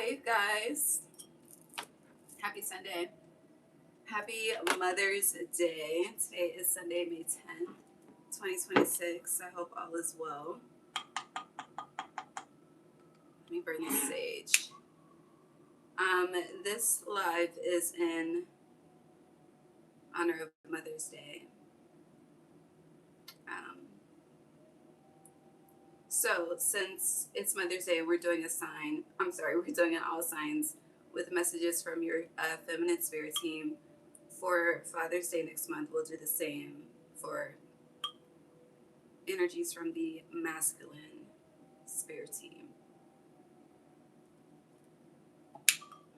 Hi, you guys. Happy Sunday. Happy Mother's Day. Today is Sunday, May 10th, 2026. I hope all is well. Let me burn this sage. This live is in honor of Mother's Day. So since it's Mother's Day, we're doing we're doing an all signs with messages from your feminine spirit team. For Father's Day next month, we'll do the same for energies from the masculine spirit team.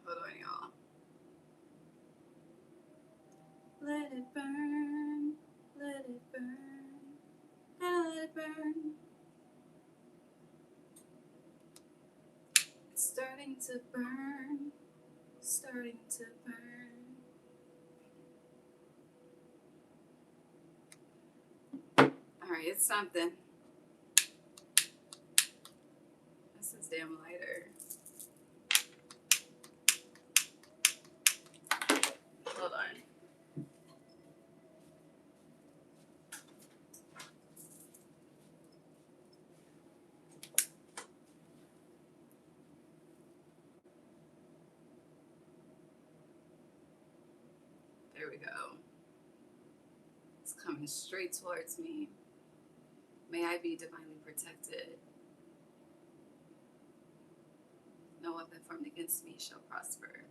Hold on, y'all. Let it burn, let it burn, gotta let it burn. It's starting to burn, starting to burn. Alright, it's something. This is damn lighter. Hold on. There we go. It's coming straight towards me. May I be divinely protected. No weapon formed against me shall prosper.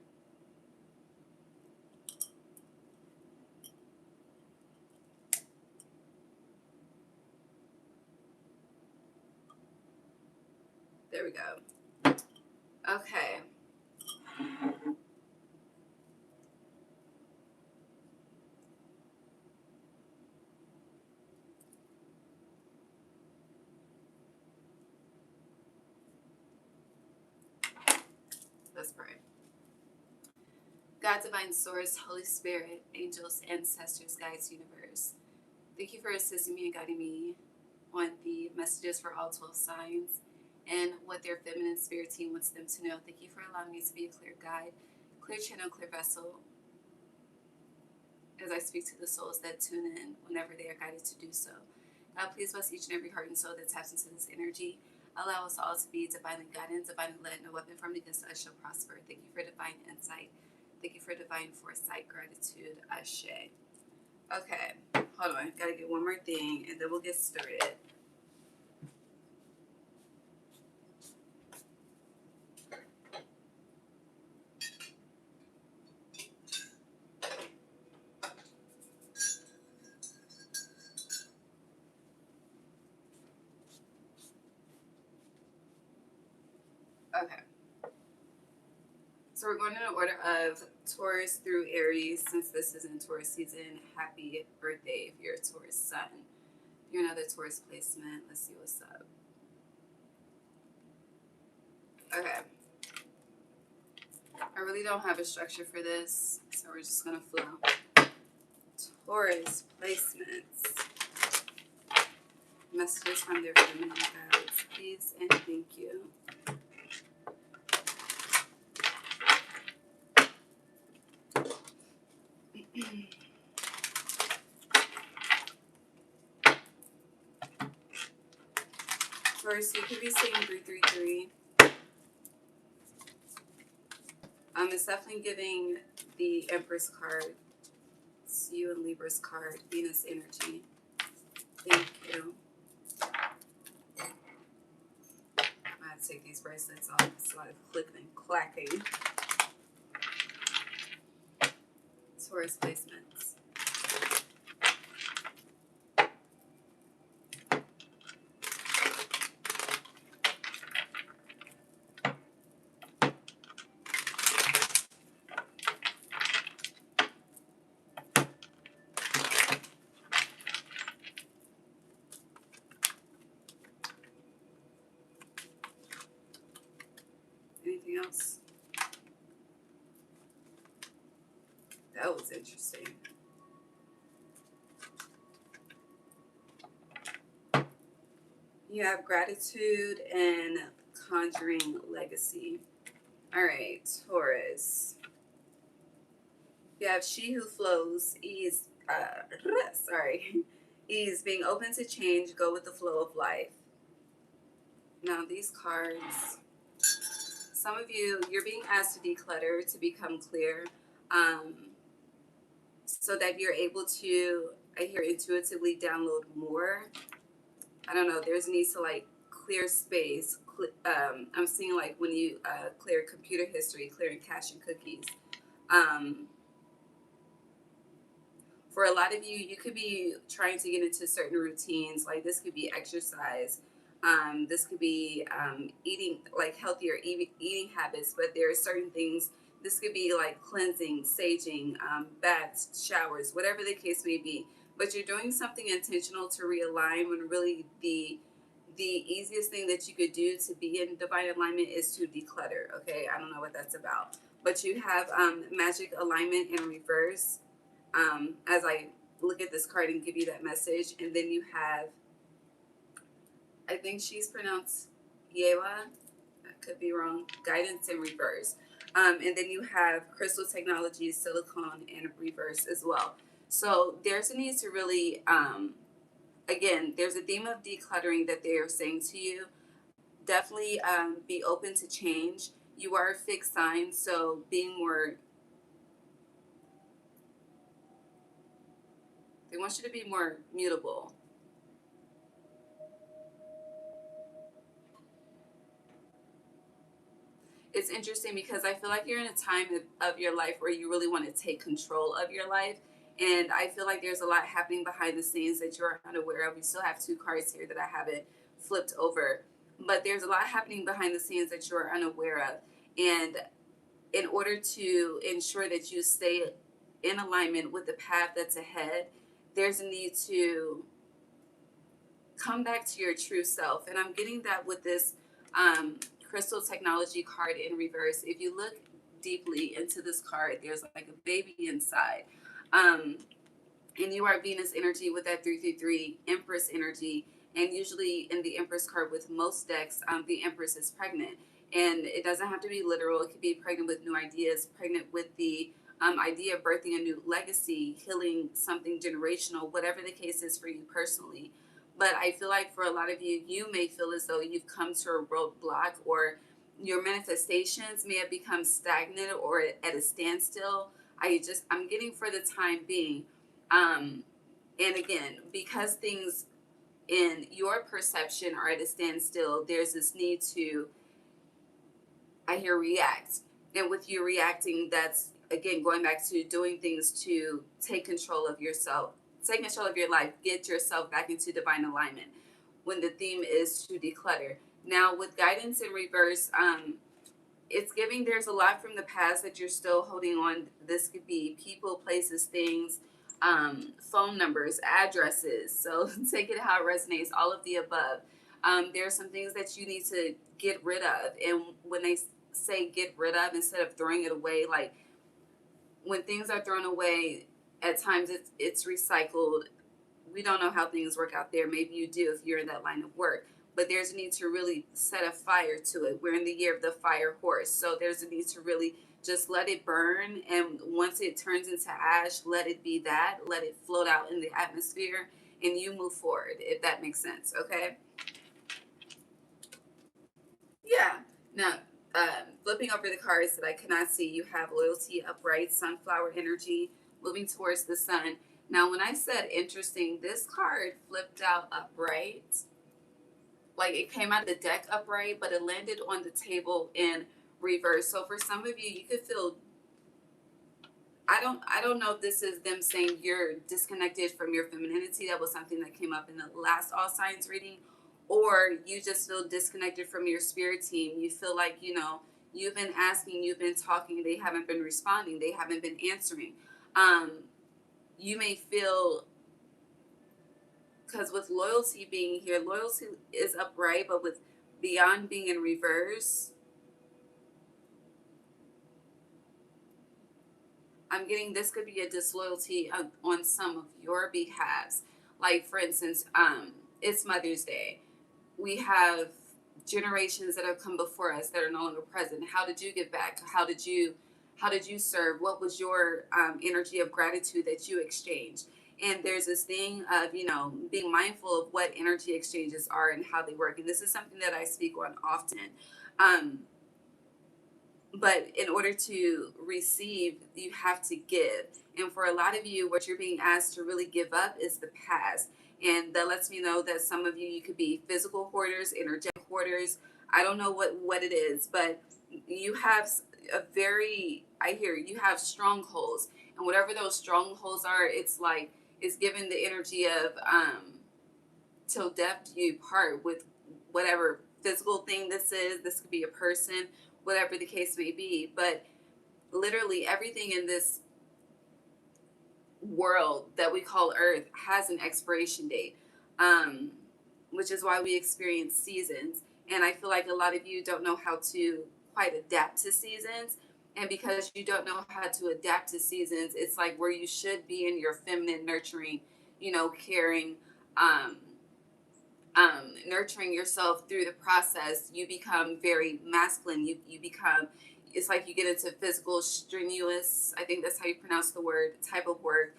There we go. Okay. Let's pray. God, divine source, Holy Spirit, angels, ancestors, guides, universe. Thank you for assisting me and guiding me on the messages for all 12 signs and what their feminine spirit team wants them to know. Thank you for allowing me to be a clear guide, clear channel, clear vessel as I speak to the souls that tune in whenever they are guided to do so. God, please bless each and every heart and soul that taps into this energy. Allow us all to be divinely guided, divinely led. No weapon formed against us shall prosper. Thank you for divine insight. Thank you for divine foresight, gratitude, ashe. Okay, hold on. Gotta get one more thing and then we'll get started. Okay. So we're going in the order of Taurus through Aries. Since this is in Taurus season, happy birthday if you're a Taurus sun. If you're another Taurus placement, let's see what's up. Okay. I really don't have a structure for this, so we're just going to flow. Taurus placements. Messages from their feminine guides, please and thank you. First, you could be seeing 333. It's definitely giving the Empress card. It's you and Libra's card, Venus energy. Thank you. I'm going to take these bracelets off. It's a lot of clicking and clacking. Taurus placements. Anything else? That was interesting. You have gratitude and conjuring legacy. All right, Taurus. You have she who flows, ease, sorry, ease, being open to change, go with the flow of life. Now, these cards, some of you, you're being asked to declutter, to become clear, um, so that you're able to, I hear, intuitively download more. I don't know, there's a need to like clear space. I'm seeing like when you clear computer history, clearing cache and cookies. Um, for a lot of you, you could be trying to get into certain routines. Like this could be exercise. This could be eating like healthier eating habits. But there are certain things. This could be like cleansing, saging, baths, showers, whatever the case may be. But you're doing something intentional to realign when really the easiest thing that you could do to be in divine alignment is to declutter. Okay, I don't know what that's about, but you have magic alignment in reverse, as I look at this card and give you that message. And then you have, I think she's pronounced Yewa, I could be wrong, guidance in reverse. And then you have crystal technology, silicone in reverse as well. So there's a need to really, again, there's a theme of decluttering that they are saying to you. Definitely be open to change. You are a fixed sign, so being more, they want you to be more mutable. It's interesting because I feel like you're in a time of your life where you really want to take control of your life. And I feel like there's a lot happening behind the scenes that you're unaware of. We still have two cards here that I haven't flipped over. But there's a lot happening behind the scenes that you're unaware of. And in order to ensure that you stay in alignment with the path that's ahead, there's a need to come back to your true self. And I'm getting that with this crystal technology card in reverse. If you look deeply into this card, there's like a baby inside. Um, and you are Venus energy with that 333 Empress energy. And usually in the Empress card with most decks, the Empress is pregnant. And it doesn't have to be literal. It could be pregnant with new ideas, pregnant with the idea of birthing a new legacy, healing something generational, whatever the case is for you personally. But I feel like for a lot of you, you may feel as though you've come to a roadblock, or your manifestations may have become stagnant or at a standstill. I'm getting for the time being. And again, because things in your perception are at a standstill, there's this need to, I hear, react. And with you reacting, that's again going back to doing things to take control of yourself, take control of your life, get yourself back into divine alignment. When the theme is to declutter. Now, with guidance in reverse, it's giving there's a lot from the past that you're still holding on. This could be people, places, things, phone numbers, addresses. So take it how it resonates, all of the above. There are some things that you need to get rid of. And when they say get rid of, instead of throwing it away, like when things are thrown away, at times it's recycled. We don't know how things work out there. Maybe you do if you're in that line of work. But there's a need to really set a fire to it. We're in the year of the fire horse. So there's a need to really just let it burn. And once it turns into ash, let it be that. Let it float out in the atmosphere and you move forward, if that makes sense. Okay? Yeah. Now, flipping over the cards that I cannot see, you have loyalty, upright, sunflower energy, moving towards the sun. Now, when I said interesting, this card flipped out upright. Like it came out of the deck upright, but it landed on the table in reverse. So for some of you, you could feel, I don't know if this is them saying you're disconnected from your femininity. That was something that came up in the last all signs reading. Or you just feel disconnected from your spirit team. You feel like, you've been asking, you've been talking, they haven't been responding, they haven't been answering. Um, you may feel, because with loyalty being here, loyalty is upright, but with beyond being in reverse, I'm getting this could be a disloyalty on some of your behalves. Like, for instance, it's Mother's Day. We have generations that have come before us that are no longer present? How did you give back? How did you serve? What was your energy of gratitude that you exchanged? And there's this thing of, being mindful of what energy exchanges are and how they work. And this is something that I speak on often. Um, but in order to receive, you have to give. And for a lot of you, what you're being asked to really give up is the past. And that lets me know that some of you could be physical hoarders, energetic hoarders. I don't know what it is, but you have a very, I hear you have strongholds. And whatever those strongholds are, it's like, it's given the energy of till death do you part with whatever physical thing this is. This could be a person, whatever the case may be. But literally everything in this world that we call Earth has an expiration date, um, which is why we experience seasons. And I feel like a lot of you don't know how to quite adapt to seasons. And because you don't know how to adapt to seasons, it's like where you should be in your feminine, nurturing, caring, um, nurturing yourself through the process, you become very masculine. You become, it's like you get into physical, strenuous, I think that's how you pronounce the word, type of work.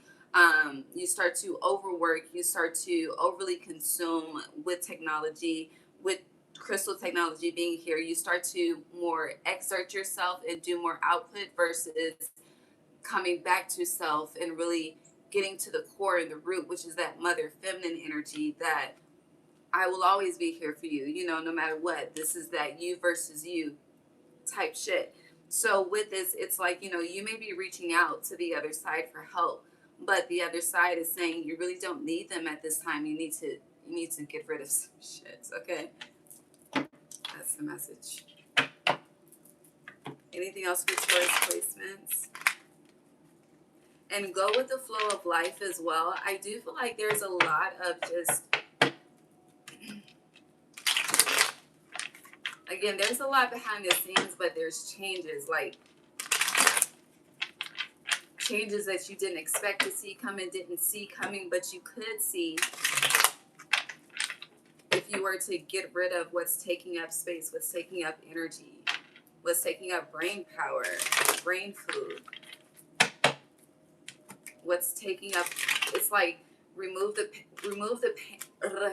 You start to overwork, you start to overly consume with technology, with crystal technology being here. You start to more exert yourself and do more output versus coming back to self and really getting to the core and the root, which is that mother feminine energy that I will always be here for you, no matter what. This is that you versus you type shit. So with this, it's like, you may be reaching out to the other side for help, but the other side is saying you really don't need them at this time. You need to get rid of some shit, okay? That's the message. Anything else for Taurus placements? And go with the flow of life as well. I do feel like there's a lot of just, again, there's a lot behind the scenes, but there's changes, like changes that you didn't expect to see coming, didn't see coming, but you could see if you were to get rid of what's taking up space, what's taking up energy, what's taking up brain power, brain food, what's taking up, it's like remove the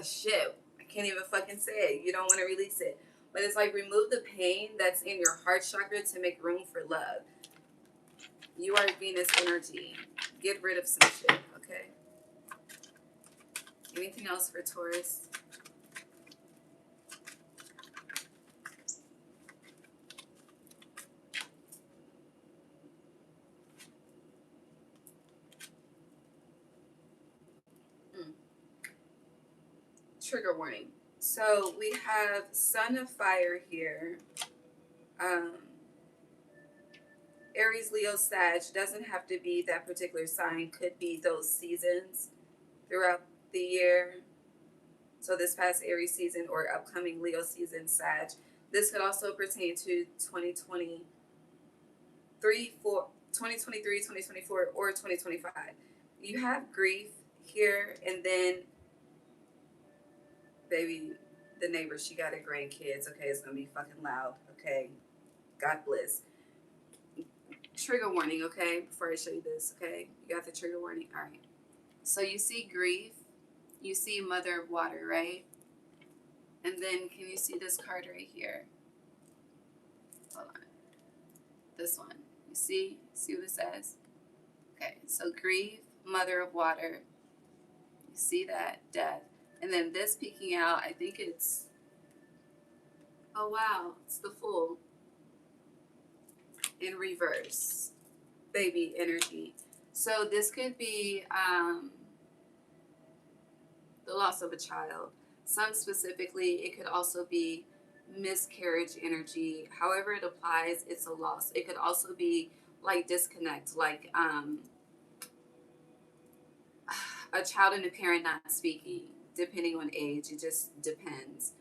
shit. I can't even fucking say it. You don't want to release it. But it's like remove the pain that's in your heart chakra to make room for love. You are Venus energy. Get rid of some shit, okay? Anything else for Taurus? Trigger warning. So we have Sun of Fire here. Aries, Leo, Sag doesn't have to be that particular sign. Could be those seasons throughout the year. So this past Aries season or upcoming Leo season, Sag. This could also pertain to 2023, 2024, or 2025. You have grief here, and then, baby, the neighbor, she got her grandkids. Okay, it's gonna be fucking loud. Okay, God bless. Trigger warning, okay, before I show you this, okay? You got the trigger warning? All right. So you see grief, you see Mother of Water, right? And then can you see this card right here? Hold on. This one. You see? See what it says? Okay, so grief, Mother of Water. You see that? Death. And then this peeking out, I think it's, oh wow, it's the Fool in reverse. Baby energy. So this could be the loss of a child. Some specifically, it could also be miscarriage energy. However it applies, it's a loss. It could also be like disconnect, like a child and a parent not speaking, depending on age. It just depends.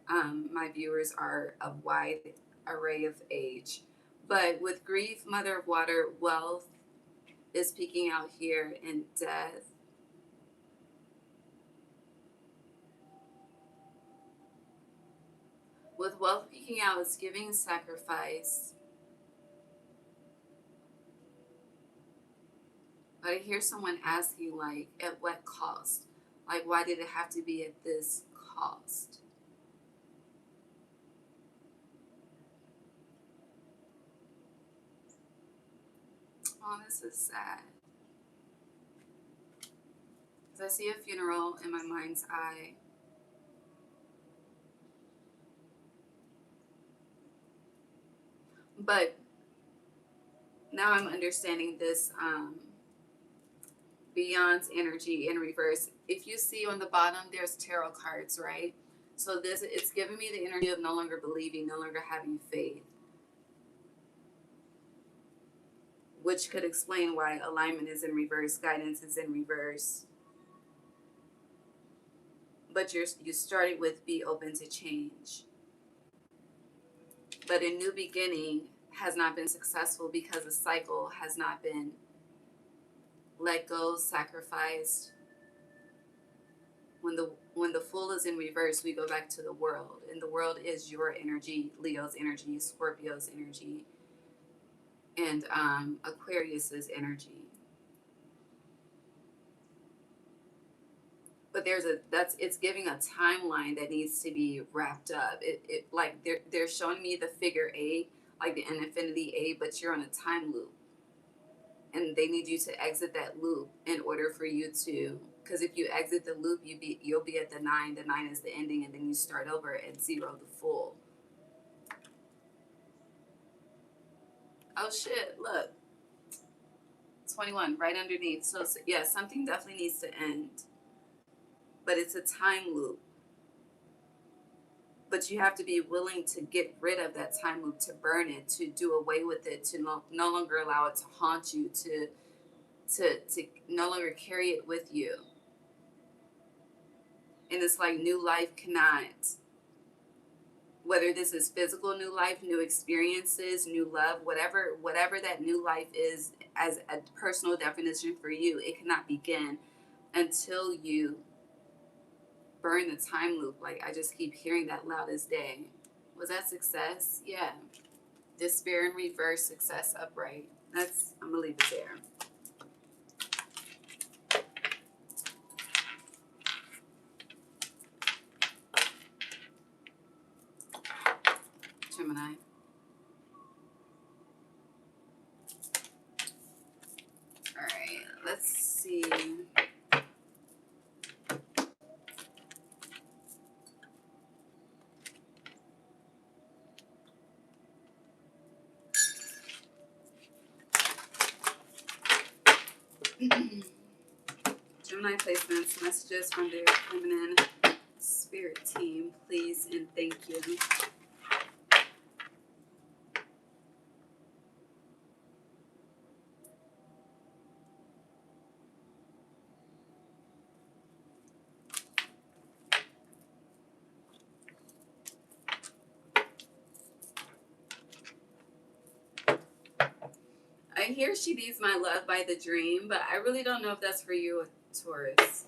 My viewers are a wide array of age. But with grief, Mother of Water, wealth is peeking out here, and death. With wealth peeking out, it's giving sacrifice. But I hear someone asking, like, at what cost? Like, why did it have to be at this cost? Oh, this is sad. Because I see a funeral in my mind's eye. But now I'm understanding this beyond energy in reverse. If you see on the bottom, there's tarot cards, right? So this, it's giving me the energy of no longer believing, no longer having faith, which could explain why alignment is in reverse, guidance is in reverse. But you started with be open to change. But a new beginning has not been successful because the cycle has not been let go, sacrificed. When the Fool is in reverse, we go back to the world, and the world is your energy, Leo's energy, Scorpio's energy, and Aquarius's energy. But it's giving a timeline that needs to be wrapped up. It like they're showing me the figure 8, like an infinity 8, but you're on a time loop, and they need you to exit that loop in order for you to, because if you exit the loop, you'll be at the 9. The 9 is the ending, and then you start over at 0, the Fool. Oh shit! Look, 21 right underneath. So yeah, something definitely needs to end, but it's a time loop. But you have to be willing to get rid of that time loop, to burn it, to do away with it, to no longer allow it to haunt you, to no longer carry it with you. And it's like new life cannot, whether this is physical new life, new experiences, new love, whatever that new life is as a personal definition for you, it cannot begin until you burn the time loop. Like, I just keep hearing that loud as day. Was that success? Yeah. Despair in reverse, success upright. I'm gonna leave it there. Gemini. All right, let's see. Gemini placements, messages from their feminine spirit team, please and thank you. I hear she needs my love by the dream, but I really don't know if that's for you, Taurus.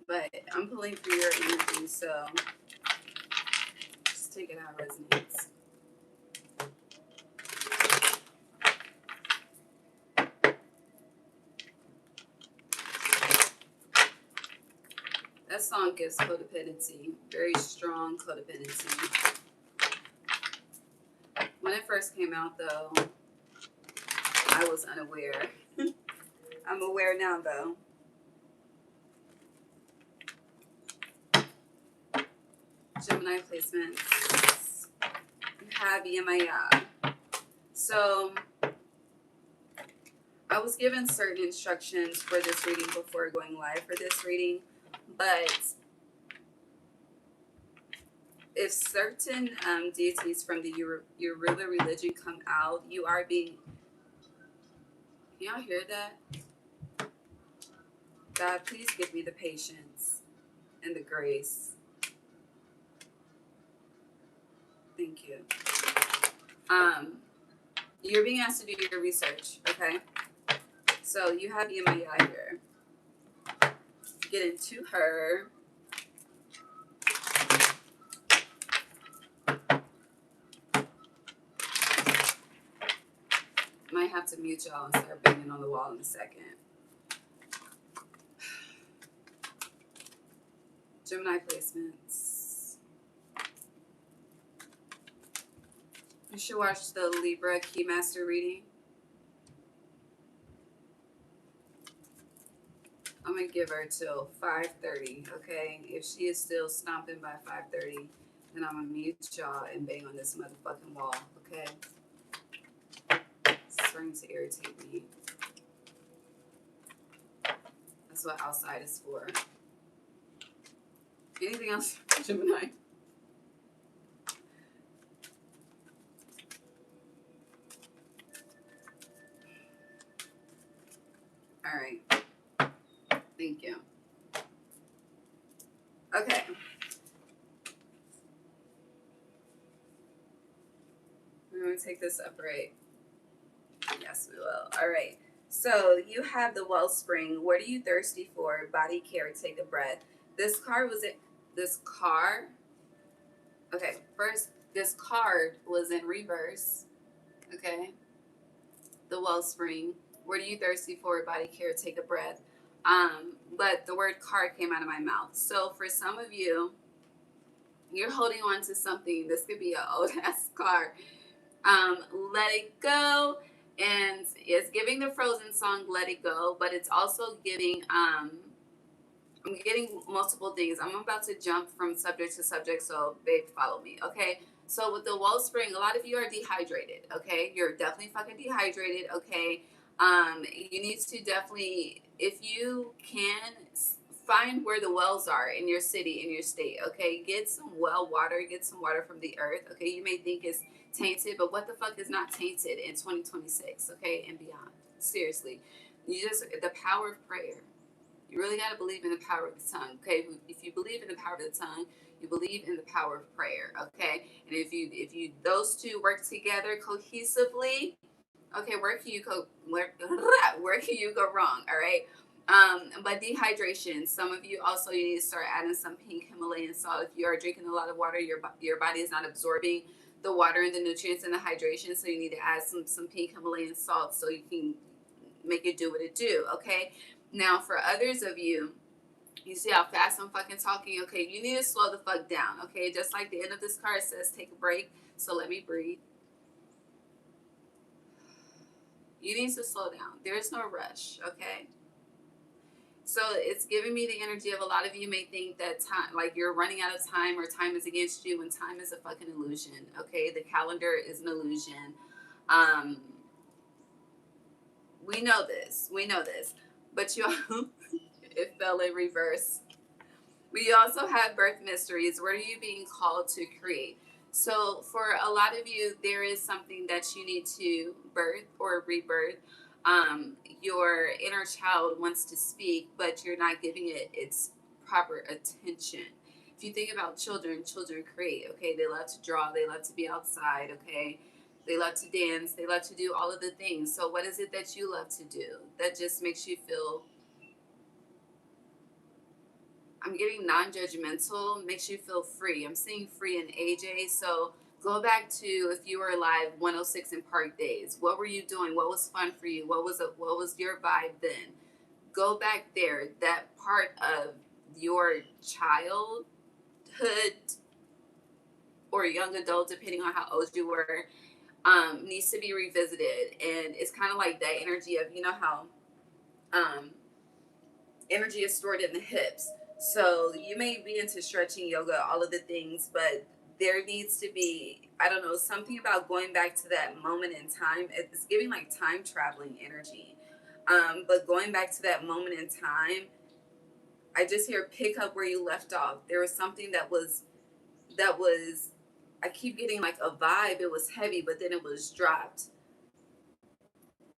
But I'm pulling for your energy, so just take it how it resonates. That song gives codependency, very strong codependency. When it first came out, though, I was unaware. I'm aware now, though. Gemini placements. You have Yemaya. So, I was given certain instructions for this reading before going live for this reading, but if certain deities from the Yoruba religion come out, you are being... Can y'all hear that? God, please give me the patience and the grace. Thank you. You're being asked to do your research, okay? So you have Yemaya here. Get into her. might have to mute y'all and start banging on the wall in a second. Gemini placements. You should watch the Libra Keymaster reading. I'm going to give her till 5:30, okay? If she is still stomping by 5:30, then I'm going to mute y'all and bang on this motherfucking wall, okay? It's starting to irritate me. That's what outside is for. Anything else, Gemini? All right. Thank you. Okay. We're going to take this upright. Yes, we will. All right. So you have the wellspring. What are you thirsty for? Body care. Take a breath. This card was in this car. Okay. First, this card was in reverse. Okay. The wellspring. What are you thirsty for? Body care. Take a breath. But the word card came out of my mouth. So for some of you, you're holding on to something. This could be an old ass card. Let it go. And it's giving the Frozen song Let It Go, but it's also giving I'm getting multiple things. I'm about to jump from subject to subject, so babe, follow me, okay? So with the wellspring, a lot of you are dehydrated, okay? You're definitely fucking dehydrated, okay? You need to definitely, if you can, find where the wells are in your city, in your state, okay? Get some well water, get some water from the earth, okay? You may think it's tainted, but what the fuck is not tainted in 2026, okay, and beyond? Seriously, you just, the power of prayer. You really got to believe in the power of the tongue, okay? If you believe in the power of the tongue, you believe in the power of prayer, okay? And if you those two work together cohesively, okay, where can you go wrong? All right. But dehydration. Some of you also, you need to start adding some pink Himalayan salt. If you are drinking a lot of water, your body is not absorbing the water and the nutrients and the hydration, so you need to add some pink Himalayan salt so you can make it do what it do. Okay. Now, for others of you, you see how fast I'm fucking talking? Okay, you need to slow the fuck down. Okay, just like the end of this card says, take a break. So let me breathe. You need to slow down. There's no rush, okay? So it's giving me the energy of a lot of you may think that time, like you're running out of time or time is against you, and time is a fucking illusion, okay? The calendar is an illusion. We know this. We know this. But you, it fell in reverse. We also have birth mysteries. What are you being called to create? So for a lot of you, there is something that you need to birth or rebirth. Your inner child wants to speak, but you're not giving it its proper attention. If you think about children, children create, okay? They love to draw, they love to be outside, okay? They love to dance, they love to do all of the things. So what is it that you love to do that just makes you feel, I'm getting non-judgmental, makes you feel free. I'm seeing free in AJ. So go back to, if you were alive, 106 in Park Days. What were you doing? What was fun for you? What was your vibe then? Go back there. That part of your childhood or young adult, depending on how old you were, needs to be revisited. And it's kind of like that energy of, you know how energy is stored in the hips. So you may be into stretching, yoga, all of the things, but there needs to be, I don't know, something about going back to that moment in time. It's giving like time traveling energy. But going back to that moment in time, I just hear pick up where you left off. There was something that was, I keep getting like a vibe. It was heavy, but then it was dropped.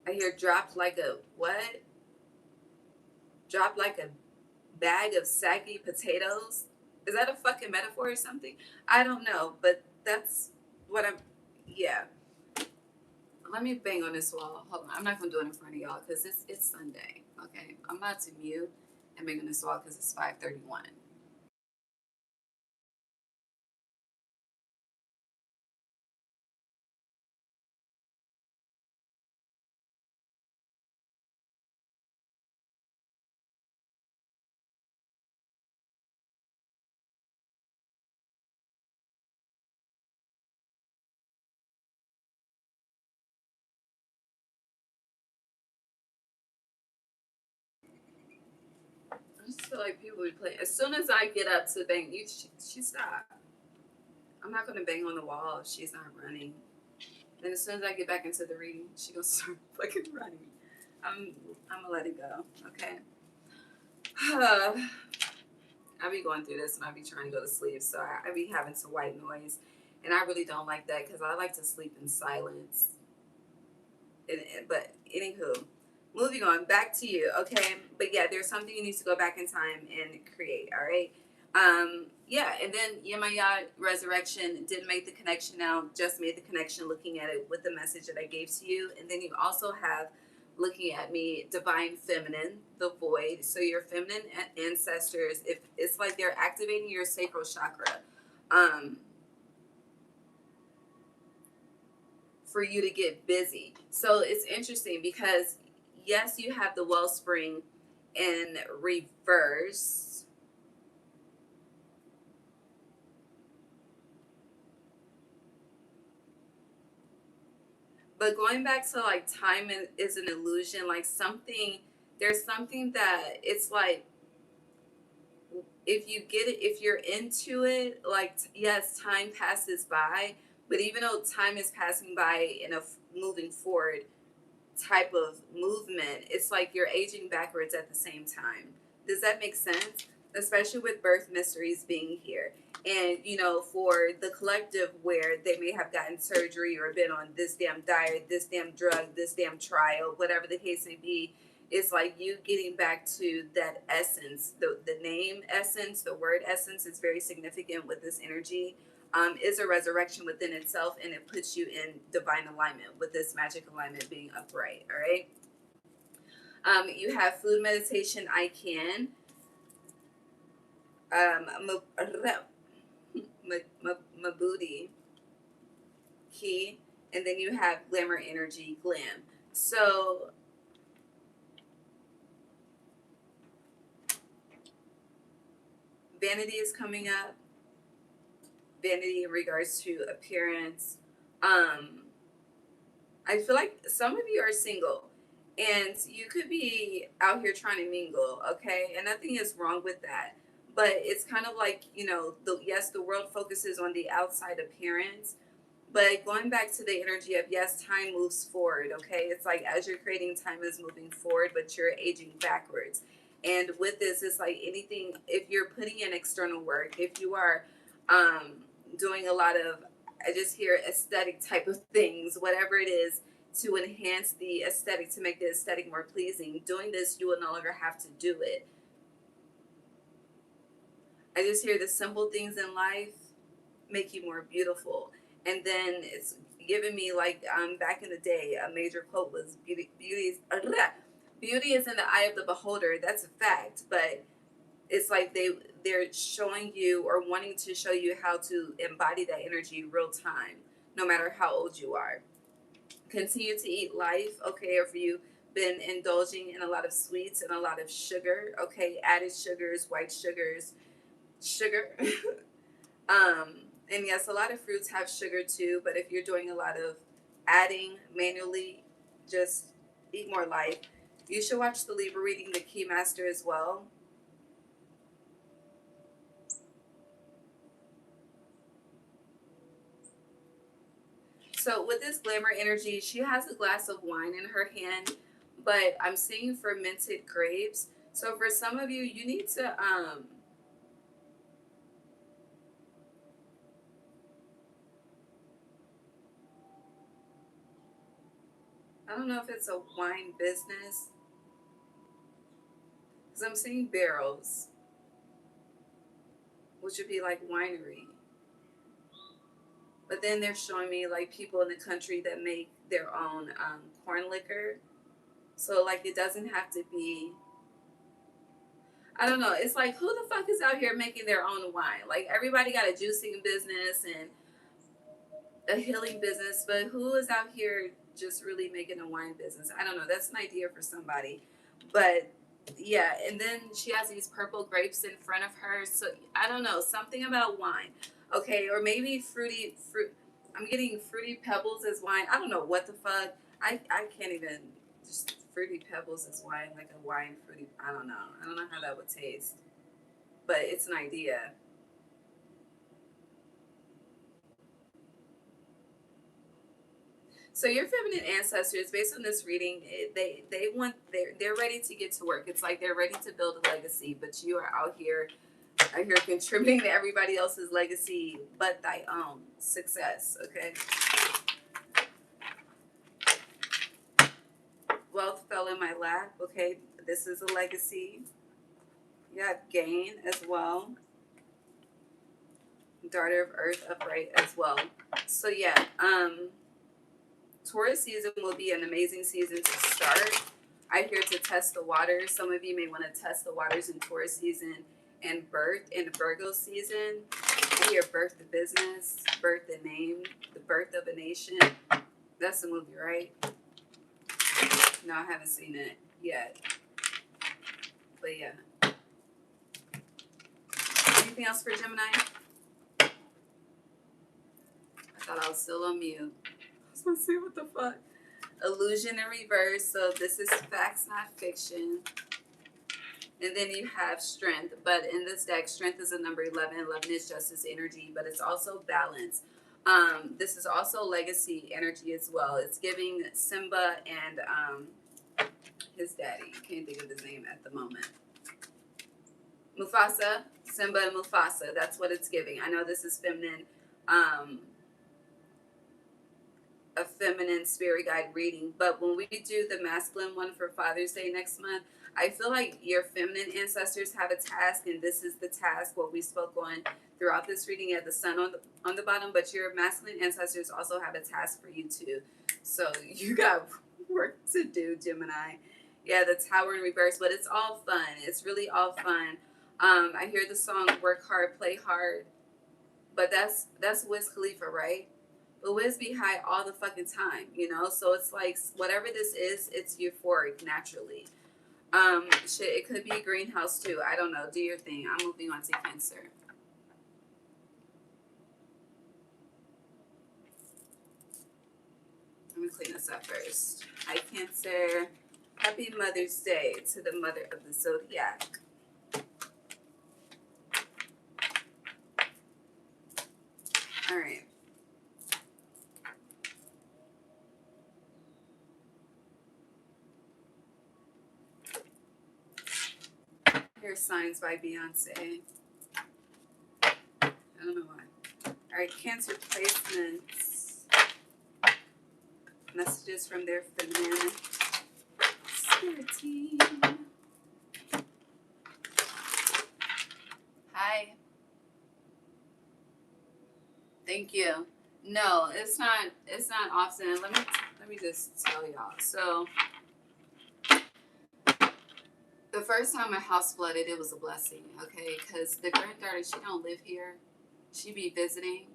I hear dropped like a what? Dropped like a bag of saggy potatoes. Is that a fucking metaphor or something? I don't know, but that's what I'm, yeah. Let me bang on this wall. Hold on. I'm not going to do it in front of y'all because it's Sunday, okay? I'm about to mute and bang on this wall because it's 5:31. feel like people would play. As soon as I get up to bang, she stopped. I'm not gonna bang on the wall if she's not running. Then as soon as I get back into the reading, she gonna start fucking running. I'm gonna let it go. Okay. I be going through this and I be trying to go to sleep, so I be having some white noise, and I really don't like that because I like to sleep in silence. But anywho, moving on back to you, okay? But yeah, there's something you need to go back in time and create. All right. Yeah, and then Yemaya resurrection didn't make the connection. Now just made the connection looking at it with the message that I gave to you, and then you also have looking at me divine feminine, the void. So your feminine ancestors, if it's like they're activating your sacral chakra. For you to get busy. So it's interesting because yes, you have the wellspring in reverse, but going back to like time is an illusion. Like something, there's something that it's like if you get it, if you're into it, like yes, time passes by, but even though time is passing by in a moving forward type of movement, it's like you're aging backwards at the same time. Does that make sense? Especially with birth mysteries being here. And, you know, for the collective where they may have gotten surgery or been on this damn diet, this damn drug, this damn trial, whatever the case may be, it's like you getting back to that essence. The name essence, the word essence is very significant with this energy. Is a resurrection within itself, and it puts you in divine alignment with this magic alignment being upright. All right. You have food meditation. I can. My booty key, and then you have glamour energy glam. So vanity is coming up. Vanity in regards to appearance. I feel like some of you are single and you could be out here trying to mingle, okay? And nothing is wrong with that. But it's kind of like, you know, yes, the world focuses on the outside appearance, but going back to the energy of yes, time moves forward, okay? It's like as you're creating, time is moving forward, but you're aging backwards. And with this, it's like anything, if you're putting in external work, if you are doing a lot of, I just hear aesthetic type of things, whatever it is, to enhance the aesthetic, to make the aesthetic more pleasing, doing this, you will no longer have to do it. I just hear the simple things in life make you more beautiful. And then it's given me like back in the day, a major quote was beauty is in the eye of the beholder. That's a fact, but it's like they're showing you or wanting to show you how to embody that energy real time, no matter how old you are. Continue to eat life, okay? Or if you've been indulging in a lot of sweets and a lot of sugar, okay? Added sugars, white sugars, sugar. And yes, a lot of fruits have sugar too, but if you're doing a lot of adding manually, just eat more light. You should watch the Libra reading, the Key Master as well. So with this glamour energy, she has a glass of wine in her hand, but I'm seeing fermented grapes. So for some of you, you need to I don't know if it's a wine business, because I'm seeing barrels, which would be like winery. But then they're showing me like people in the country that make their own corn liquor. So like it doesn't have to be. I don't know. It's like who the fuck is out here making their own wine? Like everybody got a juicing business and a healing business, but who is out here just really making a wine business? I don't know. That's an idea for somebody. But yeah, and then she has these purple grapes in front of her. So I don't know, something about wine. Okay, or maybe fruit. I'm getting fruity pebbles as wine. I don't know what the fuck. I can't even just fruity pebbles as wine, like a wine fruity. I don't know. I don't know how that would taste. but it's an idea. So your feminine ancestors, based on this reading, they're ready to get to work. It's like they're ready to build a legacy, but you are out here contributing to everybody else's legacy but thy own success. Okay. Wealth fell in my lap. Okay, this is a legacy. You have gain as well. Daughter of Earth upright as well. So yeah, Taurus season will be an amazing season to start. I'm here to test the waters. Some of you may want to test the waters in Taurus season and birth in Virgo season. I hear birth the business, birth the name, the birth of a nation. That's the movie, right? No, I haven't seen it yet. But yeah. Anything else for Gemini? I thought I was still on mute. I was going to say, what the fuck? Illusion in reverse. So this is facts, not fiction. And then you have strength. But in this deck, strength is a number 11. 11 is justice energy, but it's also balance. This is also legacy energy as well. It's giving Simba and his daddy. Can't think of his name at the moment. Mufasa. Simba and Mufasa. That's what it's giving. I know this is feminine. A feminine spirit guide reading, but when we do the masculine one for Father's Day next month, I feel like your feminine ancestors have a task, and this is the task what we spoke on throughout this reading at the sun on the bottom, but your masculine ancestors also have a task for you too. So you got work to do, Gemini. Yeah, the Tower in reverse, but it's all fun. It's really all fun. I hear the song "Work Hard, Play Hard," but that's Wiz Khalifa, right? But Wiz be high all the fucking time, you know? So it's like, whatever this is, it's euphoric naturally. Shit, it could be a greenhouse too. I don't know. Do your thing. I'm moving on to Cancer. Let me clean this up first. Hi, Cancer. Happy Mother's Day to the mother of the zodiac. All right. Here's Signs by Beyonce. I don't know why. All right, Cancer placements. Messages from their feminine spirit team. Hi. Thank you. No, it's not. It's not often. Let me just tell y'all. So the first time my house flooded, it was a blessing. Okay, because the granddaughter, she don't live here. She be visiting,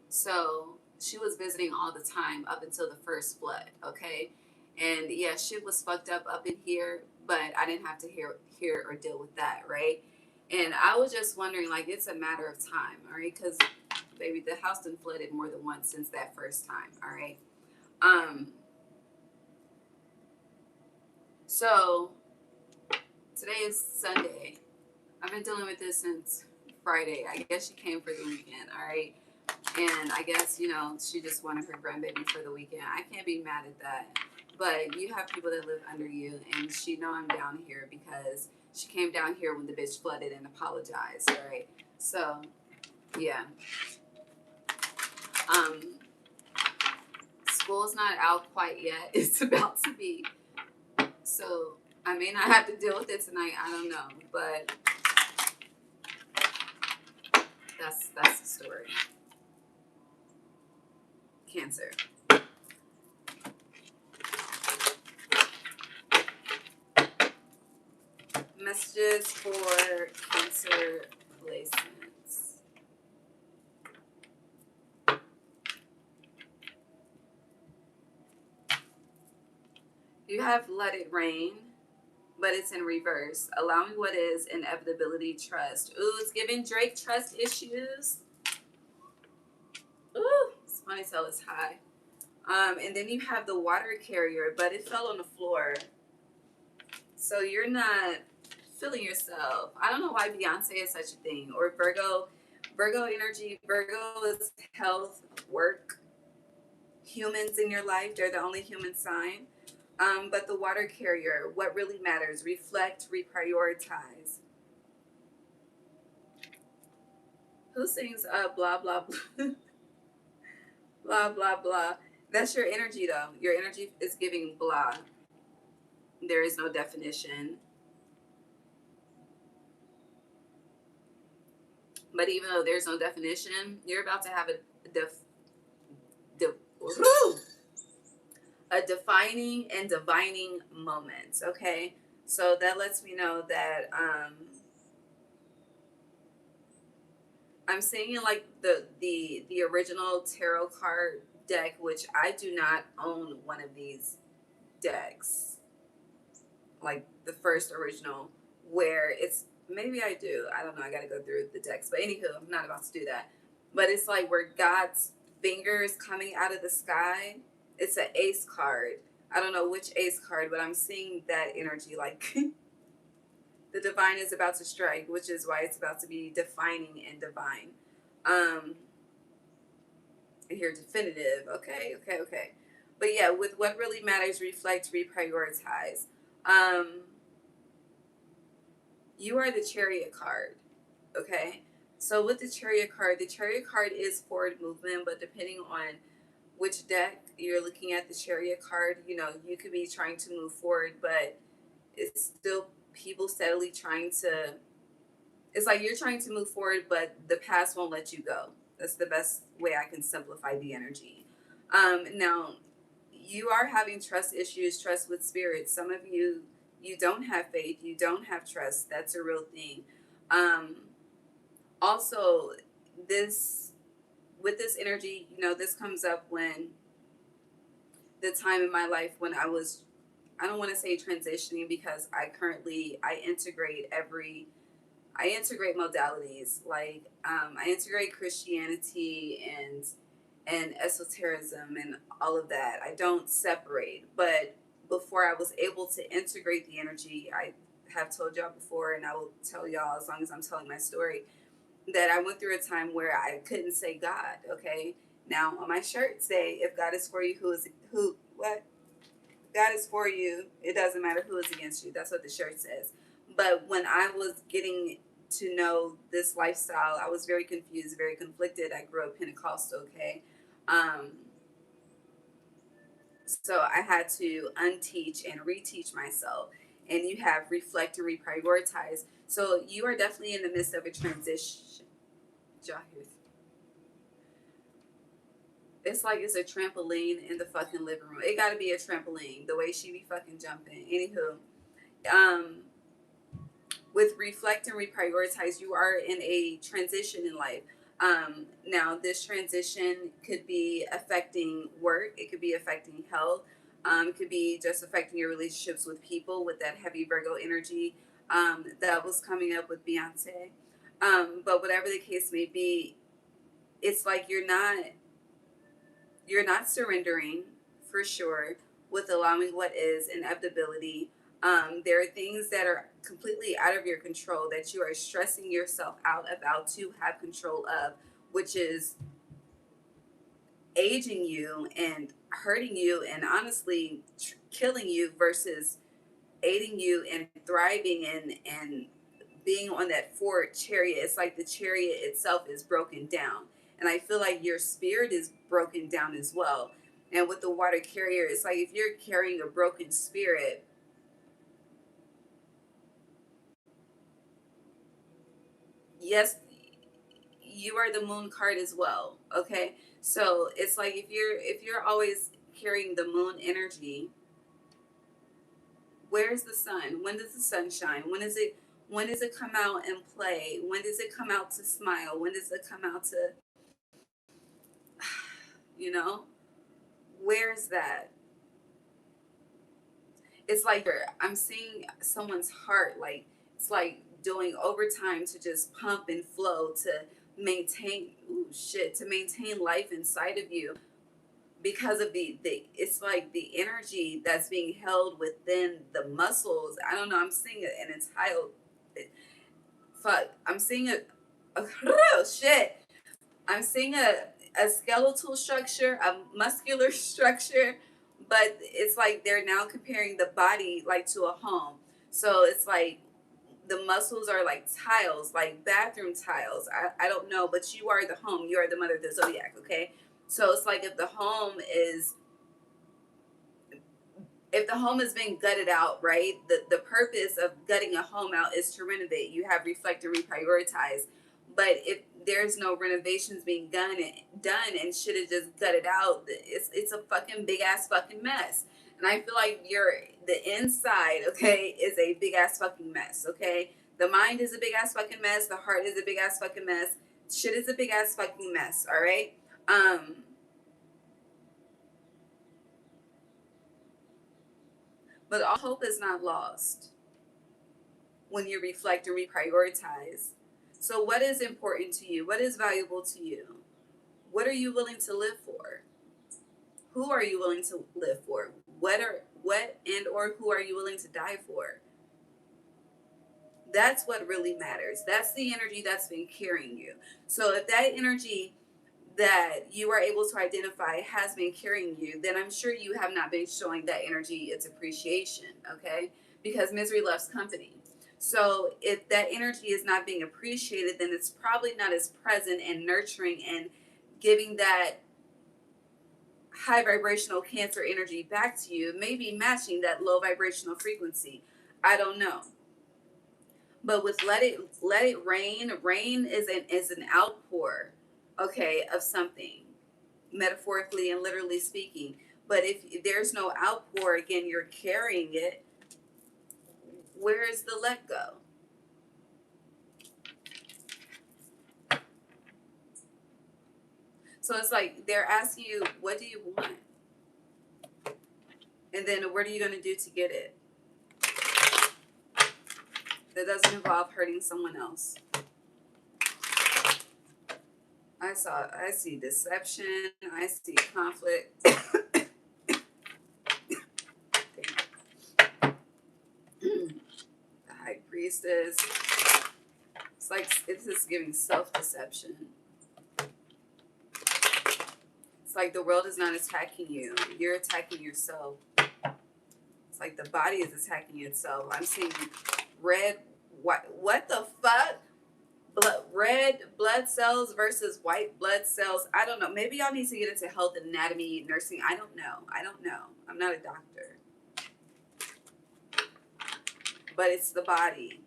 so she was visiting all the time up until the first flood. Okay, and yeah, shit was fucked up in here, but I didn't have to hear or deal with that, right? And I was just wondering, like, it's a matter of time, all right? Because baby, the house done flooded more than once since that first time. All right. So today is Sunday. I've been dealing with this since Friday. I guess she came for the weekend. All right. And I guess, you know, she just wanted her grandbaby for the weekend. I can't be mad at that. But you have people that live under you, and she know I'm down here because she came down here when the bitch flooded and apologized. All right. So, yeah. School's not out quite yet. It's about to be. So I may not have to deal with it tonight. I don't know, but that's the story. Cancer. Messages for Cancer placements. You have Let It Rain, but it's in reverse. Allowing what is, inevitability, trust. Ooh, it's giving Drake trust issues. Ooh, it's funny tell it's high. And then you have the Water Carrier, but it fell on the floor. So you're not feeling yourself. I don't know why Beyonce is such a thing. Or Virgo energy. Virgo is health, work, humans in your life. They're the only human sign. But the water carrier, what really matters? Reflect, reprioritize. Who sings blah blah blah blah blah blah? That's your energy though. Your energy is giving blah. There is no definition. But even though there's no definition, you're about to have def, a defining and divining moment. Okay, so that lets me know that I'm seeing like the original tarot card deck, which I do not own one of these decks, like the first original, where it's maybe I do. I don't know. I got to go through the decks, but anywho, I'm not about to do that. But it's like where God's fingers coming out of the sky. It's an ace card. I don't know which ace card, but I'm seeing that energy like the divine is about to strike, which is why it's about to be defining and divine. Here, definitive. Okay, okay, okay. But yeah, with what really matters, reflect, reprioritize. You are the chariot card. Okay. So with the chariot card is forward movement, but depending on which deck you're looking at the chariot card, you know, you could be trying to move forward, but it's still people steadily trying to, it's like you're trying to move forward, but the past won't let you go. That's the best way I can simplify the energy. Now, you are having trust issues, trust with spirit. Some of you, you don't have faith, you don't have trust. That's a real thing. Um, Also, this with this energy, you know, this comes up when the time in my life when I don't want to say transitioning because I integrate I integrate modalities like I integrate Christianity and esotericism and all of that. I don't separate, but before I was able to integrate the energy, I have told y'all before, and I will tell y'all as long as I'm telling my story, that I went through a time where I couldn't say God. Okay, now on my shirt say, "If God is for you, who what? God is for you. It doesn't matter who is against you." That's what the shirt says. But when I was getting to know this lifestyle, I was very confused, very conflicted. I grew up Pentecostal. Okay, um, so I had to unteach and reteach myself. And you have reflect and reprioritize. So you are definitely in the midst of a transition. It's like it's a trampoline in the fucking living room. It gotta be a trampoline. The way she be fucking jumping. Anywho, um, with reflect and reprioritize, you are in a transition in life. Now, this transition could be affecting work. It could be affecting health. It could be just affecting your relationships with people with that heavy Virgo energy that was coming up with Beyonce. But whatever the case may be, it's like you're not surrendering for sure with allowing what is inevitability. There are things that are completely out of your control that you are stressing yourself out about to have control of, which is aging you and hurting you and honestly killing you versus aiding you and thriving and being on that forward chariot. It's like the chariot itself is broken down. And I feel like your spirit is broken down as well. And with the water carrier, it's like if you're carrying a broken spirit, yes, you are the moon card as well. Okay. So it's like if you're always carrying the moon energy, where's the sun? When does the sun shine? When does it come out and play? When does it come out to smile? When does it come out to, you know? Where's that? It's like I'm seeing someone's heart, like it's like doing overtime to just pump and flow to maintain, ooh, shit, to maintain life inside of you because of the it's like the energy that's being held within the muscles. I don't know, I'm seeing an entire fuck, I'm seeing oh shit. I'm seeing a skeletal structure, a muscular structure, but it's like they're now comparing the body like to a home. So it's like the muscles are like tiles, like bathroom tiles. I don't know, but you are the home. You are the mother of the zodiac, okay? So it's like if the home is being gutted out, right? The purpose of gutting a home out is to renovate. You have reflect and reprioritize. But if there's no renovations being done and shit is just gutted out, it's a fucking big ass fucking mess. And I feel like the inside, okay, is a big ass fucking mess, okay? The mind is a big ass fucking mess. The heart is a big ass fucking mess. Shit is a big ass fucking mess, all right? But all hope is not lost when you reflect and reprioritize. So, what is important to you? What is valuable to you? What are you willing to live for? Who are you willing to live for? What and or who are you willing to die for? That's what really matters. That's the energy that's been carrying you. So, if that energy that you are able to identify has been carrying you, then I'm sure you have not been showing that energy its appreciation, okay? Because misery loves company. So if that energy is not being appreciated, then it's probably not as present and nurturing and giving that high vibrational Cancer energy back to you, maybe matching that low vibrational frequency. I don't know. But with let it rain is an outpour, okay, of something, metaphorically and literally speaking. But if there's no outpour, again, you're carrying it. Where is the let go? So it's like they're asking you, what do you want? And then what are you going to do to get it? That doesn't involve hurting someone else. I see deception. I see conflict. The high priestess. It's like it's just giving self-deception. It's like the world is not attacking you. You're attacking yourself. It's like the body is attacking itself. I'm seeing red, what the fuck? Red blood cells versus white blood cells. I don't know. Maybe y'all need to get into health anatomy, nursing. I don't know. I'm not a doctor. But it's the body.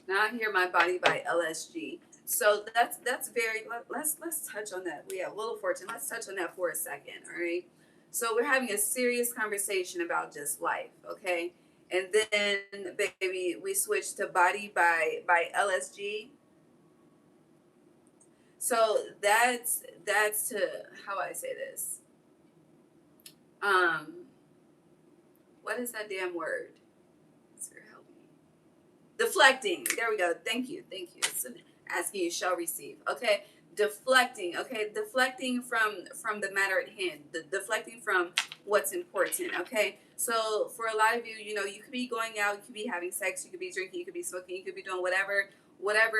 Now I hear My Body by LSG. So that's very, let's touch on that. Yeah, Wheel of Fortune. Let's touch on that for a second, all right? So we're having a serious conversation about just life, okay? And then, baby, we switched to Body by LSG. So that's to, how do I say this? What is that damn word? Help me. Deflecting. There we go. Thank you. So asking, you shall receive. Okay. Deflecting. Okay. Deflecting from the matter at hand. Deflecting from what's important. Okay. So for a lot of you, you could be going out, you could be having sex, you could be drinking, you could be smoking, you could be doing whatever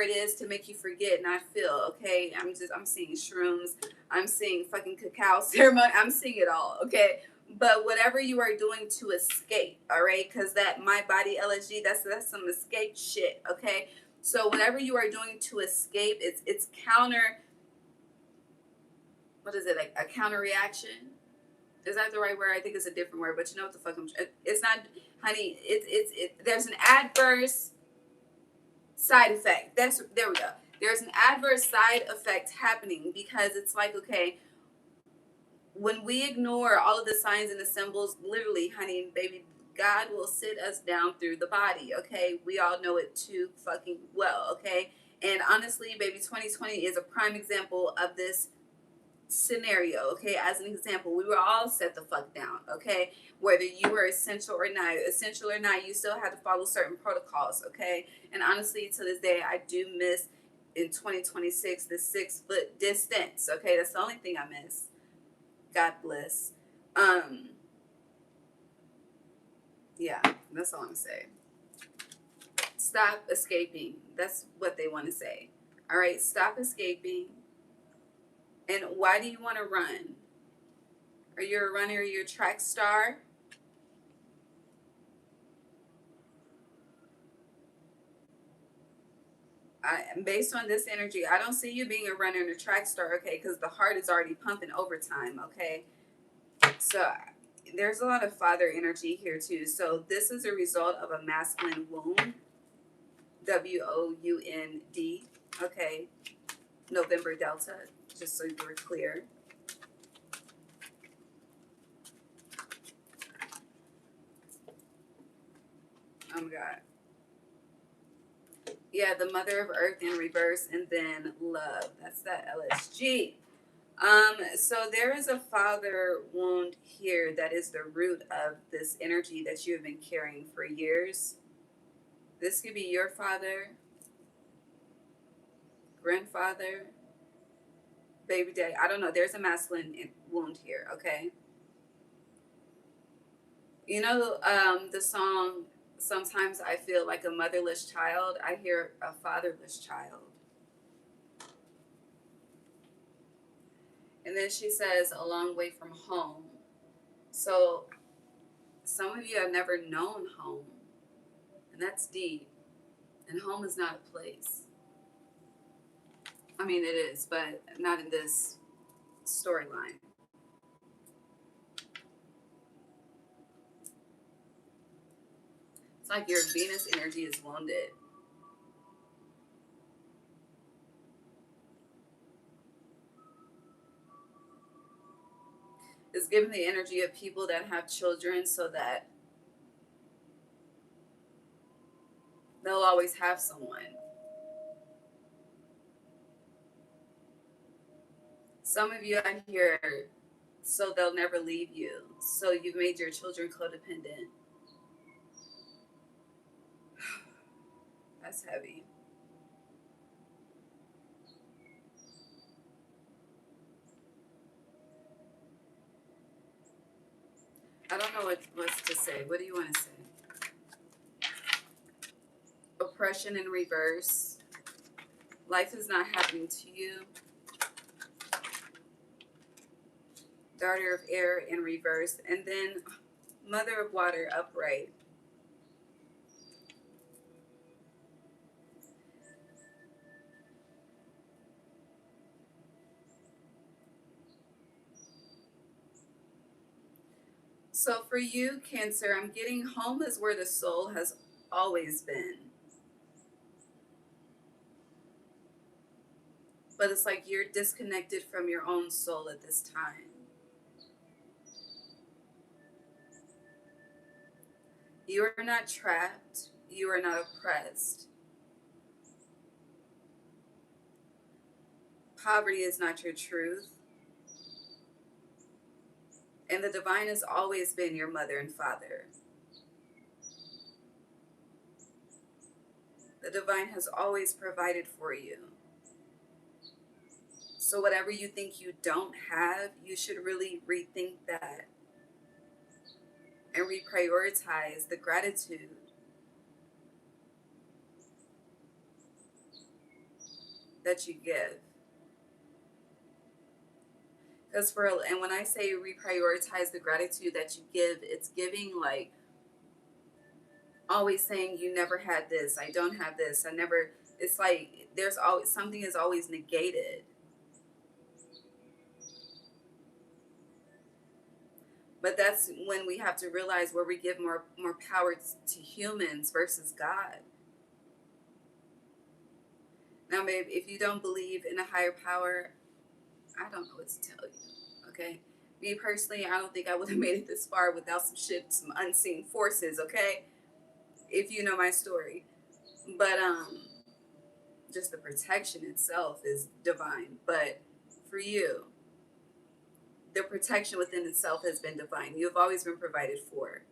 it is to make you forget, not feel. Okay. I'm seeing shrooms. I'm seeing fucking cacao ceremony. I'm seeing it all. Okay. But whatever you are doing to escape, all right, because that My Body LSG, that's some escape shit, okay? So whatever you are doing to escape, it's counter. What is it, like a counter reaction? Is that the right word? I think it's a different word, but you know what the fuck it's not, honey. There's an adverse side effect. There we go. There's an adverse side effect happening because it's like, okay, when we ignore all of the signs and the symbols, literally, honey, baby, God will sit us down through the body, okay? We all know it too fucking well, okay? And honestly, baby, 2020 is a prime example of this scenario, okay? As an example, we were all set the fuck down, okay? Whether you were essential or not, you still had to follow certain protocols, okay? And honestly, to this day, I do miss in 2026 the 6 foot distance, okay? That's the only thing I miss. God bless. Yeah, that's all I'm saying. Stop escaping. That's what they want to say. All right, stop escaping. And why do you want to run? Are you a runner? Are you a track star? Based on this energy, I don't see you being a runner and a track star, okay? Because the heart is already pumping overtime, okay? So there's a lot of father energy here too. So this is a result of a masculine wound, WOUND, okay? November Delta, just so you're clear. Oh my God. Yeah, the Mother of Earth in reverse, and then love. That's that LSG. So there is a father wound here that is the root of this energy that you have been carrying for years. This could be your father, grandfather, baby daddy. I don't know. There's a masculine wound here, okay? You know, the song, Sometimes I Feel Like a Motherless Child. I hear a fatherless child. And then she says, a long way from home. So some of you have never known home, and that's deep. And home is not a place. I mean, it is, but not in this storyline. It's like your Venus energy is wounded. It's giving the energy of people that have children so that they'll always have someone. Some of you out here, so they'll never leave you. So you've made your children codependent. That's heavy. I don't know what to say. What do you want to say? Oppression in reverse. Life is not happening to you. Daughter of air in reverse. And then Mother of water upright. So for you, Cancer, I'm getting home is where the soul has always been. But it's like you're disconnected from your own soul at this time. You are not trapped. You are not oppressed. Poverty is not your truth. And the divine has always been your mother and father. The divine has always provided for you. So whatever you think you don't have, you should really rethink that and reprioritize the gratitude that you give. Because and when I say reprioritize the gratitude that you give, it's giving like always saying you never had this, I don't have this, I never. It's like there's always something is always negated. But that's when we have to realize where we give more power to humans versus God. Now, babe, if you don't believe in a higher power, I don't know what to tell you. Okay, me personally, I don't think I would have made it this far without some shit, some unseen forces. Okay, if you know my story, but just the protection itself is divine. But for you, the protection within itself has been divine. You have always been provided for.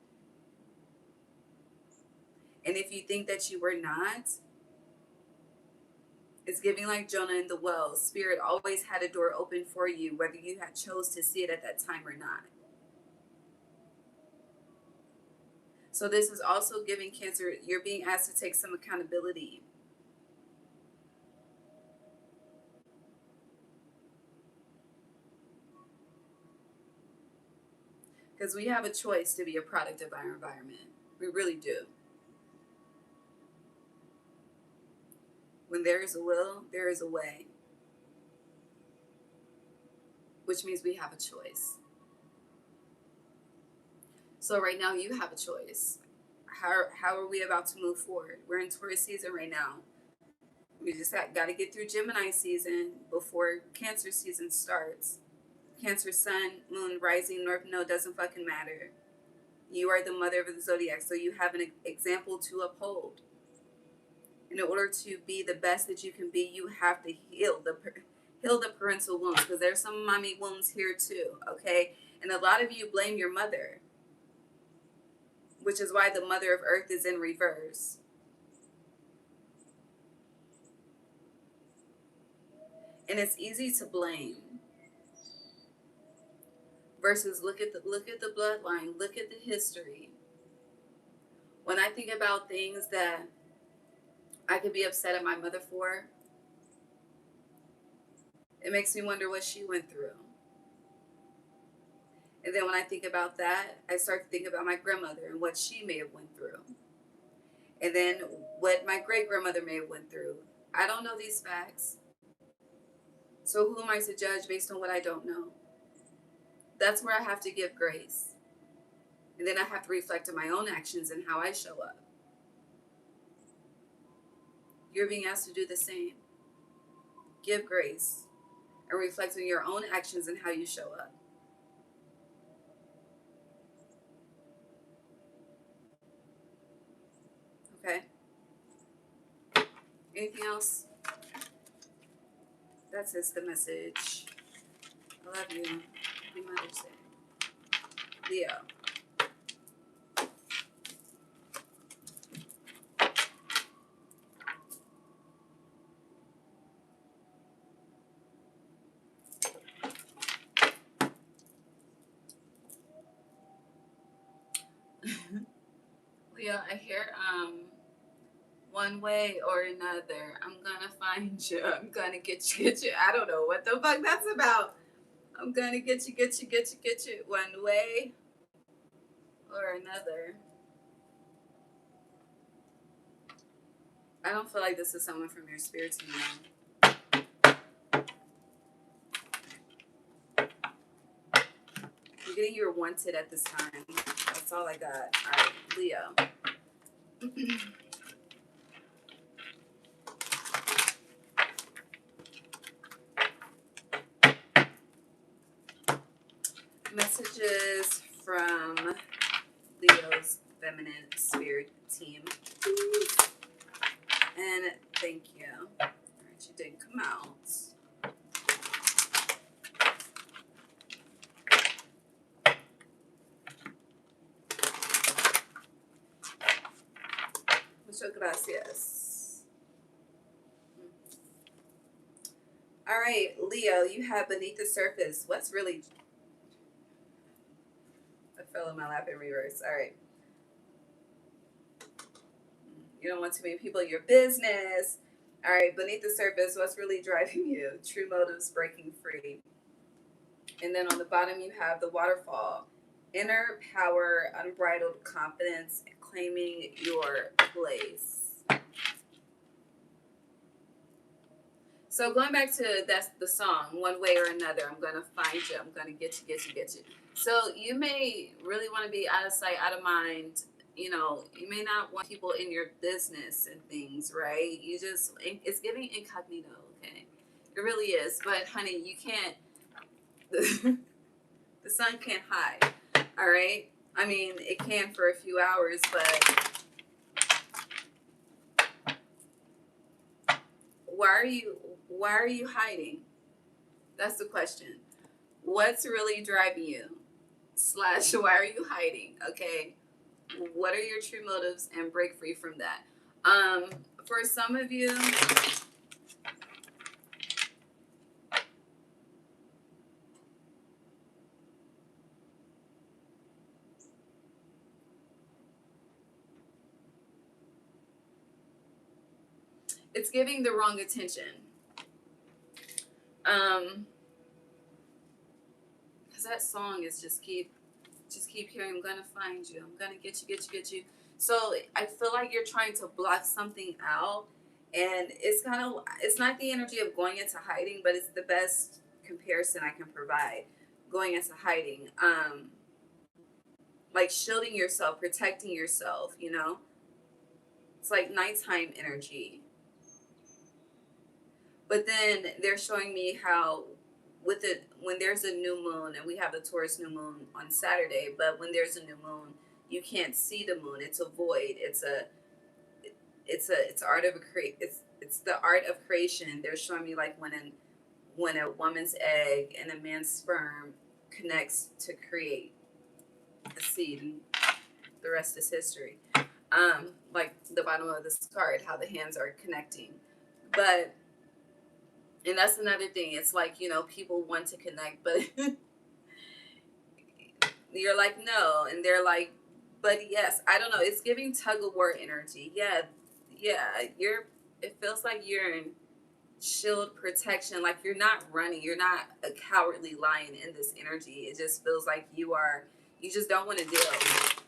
And if you think that you were not, it's giving like Jonah in the well. Spirit always had a door open for you, whether you had chose to see it at that time or not. So this is also giving Cancer, you're being asked to take some accountability. Because we have a choice to be a product of our environment. We really do. When there is a will, there is a way. Which means we have a choice. So right now you have a choice. How are we about to move forward? We're in Taurus season right now. We just got to get through Gemini season before Cancer season starts. Cancer sun, moon, rising, north node doesn't fucking matter. You are the mother of the zodiac, so you have an example to uphold. In order to be the best that you can be, you have to heal the parental wounds, because there's some mommy wounds here too, okay? And a lot of you blame your mother, which is why the mother of earth is in reverse. And it's easy to blame versus look at the bloodline, look at the history. When I think about things that I could be upset at my mother for, it makes me wonder what she went through. And then when I think about that, I start to think about my grandmother and what she may have went through. And then what my great grandmother may have went through. I don't know these facts. So who am I to judge based on what I don't know? That's where I have to give grace. And then I have to reflect on my own actions and how I show up. You're being asked to do the same. Give grace and reflect on your own actions and how you show up. Okay? Anything else? That's the message. I love you. Happy Mother's Day. Leo. Leo, I hear one way or another, I'm gonna find you. I'm gonna get you. I don't know what the fuck that's about. I'm gonna get you one way or another. I don't feel like this is someone from your spirit team. I'm getting you're wanted at this time. That's all I got. All right, Leo. Messages from Leo's feminine spirit team. And thank you. All right, you didn't come out. Muchas gracias. All right, Leo, you have beneath the surface. What's really... I fell in my lap in reverse. All right. You don't want too many people in your business. All right, beneath the surface, what's really driving you? True motives, breaking free. And then on the bottom, you have the waterfall. Inner power, unbridled confidence, claiming your place. So going back to that's the song, one way or another, I'm going to find you. I'm going to get you. So you may really want to be out of sight, out of mind. You know, you may not want people in your business and things, right? You just, it's giving incognito, okay? It really is. But honey, you can't, the sun can't hide, all right? I mean, it can for a few hours, but why are you hiding? That's the question. What's really driving you? / why are you hiding? Okay. What are your true motives, and break free from that? For some of you, it's giving the wrong attention. Because that song is just keep hearing, I'm gonna find you, I'm gonna get you. So I feel like you're trying to block something out, and it's not the energy of going into hiding, but it's the best comparison I can provide. Going into hiding, like shielding yourself, protecting yourself. It's like nighttime energy. But then they're showing me how when there's a new moon, and we have the Taurus new moon on Saturday, but when there's a new moon, you can't see the moon. It's a void. It's art of it's the art of creation. They're showing me like when a woman's egg and a man's sperm connects to create a seed, and the rest is history. Like the bottom of this card, how the hands are connecting, but and that's another thing. It's like, people want to connect, but you're like, no. And they're like, but yes. I don't know. It's giving tug of war energy. Yeah. Yeah. It feels like you're in shield protection. Like you're not running. You're not a cowardly lion in this energy. It just feels like you just don't want to deal.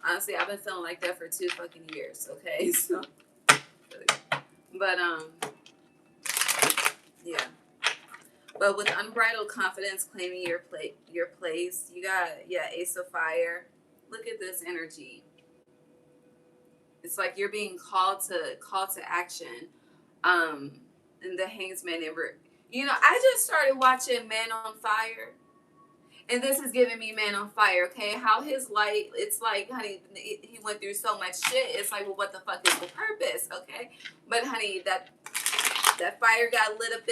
Honestly, I've been feeling like that for 2 fucking years. Okay. So, but, yeah. But with unbridled confidence, claiming your place, you got Ace of Fire. Look at this energy. It's like you're being called to action. And the Hangsman ever. I just started watching Man on Fire, and this is giving me Man on Fire. Okay, how his light. It's like, honey, he went through so much shit. It's like, well, what the fuck is the purpose? Okay, but honey, that fire got lit up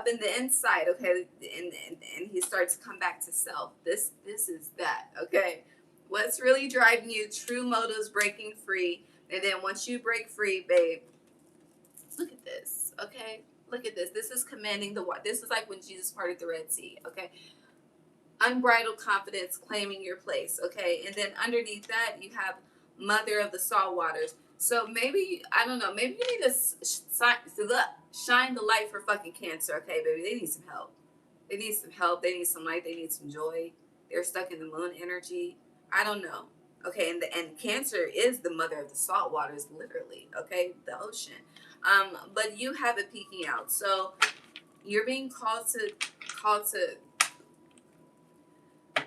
in the inside, okay, and he starts to come back to self. This is that, okay. What's really driving you? True motives, breaking free, and then once you break free, babe, look at this, okay. Look at this. This is commanding the water. This is like when Jesus parted the Red Sea, okay. Unbridled confidence, claiming your place, okay. And then underneath that, you have Mother of the Salt Waters. So maybe, I don't know, maybe you need to shine the light for fucking Cancer, okay, baby? They need some help. They need some help. They need some light. They need some joy. They're stuck in the moon energy. I don't know. Okay, and Cancer is the mother of the salt waters, literally, okay, the ocean. But you have it peeking out. So you're being called to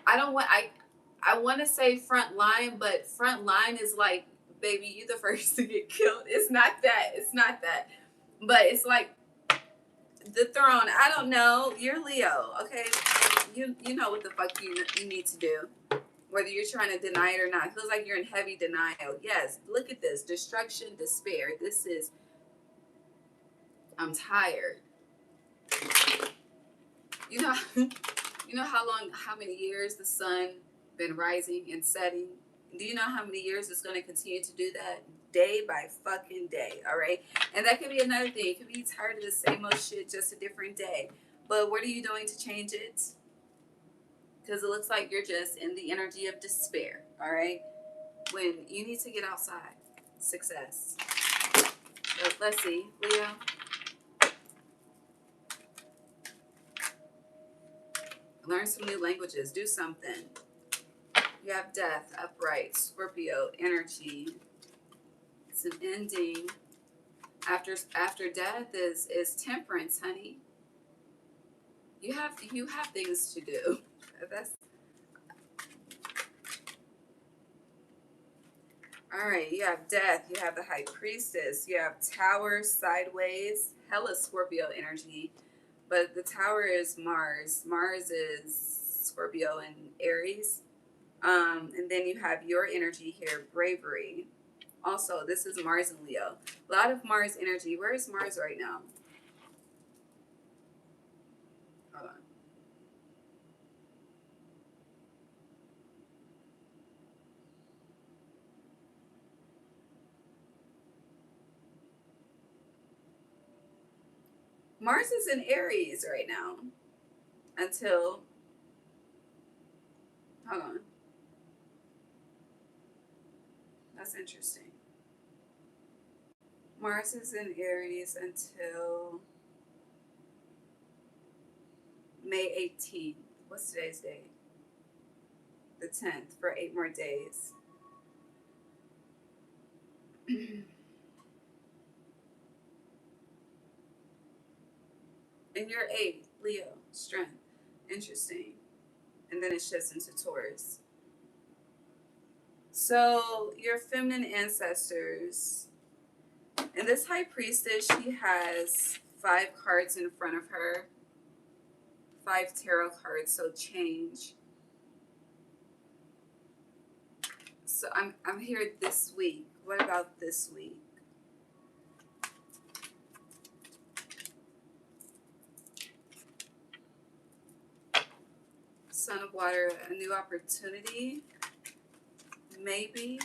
I want to say front line, but front line is like, baby, you the first to get killed. It's not that. It's not that. But it's like the throne. I don't know. You're Leo, okay? You know what the fuck you need to do. Whether you're trying to deny it or not. It feels like you're in heavy denial. Yes, look at this. Destruction, despair. This is, I'm tired. You know, how many years the sun been rising and setting? Do you know how many years it's going to continue to do that? Day by fucking day, all right? And that could be another thing. You could be tired of the same old shit, just a different day. But what are you doing to change it? Because it looks like you're just in the energy of despair, all right? When you need to get outside. Success. So let's see, Leo. Learn some new languages. Do something. You have Death, upright, Scorpio, energy. It's an ending. After death is temperance, honey. You have things to do. That's all right. You have Death. You have the High Priestess. You have Tower sideways. Hella Scorpio energy, but the Tower is Mars. Mars is Scorpio and Aries. And then you have your energy here, bravery. Also, this is Mars and Leo. A lot of Mars energy. Where is Mars right now? Hold on. Mars is in Aries right now. Until, hold on. That's interesting. Mars is in Aries until May 18th. What's today's date? The 10th, for 8 more days. And you're 8, Leo, strength. Interesting. And then it shifts into Taurus. So, your feminine ancestors, and this high priestess, she has 5 cards in front of her, 5 tarot cards, so change. So I'm here this week. What about this week? Son of Water, a new opportunity, maybe.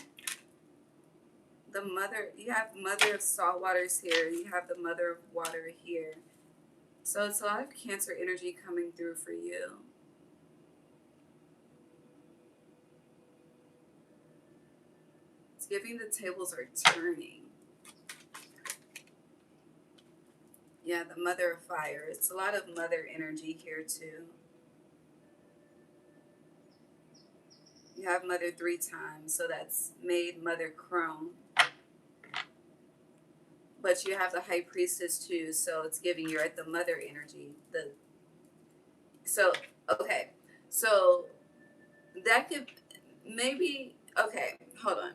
The mother, you have Mother of Salt Waters here. You have the Mother of Water here. So it's a lot of Cancer energy coming through for you. It's giving the tables are turning. Yeah, the Mother of Fire. It's a lot of mother energy here too. You have Mother 3 times, so that's Maid, Mother, Crone. But you have the High Priestess too, so it's giving you're at the mother energy. Okay, so that could maybe, okay, hold on.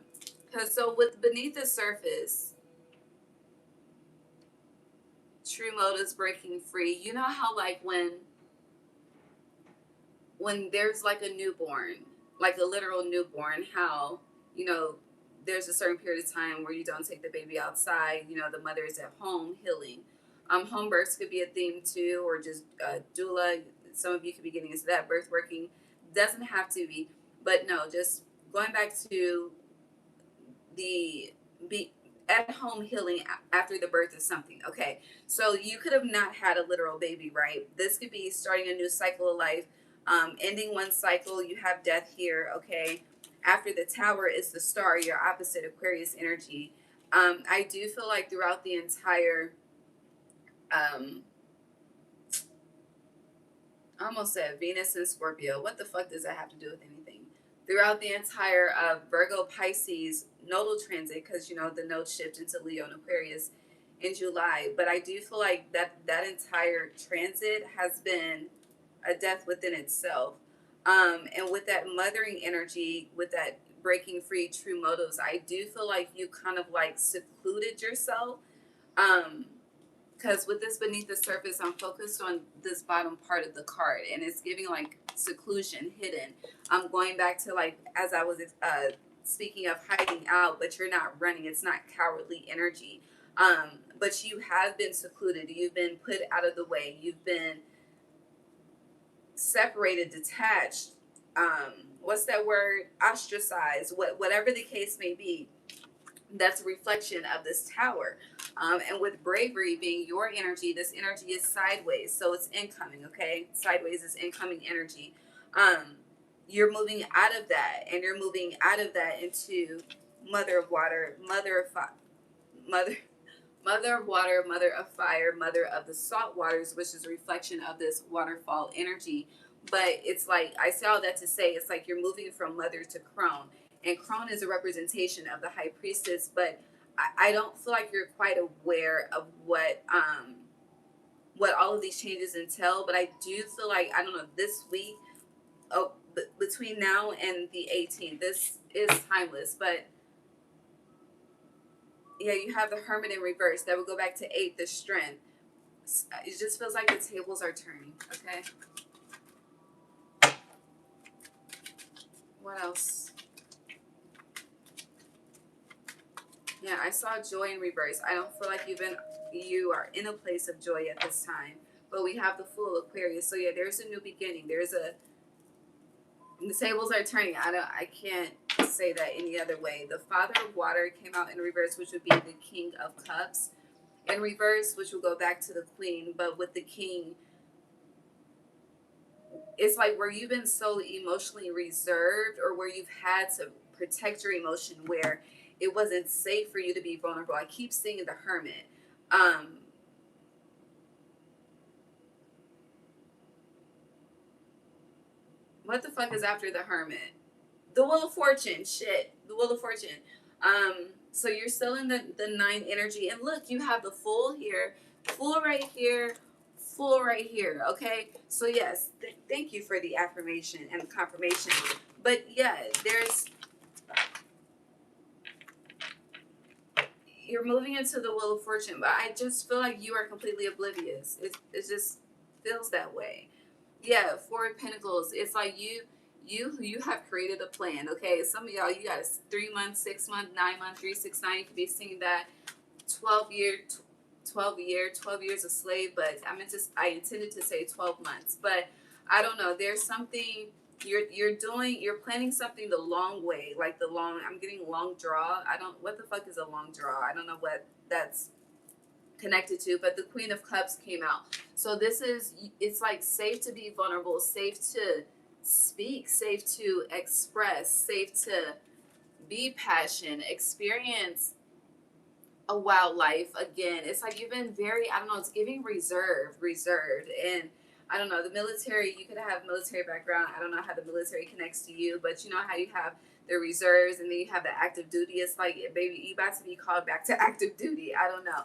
Because so with Beneath the Surface, true motives breaking free. You know how like when there's like a newborn, like a literal newborn, how there's a certain period of time where you don't take the baby outside. The mother is at home healing. Home births could be a theme too, or just doula. Some of you could be getting into that. Birth working doesn't have to be, but no, just going back to the be at home healing after the birth of something. Okay, so you could have not had a literal baby, right? This could be starting a new cycle of life, ending one cycle. You have death here. Okay, after the Tower is the Star, your opposite Aquarius energy. I do feel like throughout the entire I almost said Venus and Scorpio. What the fuck does that have to do with anything? Throughout the entire Virgo Pisces nodal transit, because the nodes shift into Leo and Aquarius in July. But I do feel like that entire transit has been a death within itself. And with that mothering energy, with that breaking free true motives, I do feel like you kind of like secluded yourself. Because with this Beneath the Surface, I'm focused on this bottom part of the card, and it's giving like seclusion, hidden. I'm going back to like as I was speaking of hiding out, but you're not running. It's not cowardly energy. But you have been secluded. You've been put out of the way. You've been separated, detached. What's that word? Ostracized. Whatever the case may be. That's a reflection of this Tower. And with bravery being your energy, this energy is sideways, so it's incoming. Okay, sideways is incoming energy. You're moving out of that, and you're moving out of that into Mother of Water, Mother Mother of Water, Mother of Fire, Mother of the Salt Waters, which is a reflection of this waterfall energy. But it's like, I say all that to say, it's like you're moving from Mother to Crone. And Crone is a representation of the High Priestess, but I don't feel like you're quite aware of what all of these changes entail. But I do feel like, I don't know, this week, between now and the 18th, this is timeless. But yeah, you have the Hermit in reverse. That would go back to 8, the Strength. It just feels like the tables are turning. Okay. What else? Yeah, I saw Joy in reverse. I don't feel like you are in a place of joy at this time. But we have the Fool, Aquarius. So yeah, there's a new beginning. The tables are turning. I can't say that any other way. The Father of Water came out in reverse, which would be the King of Cups. In reverse, which will go back to the Queen, but with the King, it's like where you've been so emotionally reserved, or where you've had to protect your emotion, where it wasn't safe for you to be vulnerable. I keep seeing the Hermit. Um, what the fuck is after the Hermit? The Wheel of Fortune. Shit. The Wheel of Fortune. So you're still in the nine energy. And look, you have the Fool here, Fool right here, Fool right here. Okay. So yes, thank you for the affirmation and the confirmation. But yeah, you're moving into the Wheel of Fortune, but I just feel like you are completely oblivious. It just feels that way. Yeah, Four of Pentacles. It's like you have created a plan. Okay, some of y'all, you got a 3 month, 6 month, 9 month, 369. You could be seeing that 12 year, 12 years a slave. But I intended to say 12 months, but I don't know. There's something you're planning something the long way, like the long. I'm getting long draw. I don't. What the fuck is a long draw? I don't know what that's connected to, but the Queen of Cups came out. So this is, it's like safe to be vulnerable, safe to speak, safe to express, safe to be passionate, experience a wild life again. It's like you've been very, I don't know, it's giving reserved. And I don't know, the military, you could have military background. I don't know how the military connects to you, but you know how you have the reserves and then you have the active duty. It's like, baby, you about to be called back to active duty. I don't know.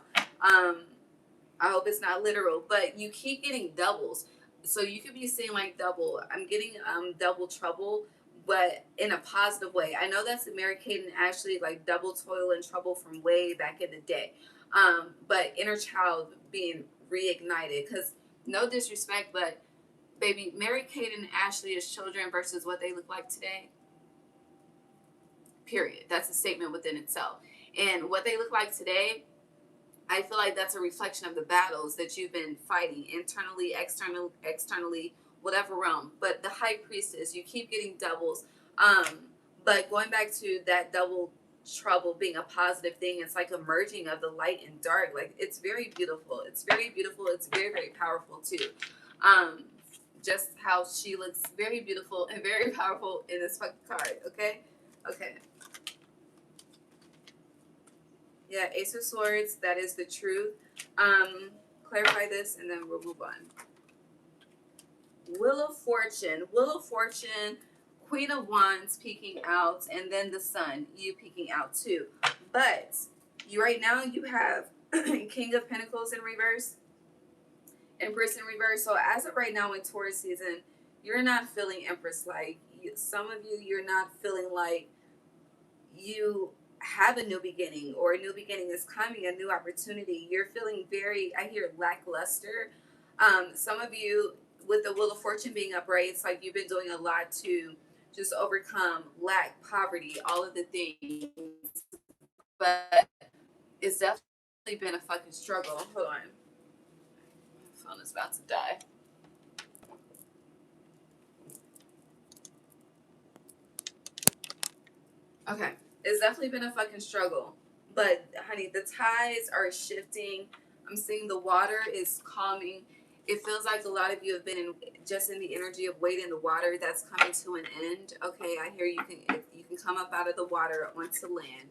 I hope it's not literal, but you keep getting doubles. So you could be seeing like double. I'm getting double trouble, but in a positive way. I know that's the Mary Kate and Ashley, like double toil and trouble from way back in the day. But inner child being reignited. Because no disrespect, but baby, Mary Kate and Ashley is children versus what they look like today. Period. That's a statement within itself. And what they look like today, I feel like that's a reflection of the battles that you've been fighting internally, externally, whatever realm. But the High Priestess, you keep getting doubles. But going back to that double trouble being a positive thing, it's like a merging of the light and dark. Like it's very beautiful. It's very beautiful. It's very, very powerful too. Um, just how she looks very beautiful and very powerful in this fucking card. Okay. Okay. Yeah, Ace of Swords, that is the truth. Clarify this and then we'll move on. Wheel of Fortune. Wheel of Fortune, Queen of Wands peeking out, and then the Sun, you peeking out too. But you right now you have King of Pentacles in reverse, Empress in reverse. So as of right now in Taurus season, you're not feeling Empress like. Some of you, you're not feeling like you have a new beginning or a new beginning is coming, a new opportunity. You're feeling very, I hear lackluster. Some of you with the Wheel of Fortune being upright, it's like you've been doing a lot to just overcome lack, poverty, all of the things. But it's definitely been a fucking struggle. Hold on. My phone is about to die. Okay. It's definitely been a fucking struggle. But honey, the tides are shifting. I'm seeing the water is calming. It feels like a lot of you have been just in the energy of waiting the water that's coming to an end. Okay, I hear you can come up out of the water onto land.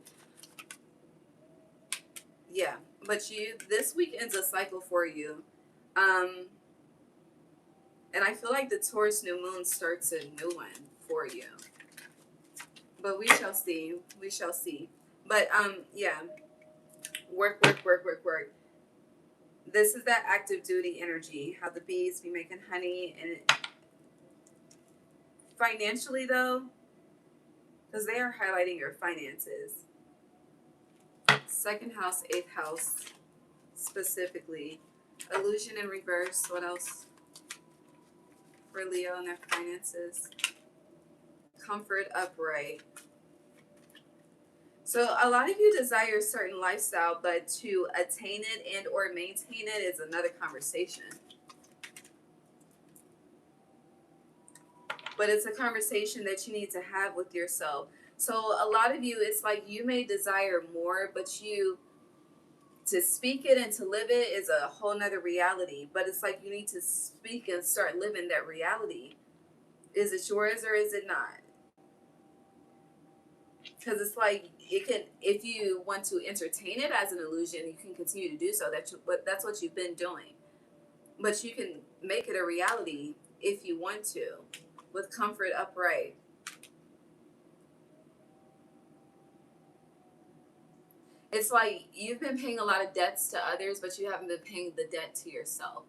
Yeah, but this week ends a cycle for you. And I feel like the Taurus new moon starts a new one for you. But we shall see. We shall see. But yeah. Work. This is that active duty energy, how the bees be making honey. And financially though, because they are highlighting your finances. Second house, eighth house specifically. Illusion in reverse. What else for Leo and their finances? Comfort upright. So a lot of you desire a certain lifestyle, but to attain it and or maintain it is another conversation. But it's a conversation that you need to have with yourself. So a lot of you, it's like you may desire more, but to speak it and to live it is a whole nother reality. But it's like you need to speak and start living that reality. Is it yours or is it not? Because it's like it can, if you want to entertain it as an illusion, you can continue to do so. But that's what you've been doing. But you can make it a reality if you want to, with comfort upright. It's like you've been paying a lot of debts to others, but you haven't been paying the debt to yourself.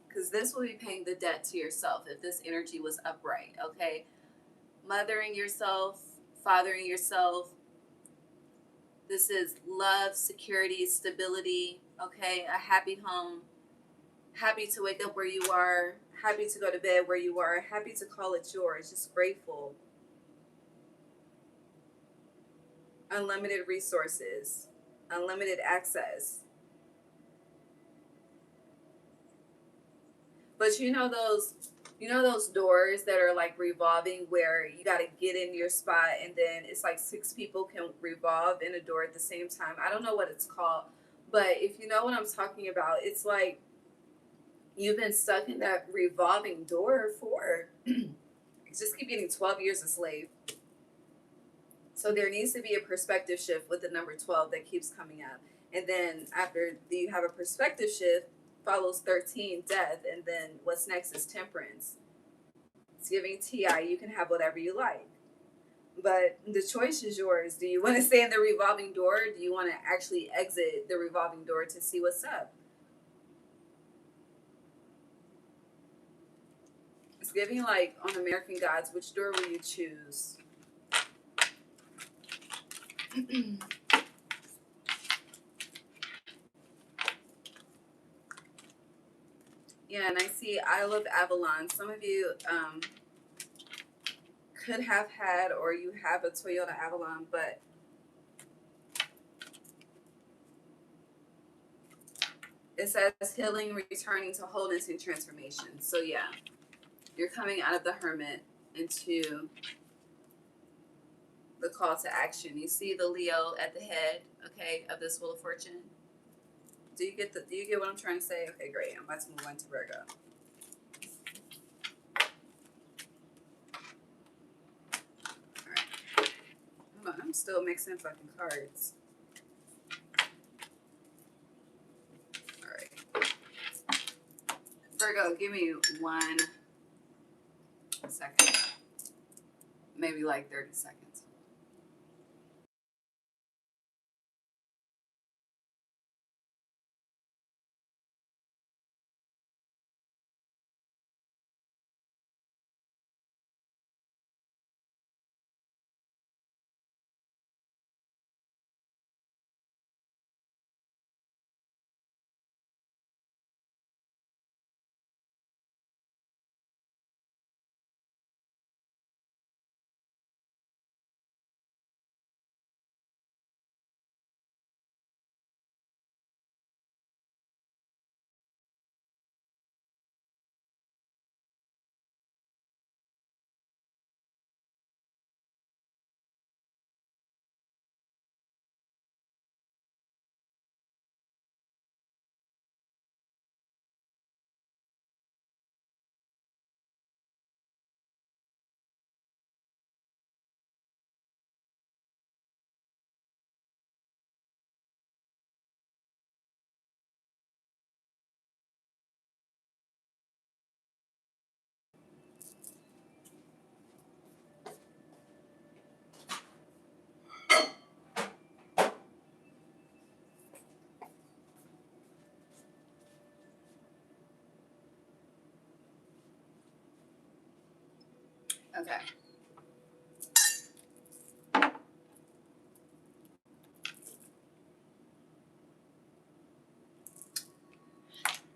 Because this will be paying the debt to yourself if this energy was upright, okay? Mothering yourself, fathering yourself. This is love, security, stability, okay? A happy home. Happy to wake up where you are. Happy to go to bed where you are. Happy to call it yours. Just grateful. Unlimited resources. Unlimited access. But you know those doors that are like revolving where you got to get in your spot and then it's like 6 people can revolve in a door at the same time. I don't know what it's called, but if you know what I'm talking about, it's like you've been stuck in that revolving door for just keep getting 12 years a slave. So there needs to be a perspective shift with the number 12 that keeps coming up. And then after you have a perspective shift, follows 13, death, and then what's next is temperance. It's giving TI, you can have whatever you like. But the choice is yours. Do you want to stay in the revolving door? Or do you want to actually exit the revolving door to see what's up? It's giving like on American Gods, which door will you choose? Yeah, and I see Isle of Avalon. Some of you could have had or you have a Toyota Avalon, but it says healing, returning to wholeness, and transformation. So yeah, you're coming out of the hermit into the call to action. You see the Leo at the head, okay, of this Wheel of Fortune. Do you get what I'm trying to say? Okay, great. I'm about to move on to Virgo. All right. Hold on, I'm still mixing fucking cards. All right. Virgo, give me 1 second. Maybe like 30 seconds. Okay.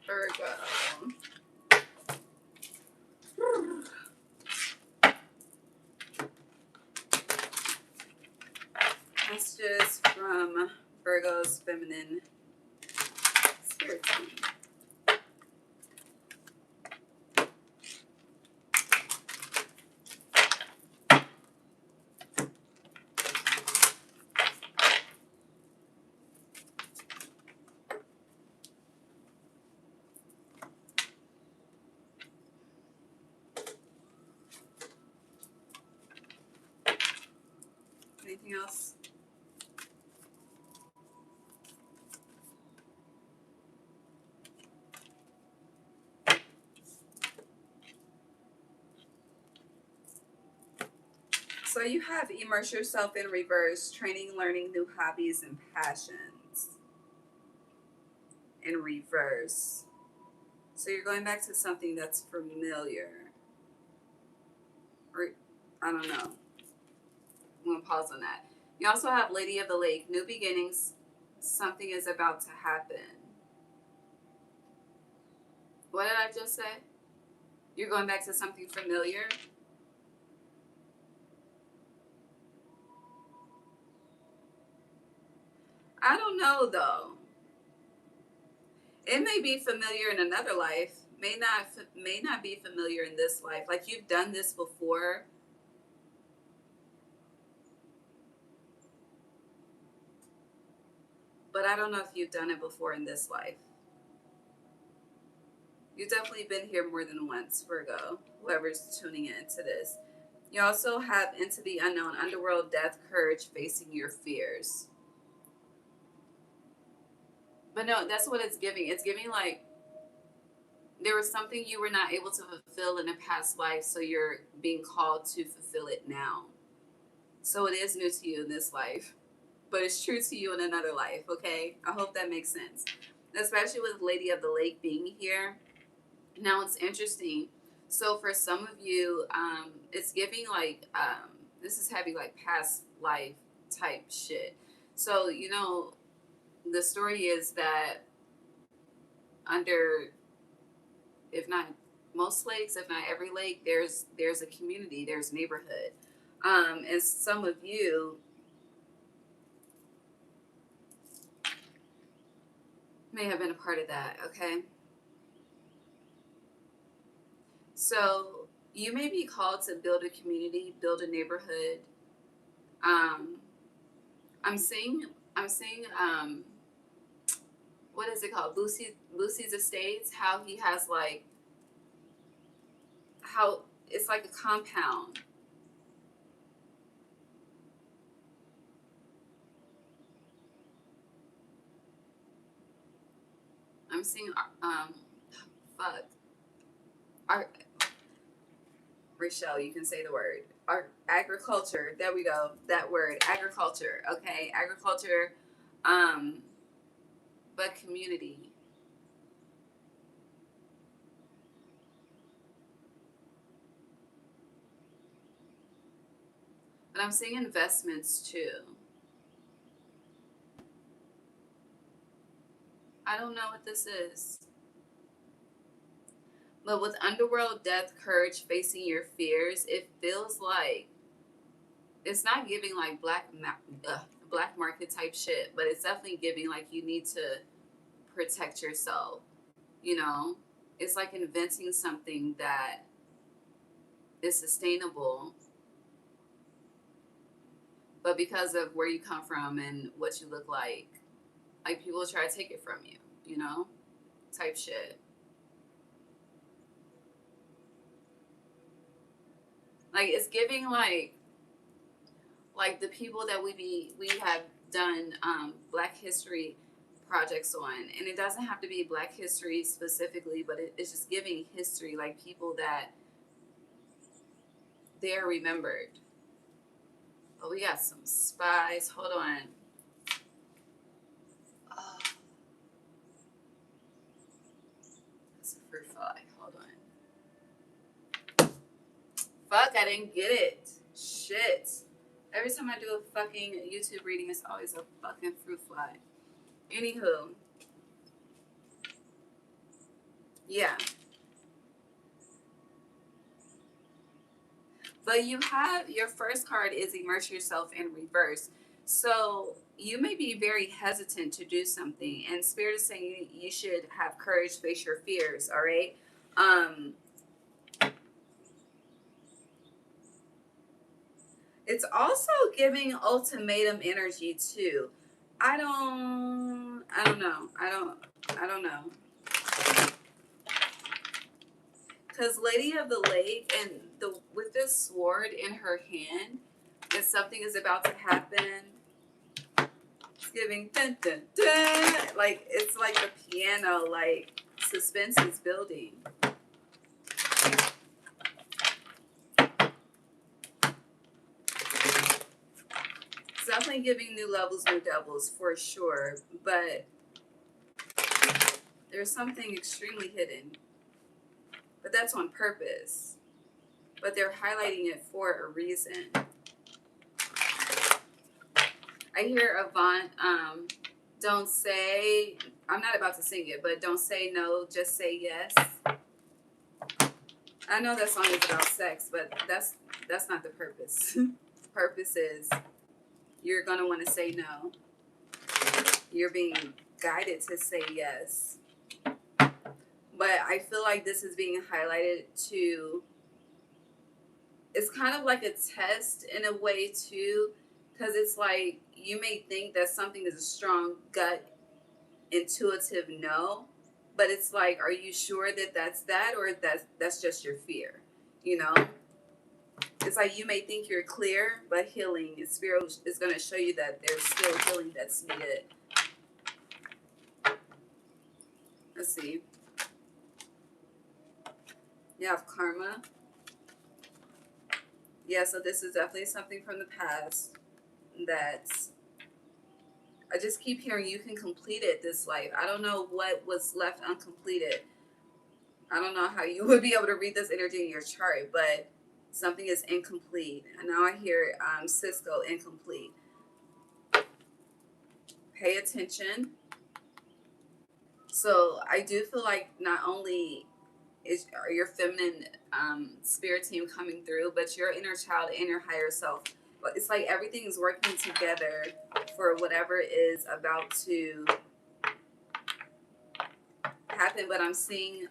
Virgo. Messages from Virgo's feminine spirit team. else? So you have immerse yourself in reverse, training, learning new hobbies and passions. In reverse. So you're going back to something that's familiar. Or, I don't know. I'm going to pause on that. You also have Lady of the Lake, new beginnings. Something is about to happen. What did I just say? You're going back to something familiar. I don't know though. It may be familiar in another life. May not be familiar in this life. Like you've done this before. But I don't know if you've done it before in this life. You've definitely been here more than once, Virgo, whoever's tuning into this. You also have Into the Unknown, Underworld, Death, Courage, Facing Your Fears. But no, that's what it's giving. It's giving like there was something you were not able to fulfill in a past life, so you're being called to fulfill it now. So it is new to you in this life, but it's true to you in another life, okay? I hope that makes sense. Especially with Lady of the Lake being here. Now it's interesting. So for some of you, it's giving like, this is heavy, like past life type shit. So, you know, the story is that under, if not most lakes, if not every lake, there's a community, there's neighborhood. And some of you may have been a part of that, okay? So you may be called to build a community, build a neighborhood. Um, I'm seeing, what is it called? Lucy's Estates. How he has like, how it's like a compound. I'm seeing, fuck. Our, Rochelle, you can say the word. Our agriculture. There we go. That word, agriculture. Okay, agriculture. Um, but community. But I'm seeing investments too. I don't know what this is. But with underworld, death, courage, facing your fears, it feels like it's not giving like black market type shit, but it's definitely giving like you need to protect yourself. You know, it's like inventing something that is sustainable, but because of where you come from and what you look like people try to take it from you. You know, type shit. Like it's giving like the people that we have done Black History projects on, and it doesn't have to be Black history specifically, but it's just giving history, like people that they're remembered. Oh, we got some spies. Hold on. Oh, that's a fruit fly. Hold on. Fuck, I didn't get it. Shit. Every time I do a fucking YouTube reading, it's always a fucking fruit fly. Anywho, yeah. But you have your first card is immerse yourself in reverse. So you may be very hesitant to do something, and Spirit is saying you should have courage, face your fears. All right. Um, it's also giving ultimatum energy too. I don't know. I don't know. Because Lady of the Lake and the with this sword in her hand, and something is about to happen. It's giving dun dun dun. Like, it's like the piano, like suspense is building. It's definitely giving new levels, new devils for sure, but there's something extremely hidden. But that's on purpose. But they're highlighting it for a reason. I hear Avant, don't say, I'm not about to sing it, but don't say no, just say yes. I know that song is about sex, but that's not the purpose. The purpose is you're going to want to say no. You're being guided to say yes. But I feel like this is being highlighted to, it's kind of like a test in a way too, because it's like you may think that something is a strong gut intuitive no, but it's like, are you sure that that's that, or that's just your fear? You know, it's like you may think you're clear, but healing, spirit is going to show you that there's still healing that's needed. Let's see. You have karma. Yeah, so this is definitely something from the past that I just keep hearing you can complete it this life. I don't know what was left uncompleted. I don't know how you would be able to read this energy in your chart, but something is incomplete. And now I hear Cisco, incomplete. Pay attention. So I do feel like not only are your feminine spirit team coming through, but your inner child and your higher self. But it's like everything's working together for whatever is about to happen. But I'm seeing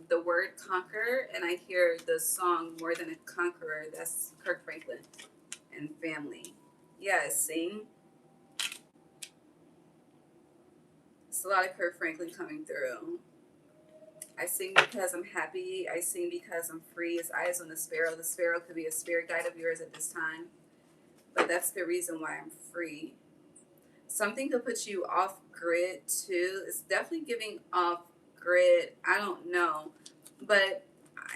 the word conquer, and I hear the song More Than a Conqueror. That's Kirk Franklin and family. Yeah, sing. It's a lot of Kirk Franklin coming through. I sing because I'm happy. I sing because I'm free. It's eyes on the sparrow. The sparrow could be a spirit guide of yours at this time. But that's the reason why I'm free. Something could put you off grid too. It's definitely giving off grid. I don't know. But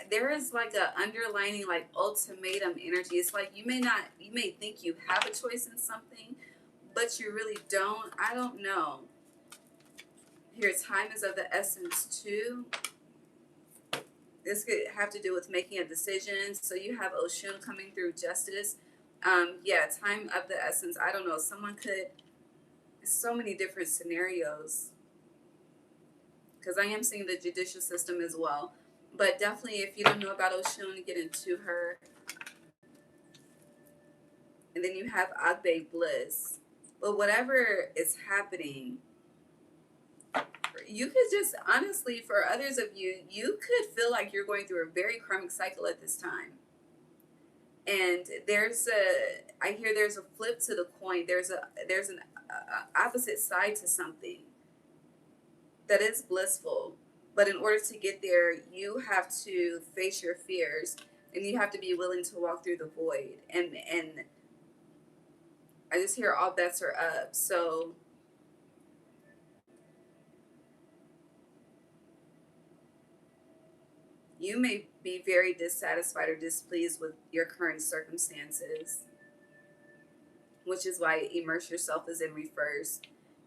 there is like a underlining like ultimatum energy. It's like you may think you have a choice in something, but you really don't. I don't know. Here, time is of the essence too. This could have to do with making a decision. So you have Oshun coming through, justice. Yeah, time of the essence. I don't know. Someone could, so many different scenarios. Because I am seeing the judicial system as well. But definitely, if you don't know about Oshun, get into her. And then you have Agbe Bliss. But whatever is happening, you could just, honestly, for others of you, you could feel like you're going through a very karmic cycle at this time. And I hear there's a flip to the coin. There's an opposite side to something that is blissful. But in order to get there, you have to face your fears, and you have to be willing to walk through the void. And I just hear all bets are up. So you may be very dissatisfied or displeased with your current circumstances, which is why immerse yourself is in reverse.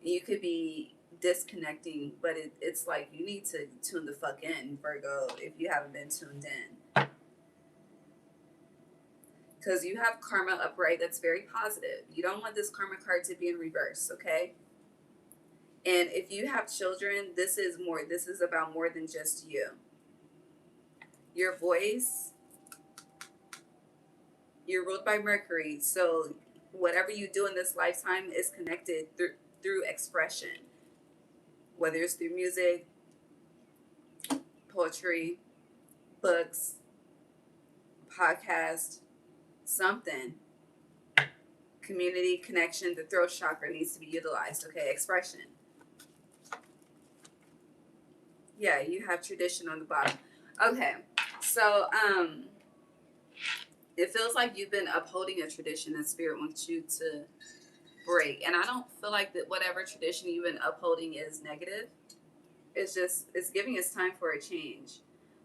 You could be disconnecting, but it's like you need to tune the fuck in, Virgo, if you haven't been tuned in. Because you have karma upright that's very positive. You don't want this karma card to be in reverse, okay? And if you have children, this is about more than just you. Your voice, you're ruled by Mercury, so whatever you do in this lifetime is connected through expression, whether it's through music, poetry, books, podcast, something. Community connection, the throat chakra needs to be utilized, okay? Expression. Yeah, you have tradition on the bottom. Okay, so It feels like you've been upholding a tradition that spirit wants you to break. And I don't feel like that whatever tradition you've been upholding is negative. It's just it's giving us time for a change.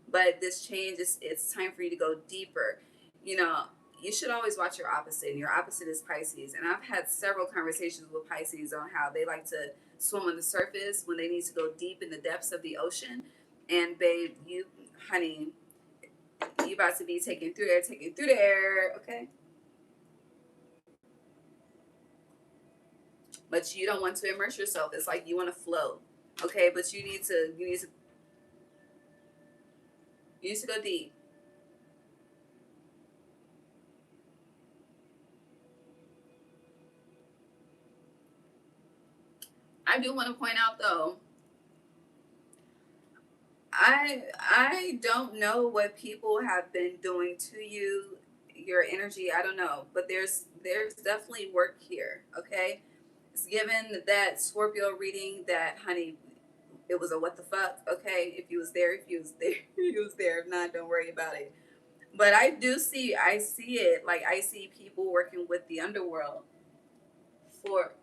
But this change is it's time for you to go deeper. You know, you should always watch your opposite, and your opposite is Pisces. And I've had several conversations with Pisces on how they like to swim on the surface when they need to go deep in the depths of the ocean. And babe, you honey, you about to be taken through there, okay? But you don't want to immerse yourself. It's like you want to float, okay? But you need to go deep. I do want to point out though, I don't know what people have been doing to you, your energy. I don't know, but there's definitely work here. Okay, it's given that Scorpio reading that honey, it was a what the fuck. Okay, if you was there, if you was there, you was there. If not, don't worry about it. But I see it. Like I see people working with the underworld for.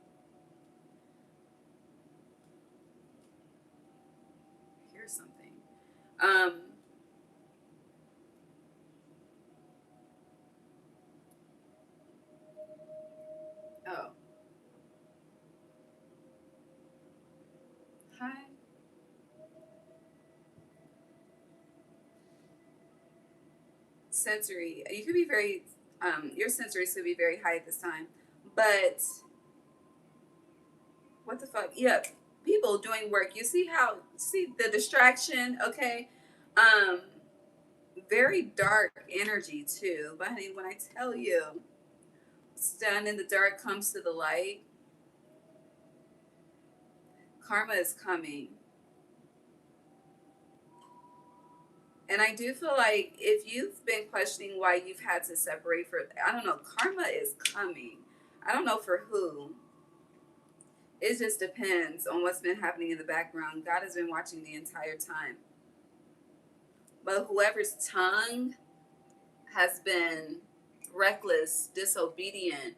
Here's something. Um. Oh. Hi. Sensory. You could be very. Your sensories could be very high at this time, but what the fuck? Yeah, people doing work. You see how see the distraction? Okay, um, very dark energy too. But honey, when I tell you, stand in the dark comes to the light. Karma is coming, and I do feel like if you've been questioning why you've had to separate for, I don't know, karma is coming. I don't know for who. It just depends on what's been happening in the background. God has been watching the entire time. But whoever's tongue has been reckless, disobedient,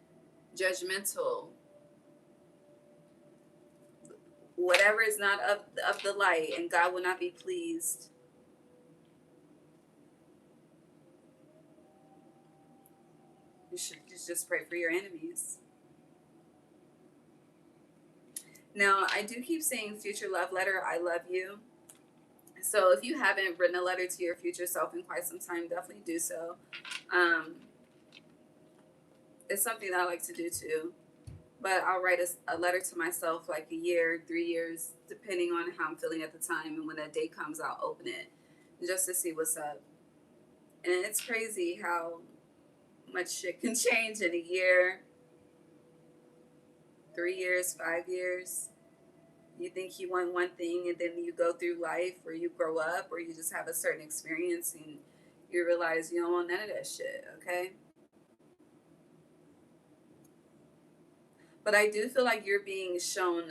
judgmental, whatever is not of the light, and God will not be pleased. You should just pray for your enemies. Now, I do keep saying future love letter, I love you. So if you haven't written a letter to your future self in quite some time, definitely do so. Um, it's something that I like to do too. But I'll write a letter to myself like a year, 3 years, depending on how I'm feeling at the time. And when that day comes, I'll open it just to see what's up. And it's crazy how much shit can change in a year, 3 years, 5 years. You think you want one thing, and then you go through life, or you grow up, or you just have a certain experience, and you realize you don't want none of that shit, okay? But I do feel like you're being shown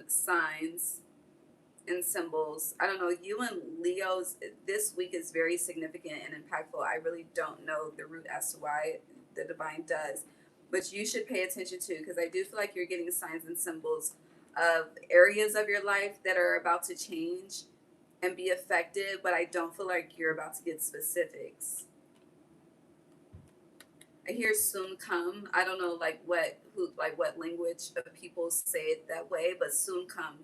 signs and symbols. I don't know, you and Leo's this week is very significant and impactful. I really don't know the root as to why the divine does, but you should pay attention to, because I do feel like you're getting signs and symbols of areas of your life that are about to change and be affected, but I don't feel like you're about to get specifics. I hear soon come. I don't know what language of people say it that way, but soon come.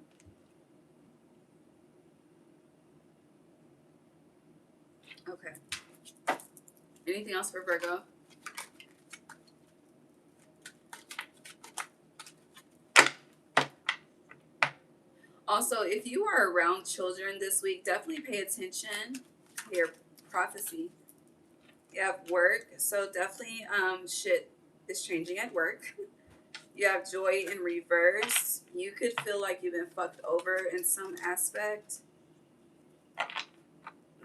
Okay. Anything else for Virgo? Also, if you are around children this week, definitely pay attention. Here, prophecy. You have work, so definitely shit is changing at work. You have joy in reverse. You could feel like you've been fucked over in some aspect.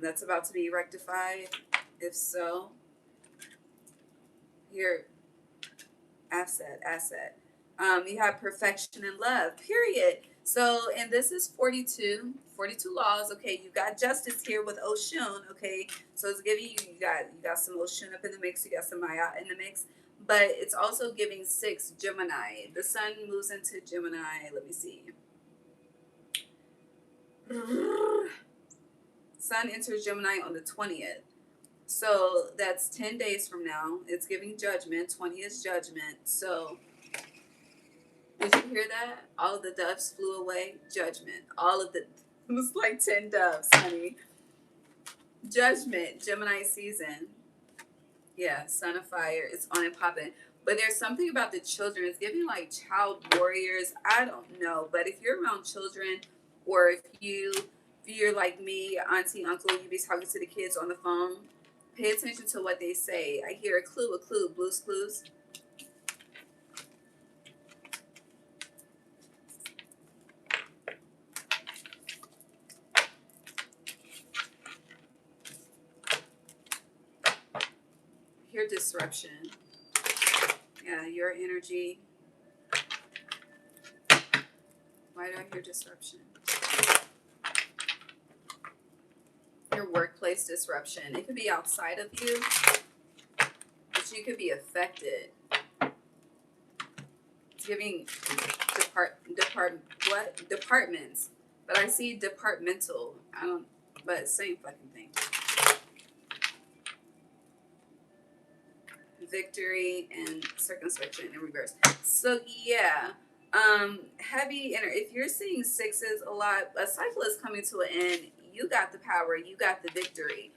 That's about to be rectified. If so, here, asset. You have perfection in love, period. So, and this is 42 laws. Okay, you got justice here with Oshun. Okay, so it's giving you got some Oshun up in the mix. You got some Maya in the mix, but it's also giving 6 Gemini. The sun moves into Gemini. Let me see. Sun enters Gemini on the 20th. So that's 10 days from now. It's giving judgment. 20 is judgment. So did you hear that? All of the doves flew away. Judgment. All of the, it was like 10 doves, honey. Judgment. Gemini season. Yeah, Son of Fire. It's on and popping. But there's something about the children. It's giving like child warriors. I don't know. But if you're around children, or if you're like me, auntie, uncle, you be talking to the kids on the phone, pay attention to what they say. I hear a clue, Blue's Clues. Hear disruption. Yeah, your energy. Why do I hear disruption? Your workplace disruption. It could be outside of you, but you could be affected. It's giving departments, but I see departmental. I don't, but same fucking thing. Victory and circumspection in reverse. So yeah, heavy inner. If you're seeing sixes a lot, a cycle is coming to an end. You got the power. You got the victory.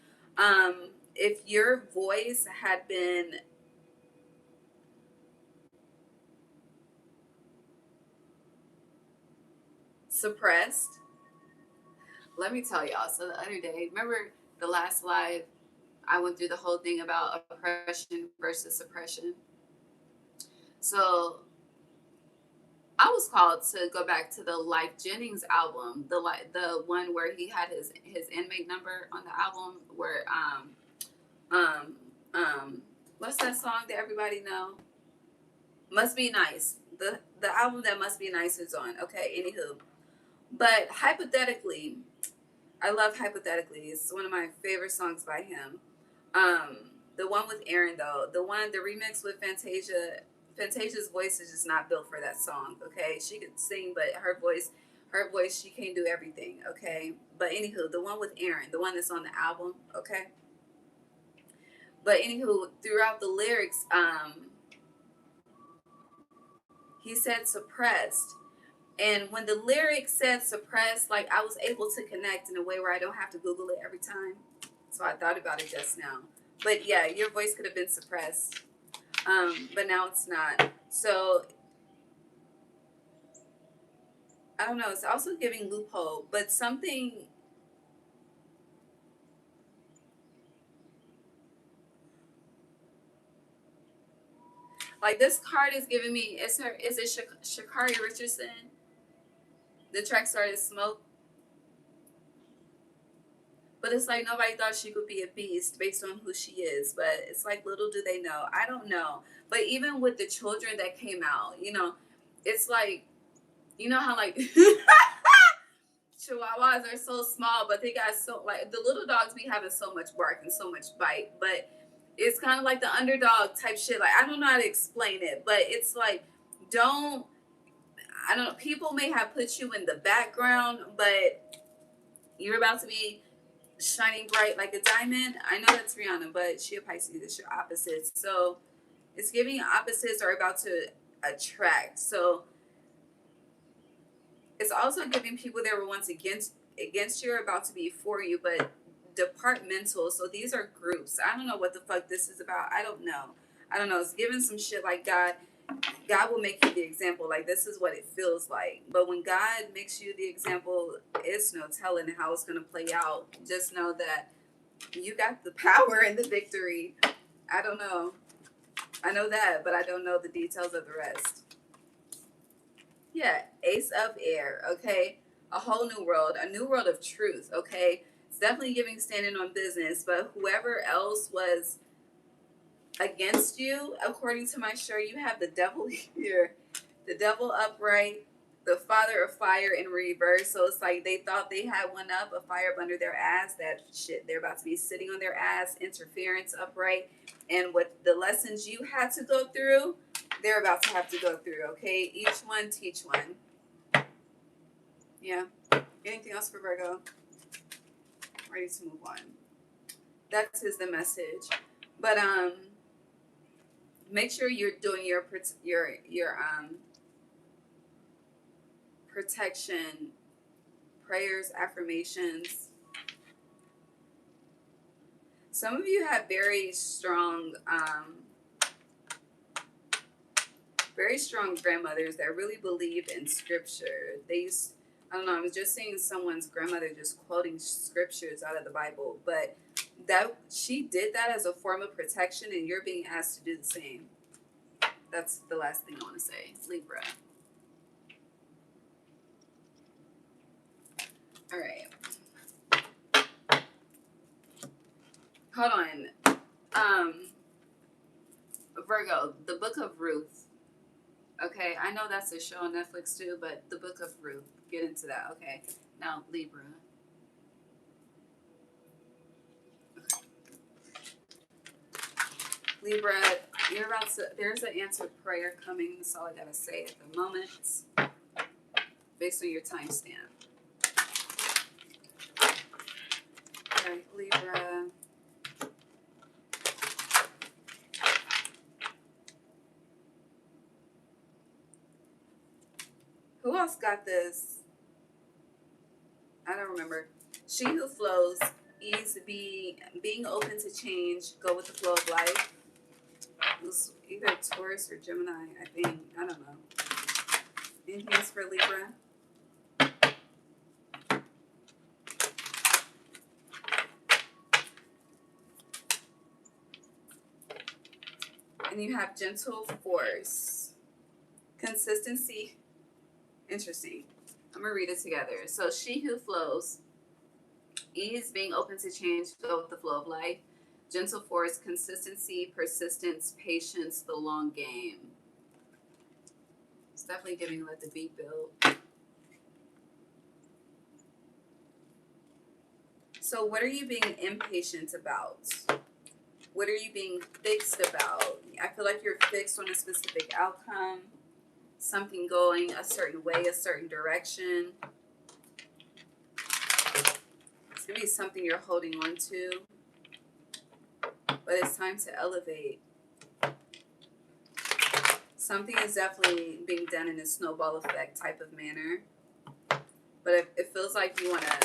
If your voice had been suppressed, let me tell y'all. So the other day, remember the last live, I went through the whole thing about oppression versus suppression. So I was called to go back to the Life Jennings album, the one where he had his inmate number on the album, where um what's that song that everybody know? Must Be Nice. The album that Must Be Nice is on. Okay, anywho. But hypothetically, I love Hypothetically. It's one of my favorite songs by him. The one with Aaron though, the remix with Fantasia's voice is just not built for that song. Okay, she could sing, but her voice, she can't do everything. Okay, but anywho, the one with Aaron, the one that's on the album. Okay, but anywho, throughout the lyrics, he said suppressed. And when the lyric said suppressed, like I was able to connect in a way where I don't have to Google it every time. So I thought about it just now. But yeah, your voice could have been suppressed. But now it's not. So I don't know. It's also giving loophole, but something like this card is giving me. Is it Shakari Richardson? The track started Smoke. But it's like nobody thought she could be a beast based on who she is. But it's like little do they know. I don't know. But even with the children that came out, it's like, you know how like Chihuahuas are so small, but they got so like the little dogs be having so much bark and so much bite. But it's kind of like the underdog type shit. Like I don't know how to explain it, but it's like don't I don't know. People may have put you in the background, but you're about to be shining bright like a diamond. I know that's Rihanna, but she a Pisces. It's your opposites. So it's giving opposites are about to attract. So it's also giving people that were once against you are about to be for you, but departmental. So these are groups. I don't know what the fuck this is about. I don't know. It's giving some shit like God will make you the example. Like this is what it feels like. But when God makes you the example, it's no telling how it's gonna play out. Just know that you got the power and the victory. I don't know. I know that, but I don't know the details of the rest. Yeah, Ace of Air, okay? A whole new world of truth, okay? It's definitely giving standing on business, but whoever else was against you, according to my shirt, you have the devil here, the devil upright, The father of fire in reverse. So it's like they thought they had one up, a fire up under their ass. That shit, they're about to be sitting on their ass, interference upright. And what the lessons you had to go through, they're about to have to go through, okay? Each one, teach one. Yeah. Anything else for Virgo? Ready to move on. That is the message. But make sure you're doing your protection prayers, affirmations. Some of you have very strong grandmothers that really believe in scripture. I don't know, I was just seeing someone's grandmother just quoting scriptures out of the Bible, but that she did that as a form of protection, and you're being asked to do the same. That's the last thing I want to say. Libra. All right. Hold on. Virgo, the Book of Ruth. Okay, I know that's a show on Netflix too, but the Book of Ruth. Get into that. Okay. Now, Libra. Libra, you're about to, there's an answered prayer coming. That's all I gotta say at the moment, based on your timestamp. All right, Libra. Who else got this? I don't remember. She who flows, ease, being open to change, go with the flow of life. It was either Taurus or Gemini, I think. I don't know. Anything else for Libra? And you have gentle force, consistency. Interesting. I'm going to read it together. So, she who flows, ease, being open to change, go with the flow of life. Gentle force, consistency, persistence, patience, the long game. It's definitely giving let the beat build. So, what are you being impatient about? What are you being fixed about? I feel like you're fixed on a specific outcome, something going a certain way, a certain direction. It's going to be something you're holding on to, but it's time to elevate. Something is definitely being done in a snowball effect type of manner, but it feels like you want to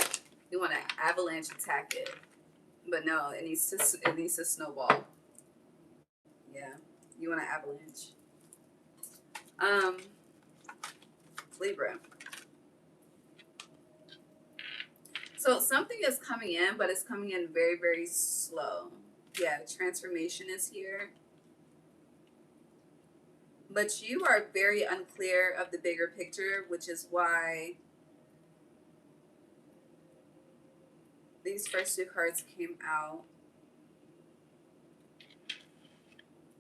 avalanche attack it, but no, it needs to snowball. Yeah, you want to avalanche. Libra. So something is coming in, but it's coming in very, very slow. Yeah, transformation is here. But you are very unclear of the bigger picture, which is why these first two cards came out.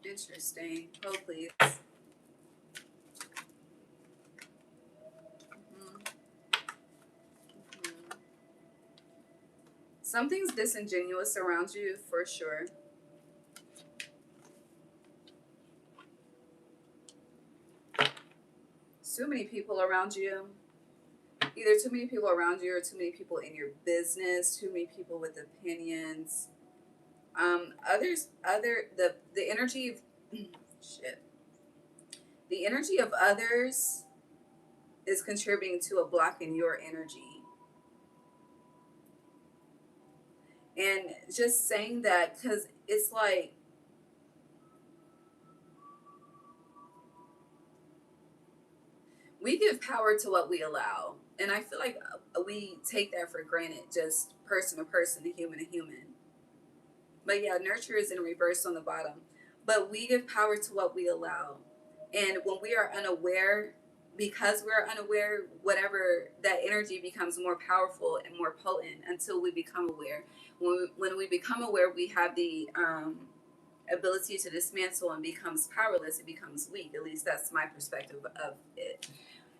Interesting. Oh, please. Something's disingenuous around you for sure. Too many people around you. Either too many people around you or too many people in your business, too many people with opinions. The energy of shit. The energy of others is contributing to a block in your energy. And just saying that because it's like we give power to what we allow. And I feel like we take that for granted, just person to person, human to human. But yeah, nurture is in reverse on the bottom. But we give power to what we allow. And when we are unaware, because we're unaware, whatever, that energy becomes more powerful and more potent until we become aware. When we become aware, we have the ability to dismantle and becomes powerless. It becomes weak. At least that's my perspective of it.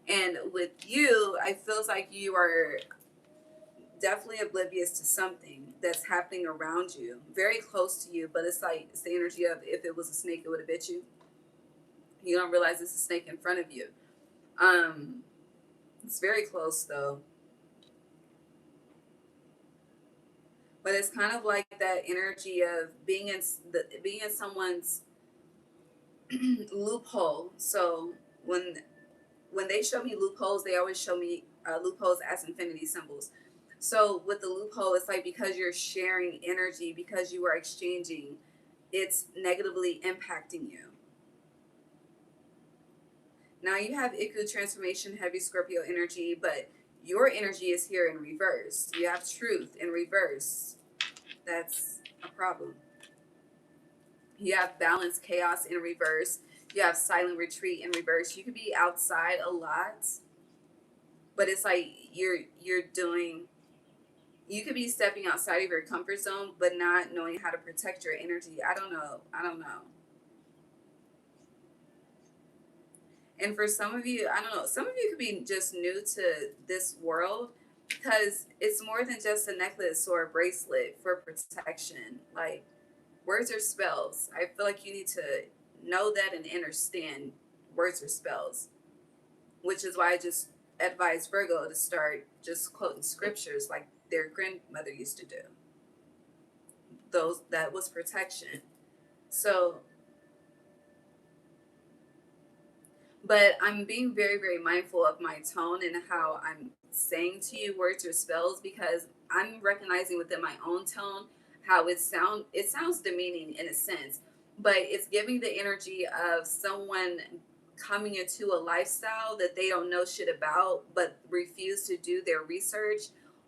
And with you, I feels like you are definitely oblivious to something that's happening around you, very close to you, but it's like it's the energy of if it was a snake, it would have bit you. You don't realize it's a snake in front of you. Um, it's very close though, but it's kind of like that energy of being in someone's loophole. So when they show me loopholes, they always show me loopholes as infinity symbols. So with the loophole, it's like because you're sharing energy, because you are exchanging, it's negatively impacting you. Now you have Iku transformation, heavy Scorpio energy, but your energy is here in reverse. You have truth in reverse. That's a problem. You have balance, chaos in reverse. You have silent retreat in reverse. You could be outside a lot, but it's like you're doing, you could be stepping outside of your comfort zone but not knowing how to protect your energy. I don't know. And for some of you, I don't know, some of you could be just new to this world, because it's more than just a necklace or a bracelet for protection. Like, words are spells. I feel like you need to know that and understand words are spells, which is why I just advise Virgo to start just quoting scriptures like their grandmother used to do. Those, that was protection. So, but I'm being very, very mindful of my tone and how I'm saying to you words or spells, because I'm recognizing within my own tone how it sounds demeaning in a sense, but it's giving the energy of someone coming into a lifestyle that they don't know shit about, but refuse to do their research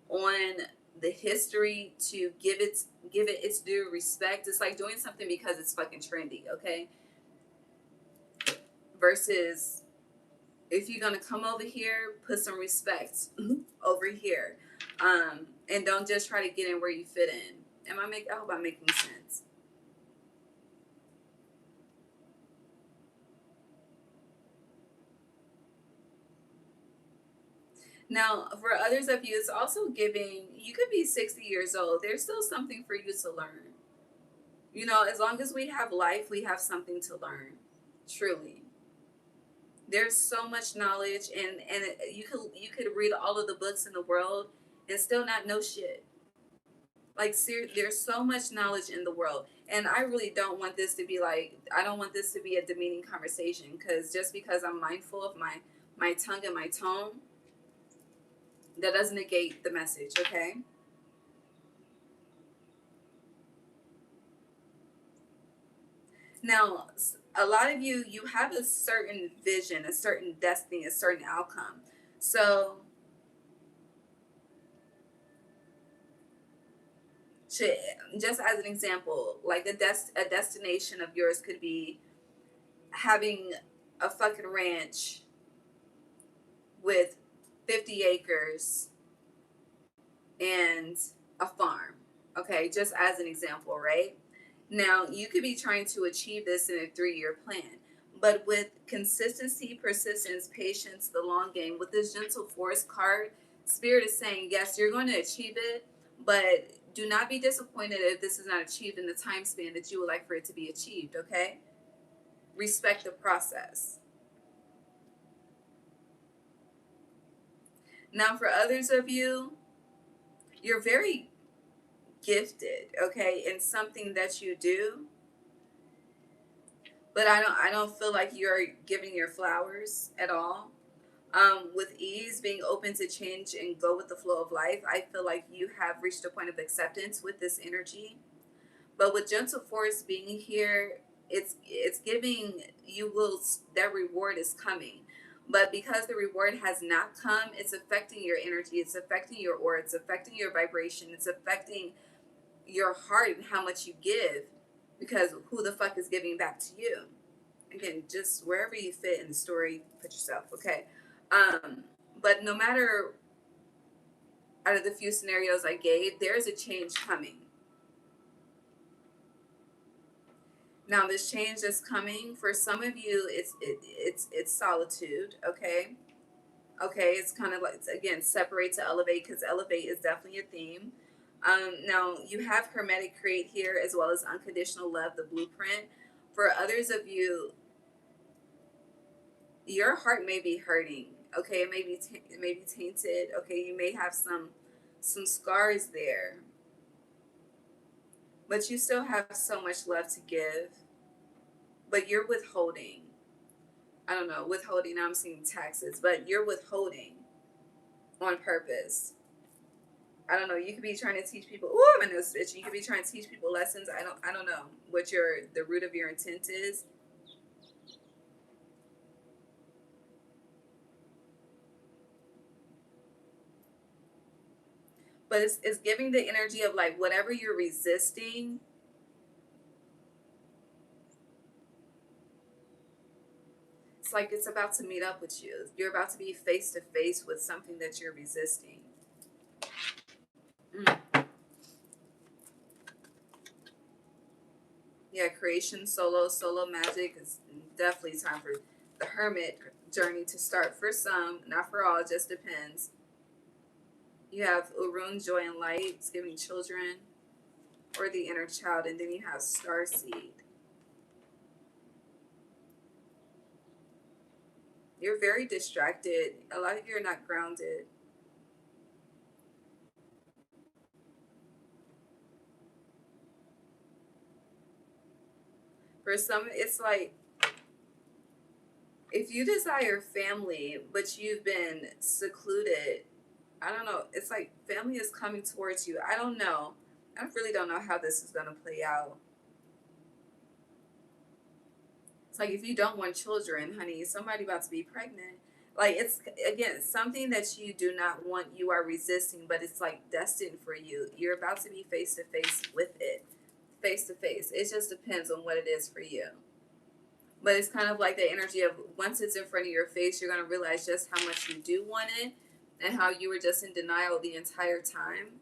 on the history to give it its due respect. It's like doing something because it's fucking trendy, okay? Versus, if you're gonna come over here, put some respect over here, and don't just try to get in where you fit in. I hope I'm making sense. Now, for others of you, it's also giving. You could be 60 years old. There's still something for you to learn. You know, as long as we have life, we have something to learn. Truly, there's so much knowledge, and you could read all of the books in the world and still not know shit. Like, there's so much knowledge in the world, and I really don't want this to be like, I don't want this to be a demeaning conversation, because just because I'm mindful of my tongue and my tone, that doesn't negate the message, okay? Now, a lot of you have a certain vision, a certain destiny, a certain outcome. So, to, just as an example, like a destination of yours could be having a fucking ranch with 50 acres and a farm. Okay, just as an example, right? Now, you could be trying to achieve this in a 3-year plan, but with consistency, persistence, patience, the long game, with this gentle force card, Spirit is saying, yes, you're going to achieve it, but do not be disappointed if this is not achieved in the time span that you would like for it to be achieved, okay? Respect the process. Now, for others of you, you're very gifted, okay, in something that you do, but I don't feel like you're giving your flowers at all. With ease, being open to change and go with the flow of life, I feel like you have reached a point of acceptance with this energy. But with gentle force being here, it's giving you will, that reward is coming. But because the reward has not come, it's affecting your energy, it's affecting your aura, it's affecting your vibration, it's affecting your heart and how much you give, because who the fuck is giving back to you? Again, just wherever you fit in the story, put yourself, okay? um but no matter, out of the few scenarios I gave, there's a change coming. Now, this change that's coming, for some of you, it's solitude, okay? Okay, it's kind of like, again, separate to elevate, because elevate is definitely a theme. Now you have hermetic create here, as well as unconditional love, the blueprint. For others of you, your heart may be hurting. Okay, it may be tainted. Okay, you may have some scars there, but you still have so much love to give. But you're withholding. I don't know, withholding. Now I'm seeing taxes, but you're withholding on purpose. I don't know. You could be trying to teach people. Oh, I'm a nose bitch. You could be trying to teach people lessons. I don't know what the root of your intent is. But it's giving the energy of like whatever you're resisting. It's like it's about to meet up with you. You're about to be face to face with something that you're resisting. Mm. Yeah, creation, solo magic is definitely time for the hermit journey to start for some, not for all, it just depends. You have Urun, joy and light, it's giving children or the inner child, and then you have star seed. You're very distracted. A lot of you are not grounded. For some, it's like if you desire family, but you've been secluded, I don't know. It's like family is coming towards you. I don't know. I really don't know how this is going to play out. It's like if you don't want children, honey, somebody about to be pregnant. Like it's again something that you do not want, you are resisting, but it's like destined for you. You're about to be face to face with it. Face to face. It just depends on what it is for you. But it's kind of like the energy of once it's in front of your face, you're going to realize just how much you do want it and how you were just in denial the entire time.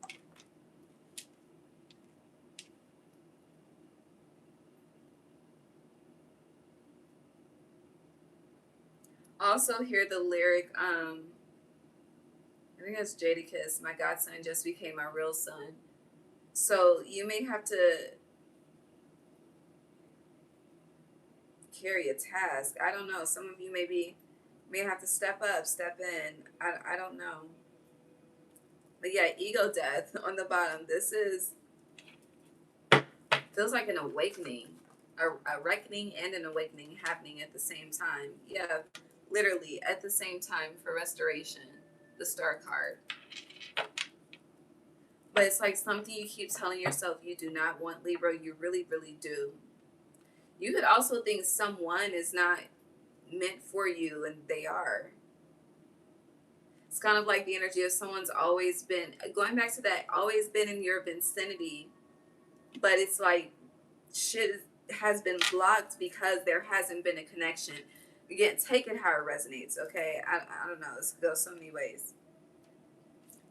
Also, hear the lyric, I think that's Jadakiss, my godson just became my real son. So you may have to carry a task. I don't know. Some of you may have to step up, step in. I don't know. But yeah, ego death on the bottom. This is feels like an awakening, a reckoning and an awakening happening at the same time. Yeah, literally at the same time for restoration, the star card. But it's like something you keep telling yourself you do not want, Libra. You really, really do. You could also think someone is not meant for you, and they are. It's kind of like the energy of someone's always been, going back to that, always been in your vicinity, but it's like shit has been blocked because there hasn't been a connection. Again, take it how it resonates, okay? I don't know. This goes so many ways.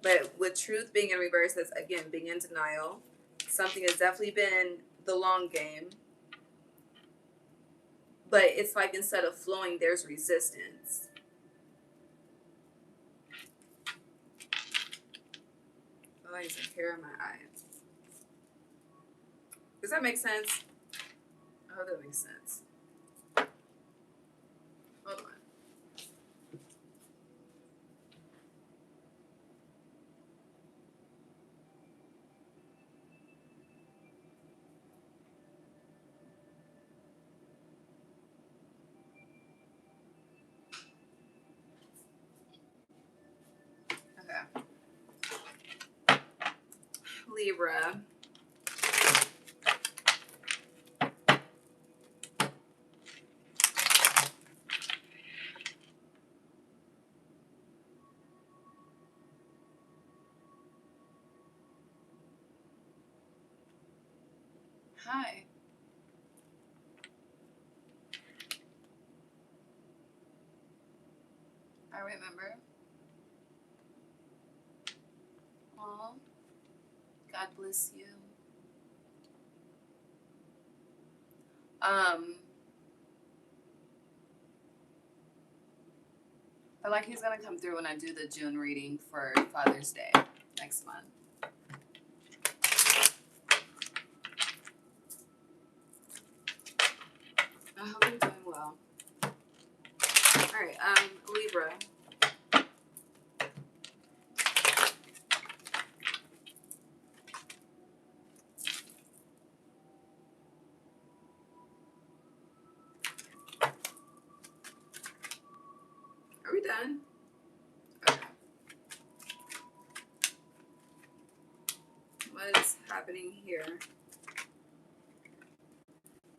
But with truth being in reverse, that's again being in denial. Something has definitely been the long game. But it's like instead of flowing, there's resistance. Oh, I need some hair in my eye. Does that make sense? I hope that makes sense. Hold on. Okay. Libra. Hi. I remember. Oh, God bless you. Um, feel like he's gonna come through when I do the June reading for Father's Day next month. I hope you're doing well. Alright, Libra. Are we done? Okay. What is happening here?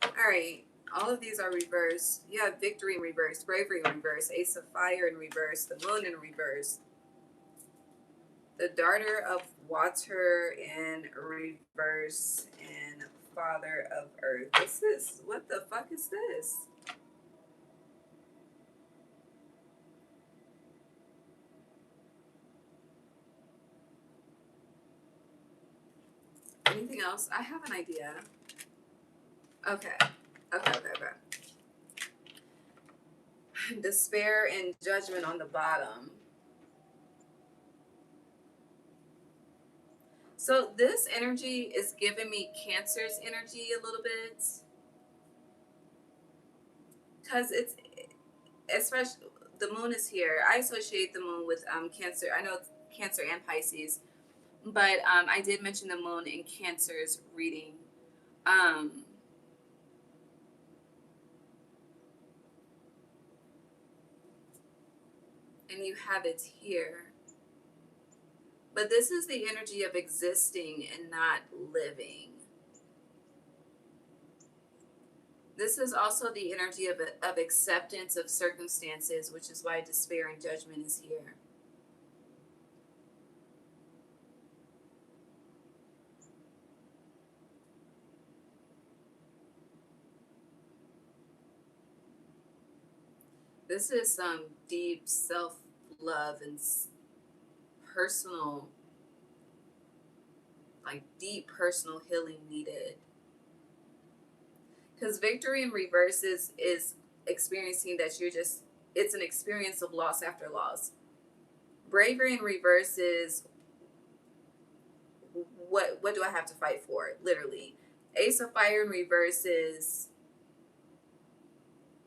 Alright, all of these are reversed. You have victory in reverse, bravery in reverse, ace of fire in reverse, the moon in reverse, the darter of water in reverse, and father of earth. What the fuck is this? Anything else? I have an idea. Okay. Despair and judgment on the bottom. So this energy is giving me Cancer's energy a little bit. Because it's, especially, the moon is here. I associate the moon with Cancer. I know it's Cancer and Pisces. But I did mention the moon in Cancer's reading. And you have it here. But this is the energy of existing and not living. This is also the energy of acceptance of circumstances, which is why despair and judgment is here. This is some deep self-love and personal, like deep personal healing needed. Because victory in reverse is experiencing that you're just, it's an experience of loss after loss. Bravery in reverse is, what do I have to fight for? Literally. Ace of fire in reverse is,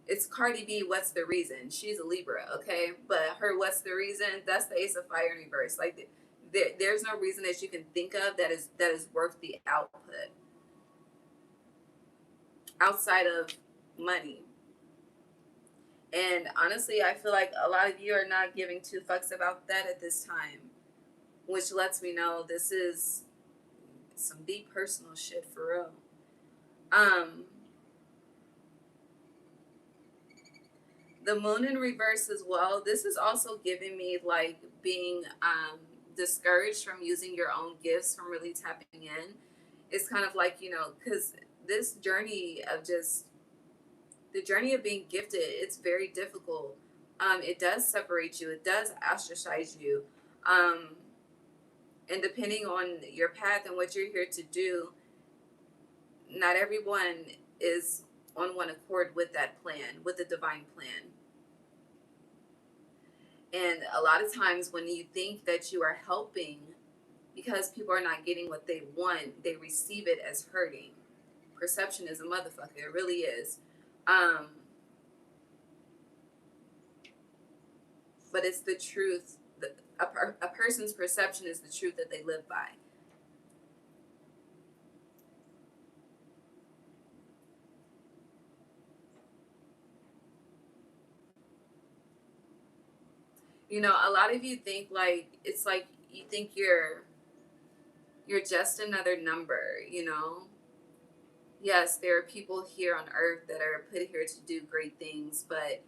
it's Cardi B, what's the reason? She's a Libra, okay? But her what's the reason? That's the Ace of fire in reverse. Like there's no reason that you can think of that is worth the output outside of money. And honestly, I feel like a lot of you are not giving two fucks about that at this time, which lets me know this is some deep personal shit for real. The moon in reverse as well. This is also giving me like being discouraged from using your own gifts, from really tapping in. It's kind of like, because this journey of just, the journey of being gifted, it's very difficult. It does separate you. It does ostracize you. And depending on your path and what you're here to do, not everyone is on one accord with that plan, with the divine plan. And a lot of times when you think that you are helping, because people are not getting what they want, they receive it as hurting. Perception is a motherfucker. It really is. But it's the truth. A person's perception is the truth that they live by. A lot of you think like, it's like you think you're just another number, Yes, there are people here on earth that are put here to do great things, but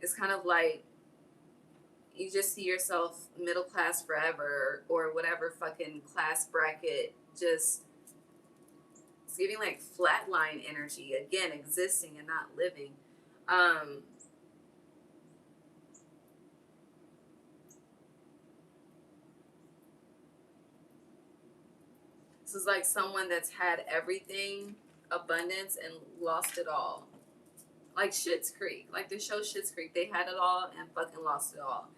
it's kind of like you just see yourself middle class forever, or whatever fucking class bracket. Just, it's giving like flatline energy, again, existing and not living. This is like someone that's had everything, abundance, and lost it all. Like Schitt's Creek, like the show Schitt's Creek, they had it all and fucking lost it all.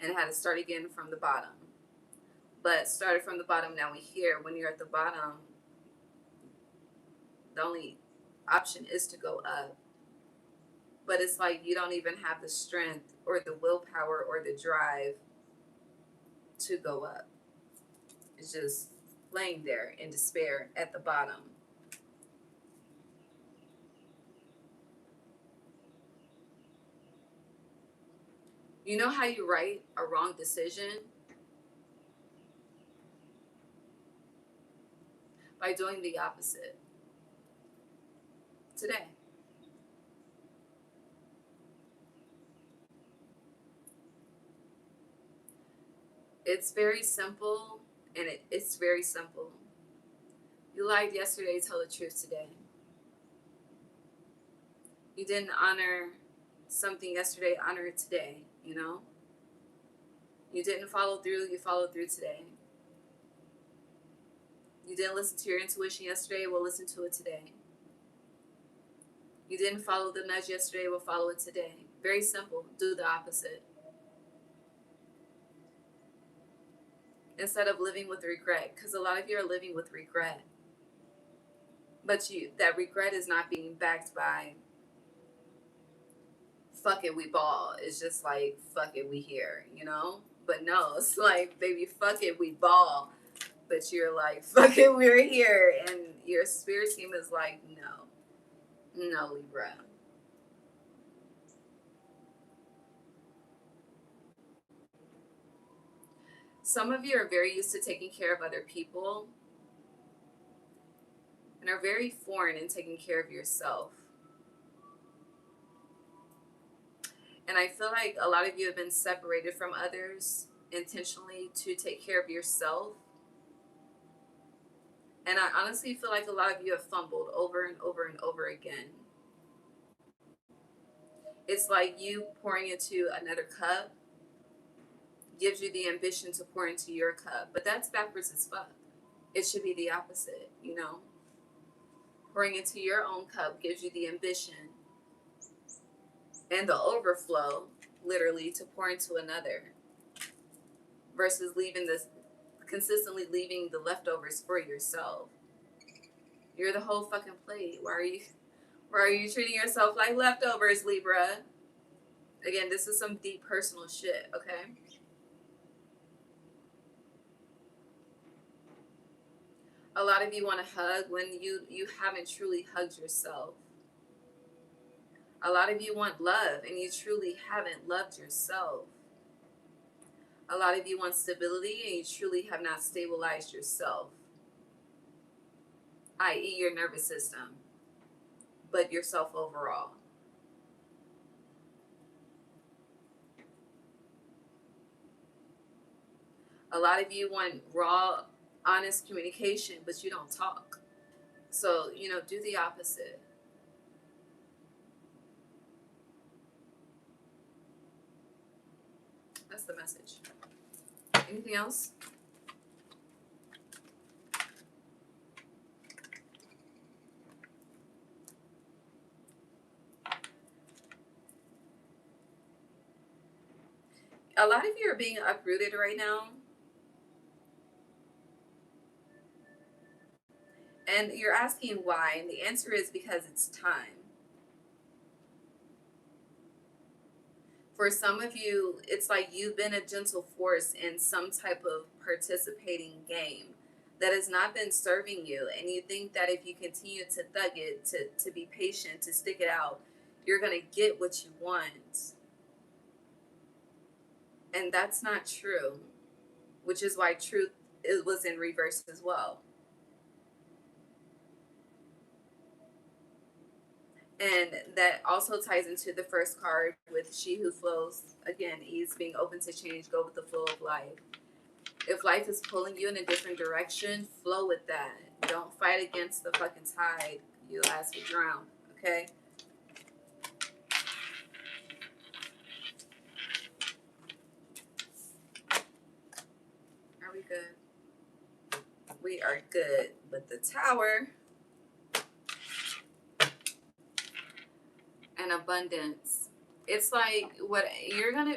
and had to start again from the bottom. But started from the bottom, now we here. When you're at the bottom, the only option is to go up. But it's like you don't even have the strength or the willpower or the drive to go up. It's just laying there in despair at the bottom. You know how you write a wrong decision? By doing the opposite. Today. It's very simple, and it's very simple. You lied yesterday, tell the truth today. You didn't honor something yesterday, honor it today, you know? You didn't follow through, you followed through today. You didn't listen to your intuition yesterday, well, listen to it today. You didn't follow the nudge yesterday, well, follow it today. Very simple. Do the opposite. Instead of living with regret, because a lot of you are living with regret. But that regret is not being backed by fuck it, we ball. It's just like, fuck it, we here, you know? But no, it's like, baby, fuck it, we ball. But you're like, fuck it, we're here. And your spirit team is like, no, Libra. Some of you are very used to taking care of other people and are very foreign in taking care of yourself. And I feel like a lot of you have been separated from others intentionally to take care of yourself. And I honestly feel like a lot of you have fumbled over and over and over again. It's like you pouring into another cup gives you the ambition to pour into your cup. But that's backwards as fuck. It should be the opposite, you know? Pouring into your own cup gives you the ambition and the overflow, literally, to pour into another. Versus consistently leaving the leftovers for yourself. You're the whole fucking plate. Why are you treating yourself like leftovers, Libra? Again, this is some deep personal shit, okay? A lot of you want to hug when you haven't truly hugged yourself. A lot of you want love and you truly haven't loved yourself. A lot of you want stability and you truly have not stabilized yourself, i.e. your nervous system, but yourself overall. A lot of you want raw, honest communication, but you don't talk. So, do the opposite. That's the message. Anything else? A lot of you are being uprooted right now. And you're asking why, and the answer is because it's time. For some of you, it's like you've been a gentle force in some type of participating game that has not been serving you. And you think that if you continue to thug it, to be patient, to stick it out, you're going to get what you want. And that's not true, which is why truth was in reverse as well. And that also ties into the first card with she who flows. Again, ease, being open to change, go with the flow of life. If life is pulling you in a different direction, flow with that. Don't fight against the fucking tide. You'll ask to drown, okay? Are we good? We are good. But the Tower and abundance. It's like what you're gonna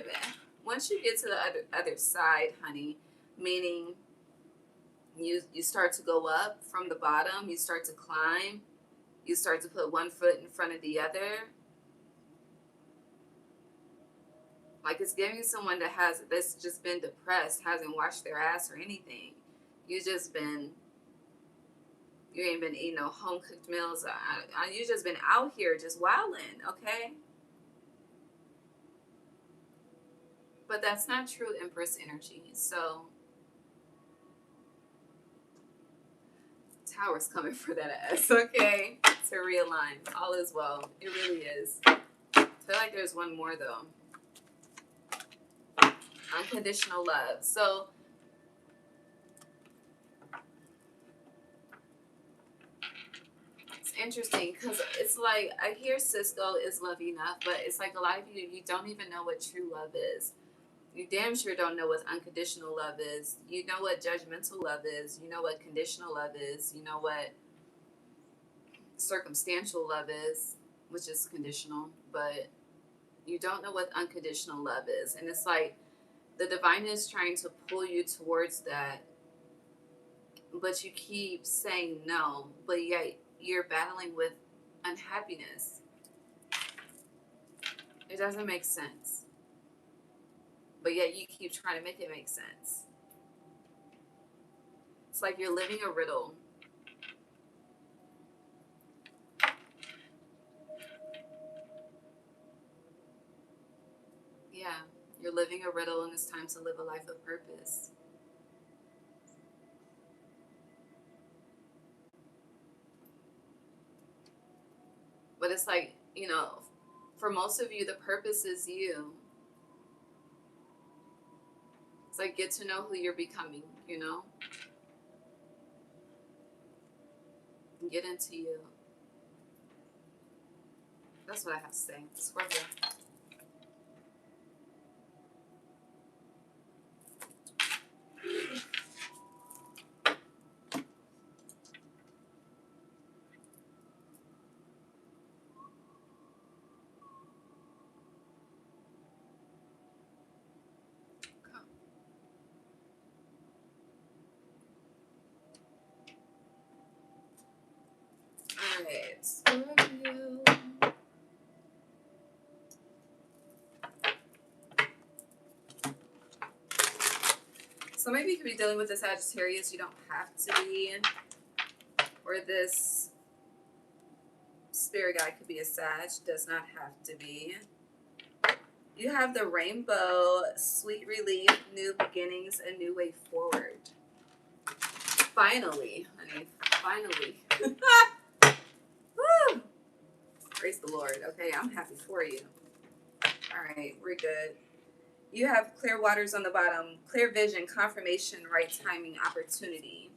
once you get to the other side, honey, meaning you start to go up from the bottom, you start to climb, you start to put one foot in front of the other. Like, it's giving someone that's just been depressed, hasn't washed their ass or anything. You ain't been eating no home cooked meals. You just been out here just wilding, okay? But that's not true Empress energy. So Tower's coming for that ass, okay? To realign. All is well. It really is. I feel like there's one more though. Unconditional love. So it's interesting because it's like I hear Cisco is love enough, but it's like a lot of you don't even know what true love is. You damn sure don't know what unconditional love is. You know what judgmental love is. You know what conditional love is. You know what circumstantial love is, which is conditional, but you don't know what unconditional love is. And it's like the divine is trying to pull you towards that, but you keep saying no, but yet you're battling with unhappiness. It doesn't make sense. But yet you keep trying to make it make sense. It's like you're living a riddle. Yeah, you're living a riddle and it's time to live a life of purpose. But it's like, for most of you, the purpose is you. It's like, get to know who you're becoming, Get into you. That's what I have to say. Scorpio. Alright, Scorpio. So maybe you could be dealing with a Sagittarius. You don't have to be. Or this spirit guide could be a Sag. Does not have to be. You have the rainbow, sweet relief, new beginnings, a new way forward. Finally, honey. Finally. Woo! Praise the Lord. Okay, I'm happy for you. All right, we're good. You have clear waters on the bottom, clear vision, confirmation, right timing, opportunity.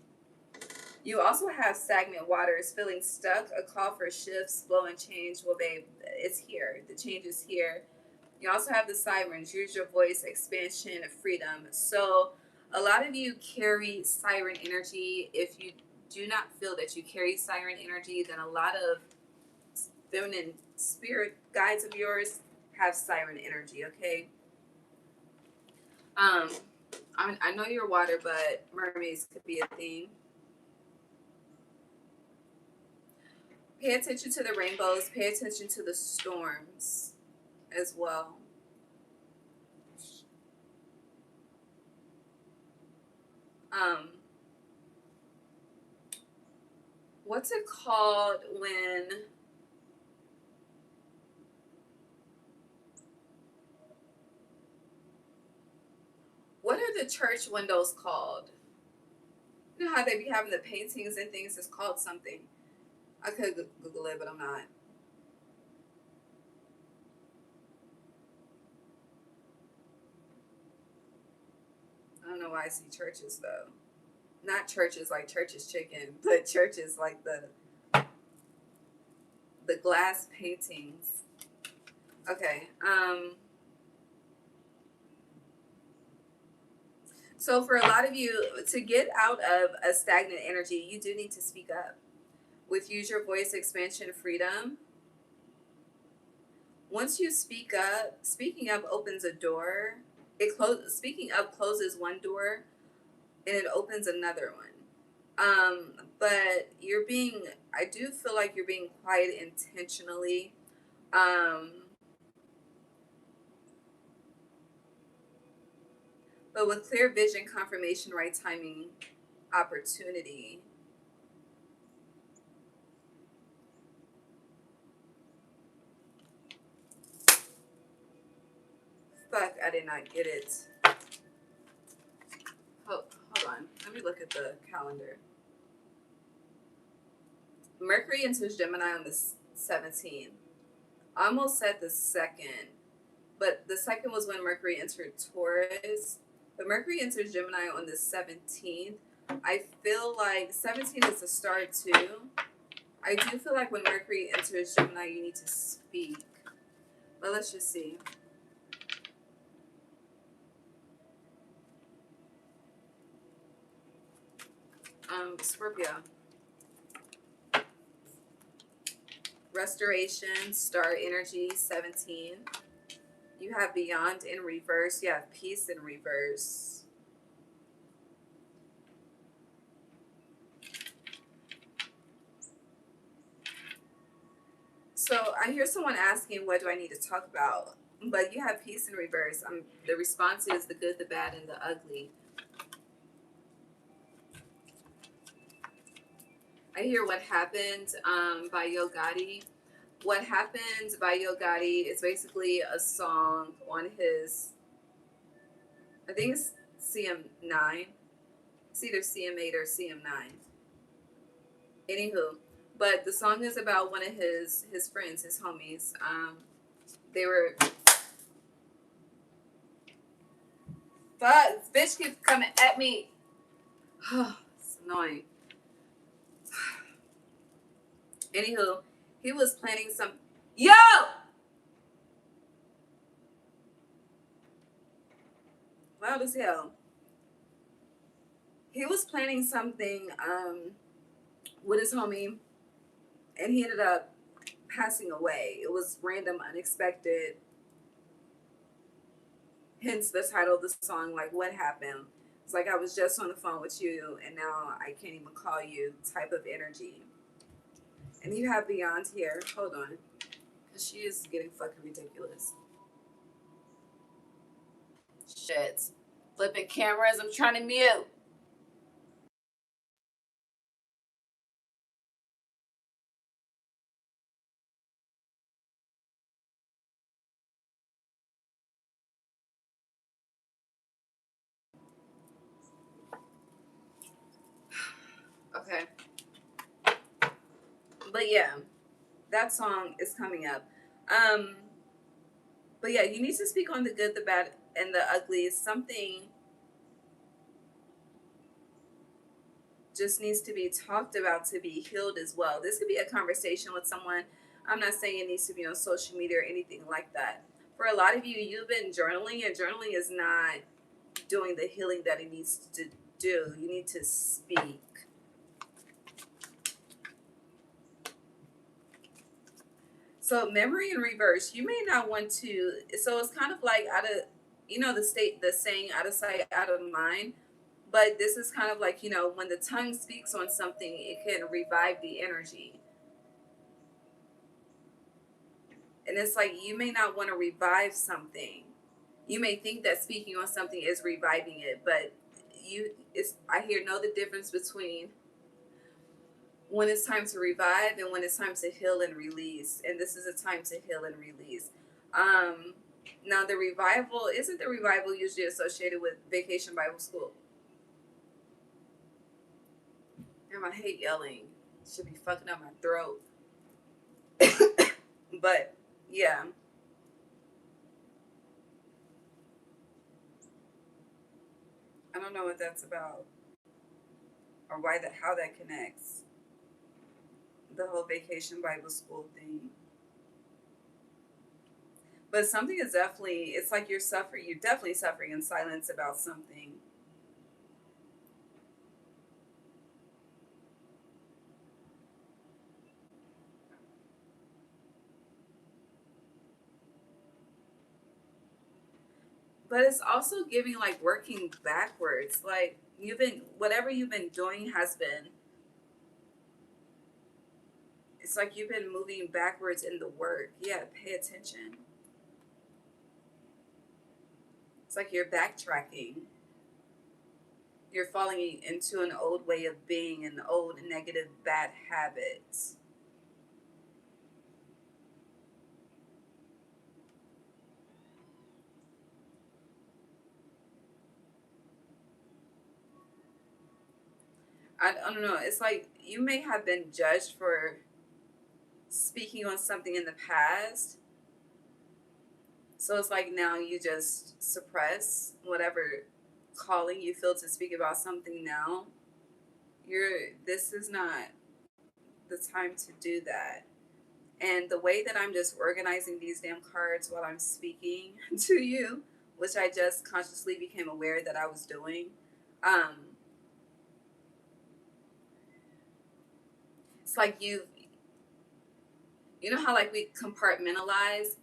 You also have stagnant waters, feeling stuck, a call for shifts, flow, and change. Well, babe, it's here. The change is here. You also have the sirens, use your voice, expansion, freedom. So a lot of you carry siren energy. If you do not feel that you carry siren energy, then a lot of feminine spirit guides of yours have siren energy, okay? I know you're water, but mermaids could be a theme. Pay attention to the rainbows. Pay attention to the storms as well. What's it called when what are the church windows called? You know how they be having the paintings and things? It's called something. I could Google it, but I'm not. I don't know why I see churches though. Not churches like Church's Chicken, but churches like the glass paintings. Okay. So for a lot of you, to get out of a stagnant energy, you do need to speak up. With use your voice, expansion, freedom. Once you speak up, speaking up opens a door It speaking of, closes one door and it opens another one. But you're being, I do feel like you're being quiet intentionally. Um, but with clear vision, confirmation, right timing, opportunity. Fuck, I did not get it. Hold on. Let me look at the calendar. Mercury enters Gemini on the 17th. I almost said the second, but the second was when Mercury entered Taurus. But Mercury enters Gemini on the 17th. I feel like 17 is the start too. I do feel like when Mercury enters Gemini, you need to speak. But let's just see. Scorpio. Restoration, star energy, 17. You have beyond in reverse. You have peace in reverse. So I hear someone asking, what do I need to talk about? But you have peace in reverse. The response is the good, the bad, and the ugly. I hear what happened by Yo Gotti. What happened by Yo Gotti is basically a song on his, I think it's CM9. It's either CM8 or CM9. Anywho, but the song is about one of his friends, his homies. They were, fuck, this bitch keeps coming at me. It's annoying. Anywho, he was planning some. Yo! Loud as hell. He was planning something with his homie, and he ended up passing away. It was random, unexpected. Hence the title of the song, like, what happened? It's like I was just on the phone with you, and now I can't even call you type of energy. And you have Beyond here. Hold on. Because she is getting fucking ridiculous. Shit. Flipping cameras. I'm trying to mute. Okay. But yeah, that song is coming up. Um, but yeah, you need to speak on the good, the bad, and the ugly. Something just needs to be talked about to be healed as well. This could be a conversation with someone. I'm not saying it needs to be on social media or anything like that. For a lot of you, you've been journaling, and journaling is not doing the healing that it needs to do. You need to speak. So memory in reverse, you may not want to. So it's kind of like out of, the saying, out of sight, out of mind. But this is kind of like, when the tongue speaks on something, it can revive the energy. And it's like you may not want to revive something. You may think that speaking on something is reviving it, but I hear know the difference between when it's time to revive and when it's time to heal and release. And this is a time to heal and release. Now the revival, isn't the revival usually associated with Vacation Bible School? Damn, I hate yelling. It should be fucking up my throat. But yeah. I don't know what that's about or how that connects. The whole Vacation Bible School thing. But something is definitely, it's like you're definitely suffering in silence about something. but it's also giving like working backwards. Like you've been, whatever you've been doing has been, it's like you've been moving backwards in the work. Yeah, pay attention. It's like you're backtracking. You're falling into an old way of being, an old negative bad habits. I don't know. It's like you may have been judged for speaking on something in the past. So it's like now you just suppress whatever calling you feel to speak about something now. This is not the time to do that. And the way that I'm just organizing these damn cards while I'm speaking to you, which I just consciously became aware that I was doing, um, it's like you know how like we compartmentalize.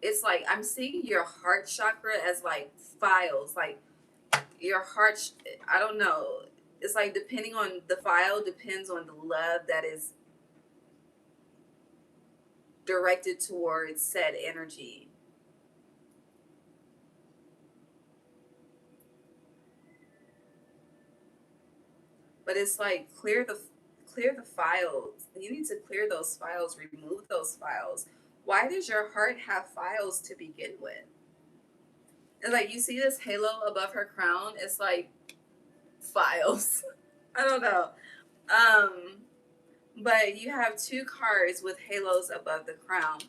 It's like I'm seeing your heart chakra as like files, like your heart. I don't know. It's like depending on the file depends on the love that is directed towards said energy. But it's like clear the files. You need to clear those files, remove those files. Why does your heart have files to begin with? And like you see this halo above her crown, it's like files. I don't know. Um, but you have two cards with halos above the crown.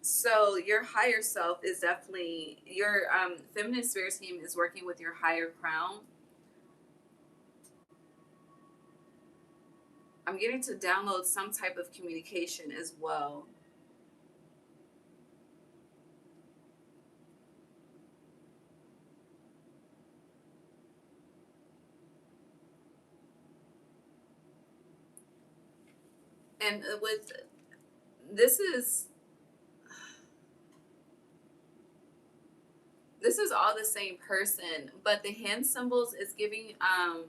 So your higher self is definitely your feminine spirit team is working with your higher crown. I'm getting to download some type of communication as well. And with this is this is all the same person, but the hand symbols is giving um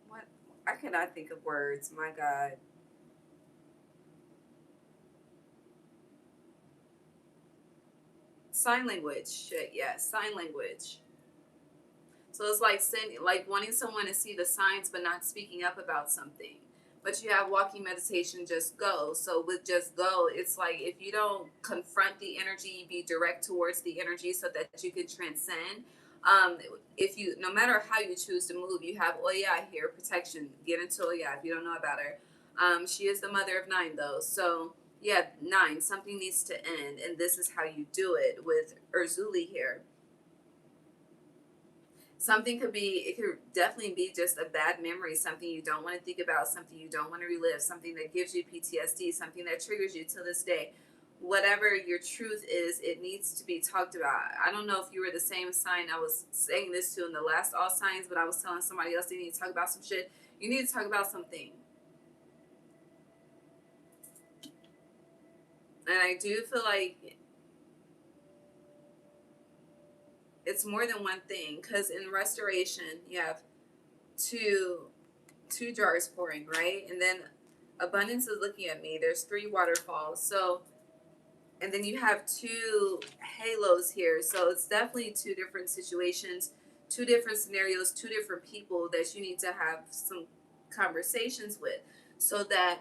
what, I cannot think of words, my God. Sign language. Shit, yeah, sign language. So it's like like wanting someone to see the signs but not speaking up about something. But you have walking meditation, just go. So with just go, it's like if you don't confront the energy, be direct towards the energy so that you can transcend. Um, if you, no matter how you choose to move, you have Oya here, protection. Get into Oya if you don't know about her. She is the mother of nine, though. So yeah, nine. Something needs to end, and this is how you do it with Urzuli here. Something could be, it could definitely be just a bad memory, something you don't want to think about, something you don't want to relive, something that gives you PTSD, something that triggers you to this day. Whatever your truth is, it needs to be talked about. I don't know if you were the same sign I was saying this to in the last all signs, but I was telling somebody else they need to talk about some shit. You need to talk about something. And I do feel like it's more than one thing, because in restoration you have two jars pouring, right? And then abundance is looking at me. There's three waterfalls. So, and then you have two halos here. So it's definitely two different situations, two different scenarios, two different people that you need to have some conversations with so that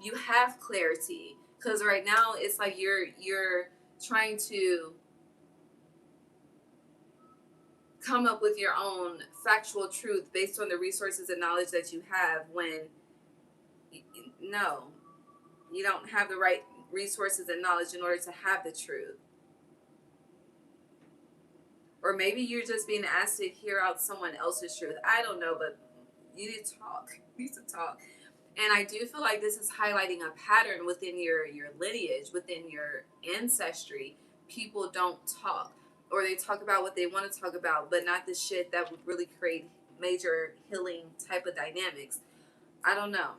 you have clarity. Because right now it's like you're trying to come up with your own factual truth based on the resources and knowledge that you have when no, you don't have the right resources and knowledge in order to have the truth. Or maybe you're just being asked to hear out someone else's truth. I don't know, but you need to talk. You need to talk. And I do feel like this is highlighting a pattern within your lineage, within your ancestry. People don't talk, or they talk about what they want to talk about, but not the shit that would really create major healing type of dynamics. I don't know.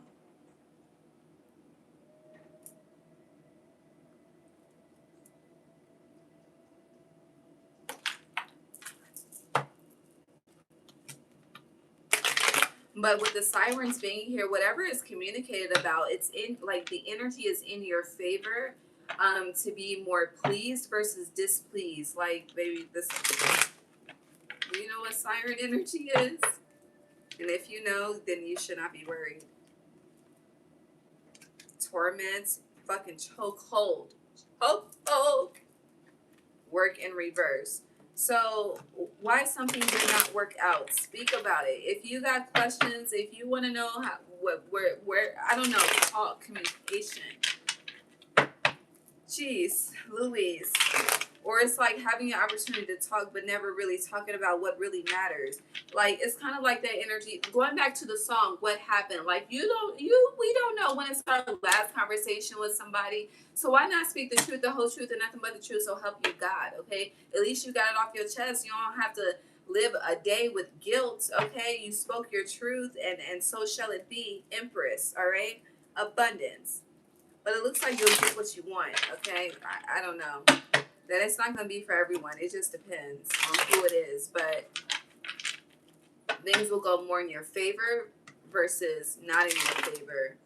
But with the sirens being here, whatever is communicated about, it's in, like, the energy is in your favor, to be more pleased versus displeased. Like, baby, this, do you know what siren energy is? And if you know, then you should not be worried. Torments, fucking chokehold. Chokehold. Work in reverse. So why something did not work out? Speak about it. If you got questions, if you want to know how, where, I don't know, talk, communication. Jeez, Louise. Or it's like having an opportunity to talk but never really talking about what really matters. Like, it's kind of like that energy. Going back to the song, What Happened? Like, we don't know when it's our last conversation with somebody. So why not speak the truth, the whole truth, and nothing but the truth, so help you God, okay? At least you got it off your chest. You don't have to live a day with guilt, okay? You spoke your truth, and so shall it be, Empress, all right? Abundance. But it looks like you'll get what you want, okay? I don't know. That it's not going to be for everyone. It just depends on who it is. But things will go more in your favor versus not in your favor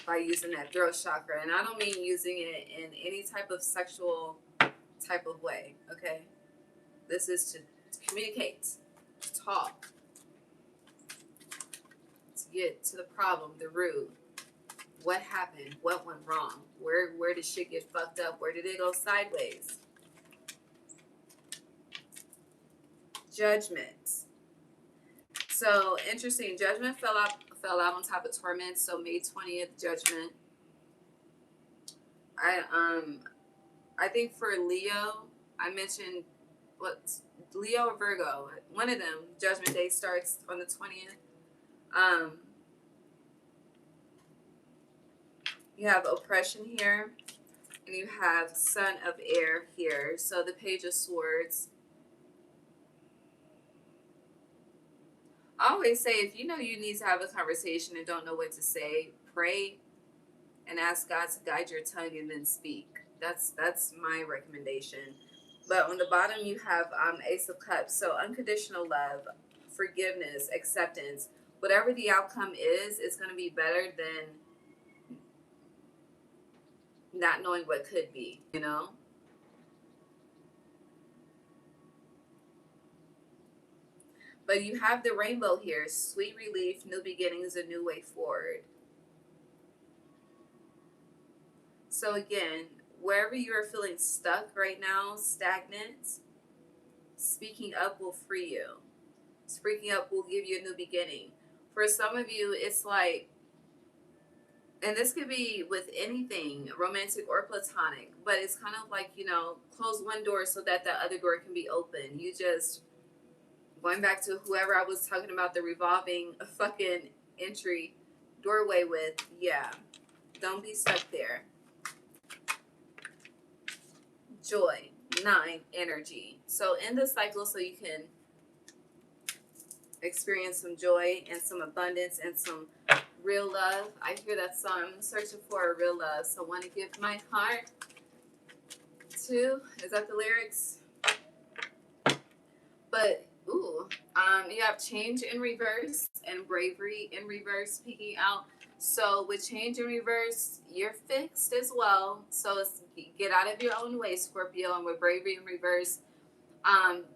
by using that throat chakra. And I don't mean using it in any type of sexual type of way, okay? This is to communicate, to talk, to get to the problem, the root. What happened? What went wrong? Where did shit get fucked up? Where did it go sideways? Judgment. So interesting. Judgment fell out on top of torment. So May 20th, judgment. I think for Leo, I mentioned Leo or Virgo. One of them, Judgment Day starts on the 20th. You have oppression here, and you have Son of Air here. So the Page of Swords. I always say, if you know you need to have a conversation and don't know what to say, pray and ask God to guide your tongue and then speak. That's my recommendation. But on the bottom you have Ace of Cups. So unconditional love, forgiveness, acceptance. Whatever the outcome is, it's going to be better than not knowing what could be, you know? But you have the rainbow here. Sweet relief, new beginnings, a new way forward. So again, wherever you are feeling stuck right now, stagnant, speaking up will free you. Speaking up will give you a new beginning. For some of you, it's like, and this could be with anything, romantic or platonic, but it's kind of like, close one door so that the other door can be open. You just, going back to whoever I was talking about the revolving fucking entry doorway with, yeah, don't be stuck there. Joy, 9, energy. So end the cycle so you can experience some joy and some abundance and some real love. I hear that song. I'm searching for a real love. So I want to give my heart to, is that the lyrics? But, you have change in reverse and bravery in reverse peeking out. So with change in reverse, you're fixed as well. So it's, get out of your own way, Scorpio. And with bravery in reverse,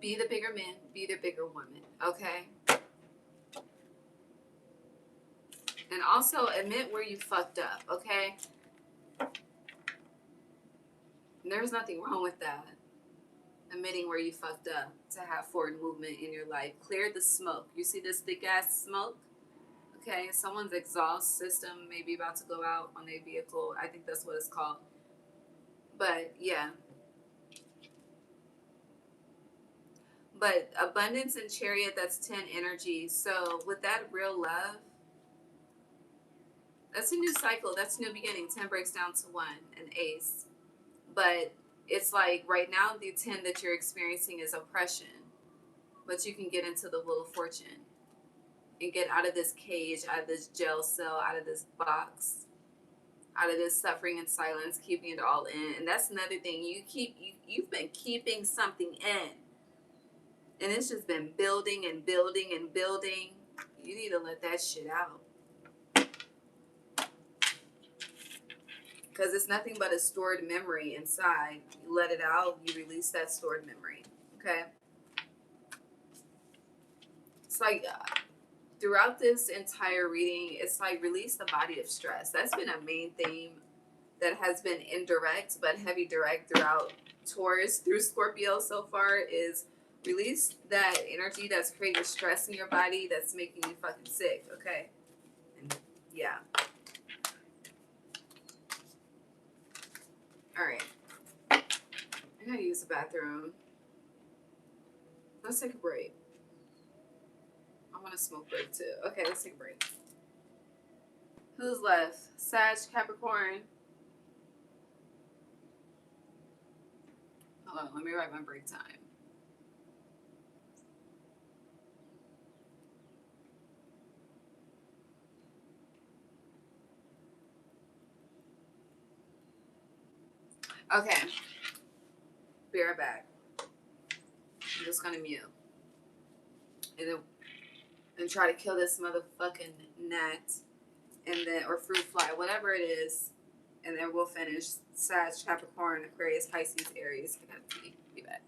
be the bigger man, be the bigger woman, okay? And also admit where you fucked up, okay? And there's nothing wrong with that. Admitting where you fucked up to have forward movement in your life. Clear the smoke. You see this thick ass smoke? Okay, someone's exhaust system may be about to go out on their vehicle. I think that's what it's called. But yeah. But abundance and chariot, that's 10 energy. So with that real love, that's a new cycle. That's a new beginning. 10 breaks down to 1, an ace. But it's like right now the 10 that you're experiencing is oppression. But you can get into the wheel of fortune and get out of this cage, out of this jail cell, out of this box, out of this suffering and silence, keeping it all in. And that's another thing. You've been keeping something in. And it's just been building and building and building. You need to let that shit out. Because it's nothing but a stored memory inside. You let it out, you release that stored memory. Okay? It's like throughout this entire reading, it's like release the body of stress. That's been a main theme that has been indirect but heavy direct throughout Taurus through Scorpio so far is release that energy that's creating stress in your body that's making you fucking sick, okay? And yeah. Alright. I gotta use the bathroom. Let's take a break. I want to smoke break too. Okay, let's take a break. Who's left? Sag, Capricorn. Hold on, let me write my break time. Okay, be right back. I'm just gonna mute. And then and try to kill this motherfucking gnat and then or fruit fly, whatever it is, and then we'll finish Sag, Capricorn, Aquarius, Pisces, Aries. I gotta pee. Be back.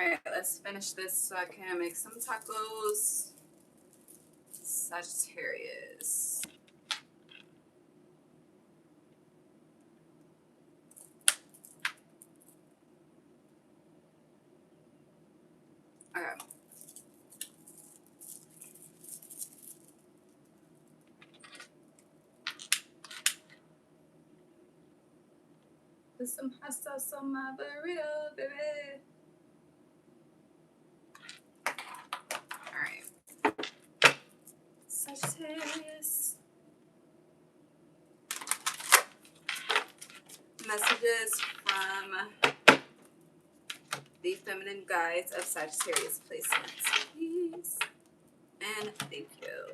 Alright, let's finish this so I can make some tacos. Sagittarius. Okay. Put some hot sauce on my burrito, baby. Alright. Sagittarius. Messages from the feminine guides of Sagittarius placements, please. And thank you.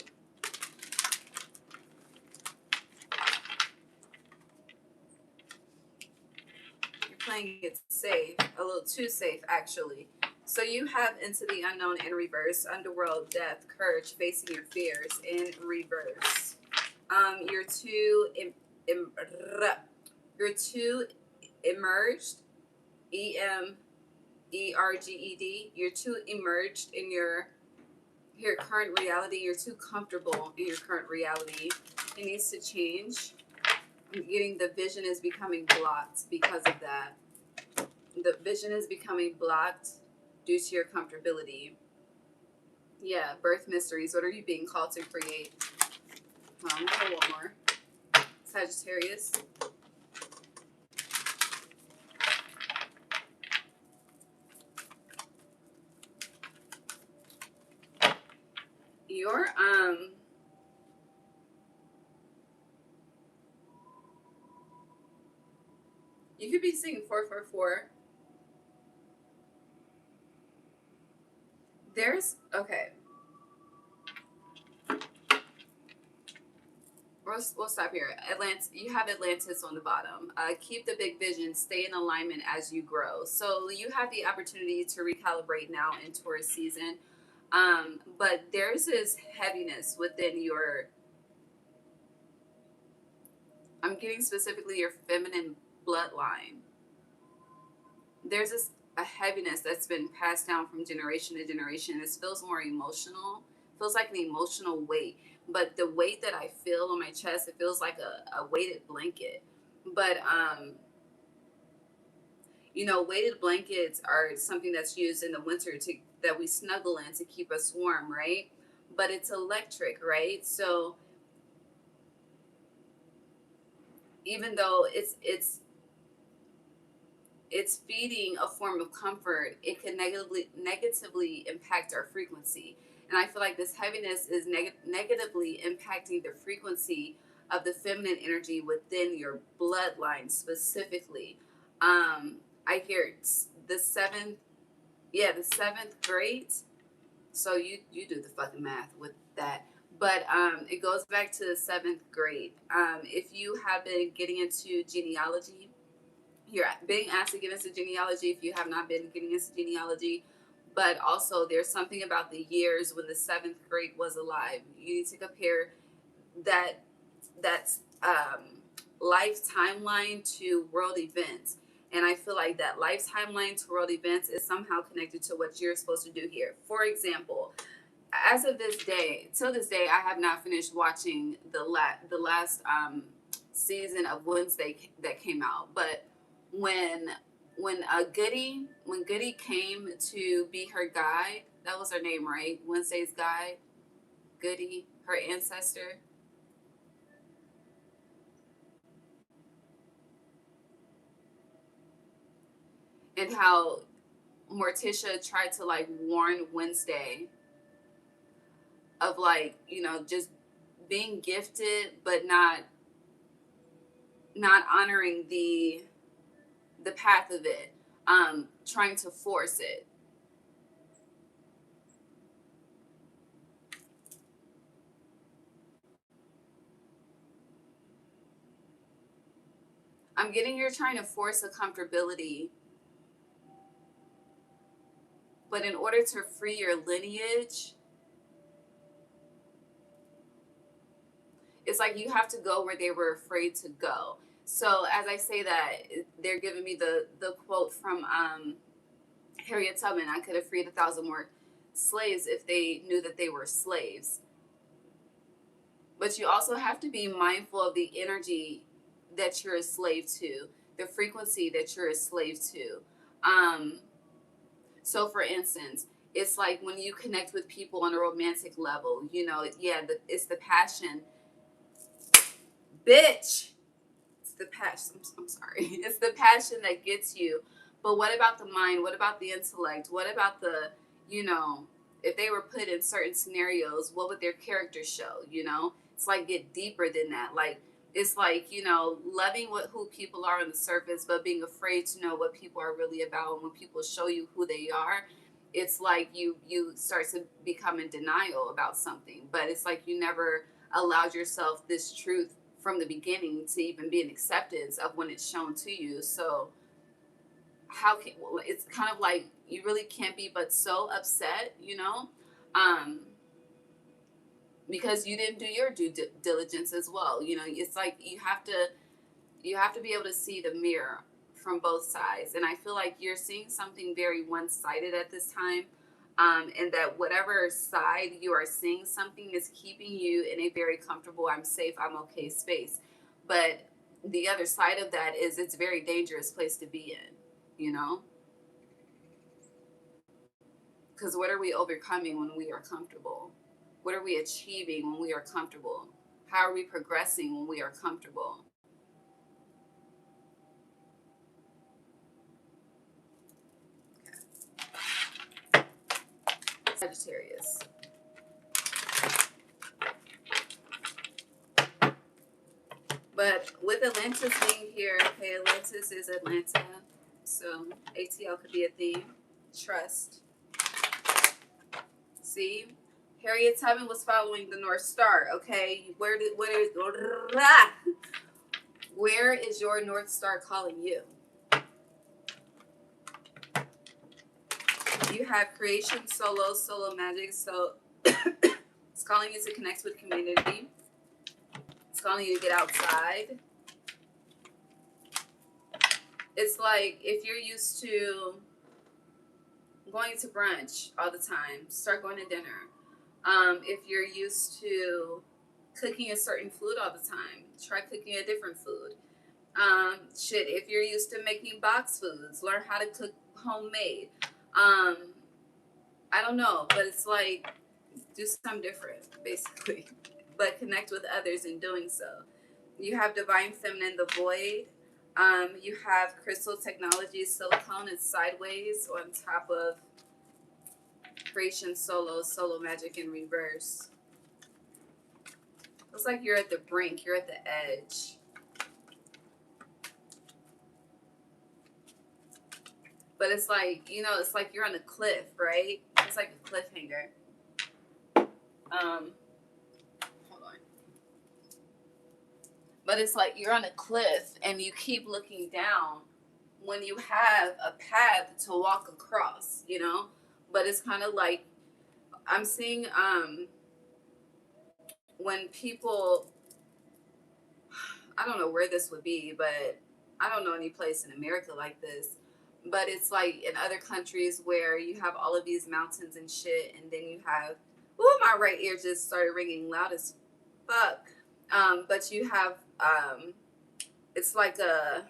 You're playing it safe, a little too safe, actually. So you have Into the Unknown in reverse, Underworld, Death, Courage, Facing Your Fears in reverse. You're too you're too emerged, EMERGED. You're too emerged in your current reality. You're too comfortable in your current reality. It needs to change. I'm getting the vision is becoming blocked because of that. The vision is becoming blocked due to your comfortability. Yeah, birth mysteries. What are you being called to create? One more. Sagittarius. Your you could be seeing 444. There's okay. We'll stop here. Atlantis, you have Atlantis on the bottom. Keep the big vision. Stay in alignment as you grow. So you have the opportunity to recalibrate now in Taurus season. But there's this heaviness within your. I'm getting specifically your feminine bloodline. There's a heaviness that's been passed down from generation to generation. This feels more emotional. Feels like an emotional weight. But the weight that I feel on my chest, it feels like a weighted blanket. But weighted blankets are something that's used in the winter to that we snuggle in to keep us warm, right? But it's electric, right? So even though it's feeding a form of comfort, it can negatively impact our frequency. And I feel like this heaviness is negatively impacting the frequency of the feminine energy within your bloodline specifically. I hear the seventh, yeah, the seventh grade. So you do the fucking math with that. But it goes back to the seventh grade. If you have been getting into genealogy, you're being asked to get into genealogy if you have not been getting into genealogy. But also, there's something about the years when the seventh grade was alive. You need to compare that that's life timeline to world events. And I feel like that life timeline to world events is somehow connected to what you're supposed to do here. For example, as of this day, till this day, I have not finished watching the last season of Wednesday that came out. But when Goody came to be her guide, that was her name, right? Wednesday's guide, Goody, her ancestor. And how Morticia tried to like warn Wednesday of like, just being gifted but not honoring the path of it, trying to force it. I'm getting you're trying to force a comfortability, but in order to free your lineage, it's like you have to go where they were afraid to go. So as I say that, they're giving me the quote from Harriet Tubman, I could have freed 1,000 more slaves if they knew that they were slaves. But you also have to be mindful of the energy that you're a slave to, the frequency that you're a slave to. Um, so, for instance, it's like when you connect with people on a romantic level, you know, yeah, it's the passion. Bitch! It's the passion. I'm sorry. It's the passion that gets you. But what about the mind? What about the intellect? What about the, you know, if they were put in certain scenarios, what would their character show? You know, it's like get deeper than that. Like, it's like, you know, loving who people are on the surface, but being afraid to know what people are really about. And when people show you who they are, it's like you start to become in denial about something. But it's like you never allowed yourself this truth from the beginning to even be an acceptance of when it's shown to you. So how can, well, it's kind of like you really can't be but so upset, you know, um, because you didn't do your due diligence as well. You know, it's like you have to be able to see the mirror from both sides. And I feel like you're seeing something very one-sided at this time. And that whatever side you are seeing something is keeping you in a very comfortable, I'm safe, I'm okay space. But the other side of that is it's a very dangerous place to be in, you know? Because what are we overcoming when we are comfortable? What are we achieving when we are comfortable? How are we progressing when we are comfortable? Sagittarius. But with Atlantis being here, okay, Atlantis is Atlanta. So ATL could be a theme. Trust. See? Harriet Tubman was following the North Star, okay? Where is your North Star calling you? You have creation, solo magic. So it's calling you to connect with community. It's calling you to get outside. It's like if you're used to going to brunch all the time, start going to dinner. If you're used to cooking a certain food all the time, try cooking a different food. If you're used to making box foods, learn how to cook homemade. Um, I don't know, but it's like do something different, basically, but connect with others in doing so. You have divine feminine, the void. You have crystal technology, silicone is sideways on top of creation, solo magic in reverse. Looks like you're at the brink, you're at the edge. But it's like, you know, it's like you're on a cliff, right? It's like a cliffhanger. Hold on. But it's like you're on a cliff and you keep looking down when you have a path to walk across, you know? But it's kind of like I'm seeing when people, I don't know where this would be, but I don't know any place in America like this. But it's like in other countries where you have all of these mountains and shit, and then you have, ooh, my right ear just started ringing loud as fuck. But you have, it's like a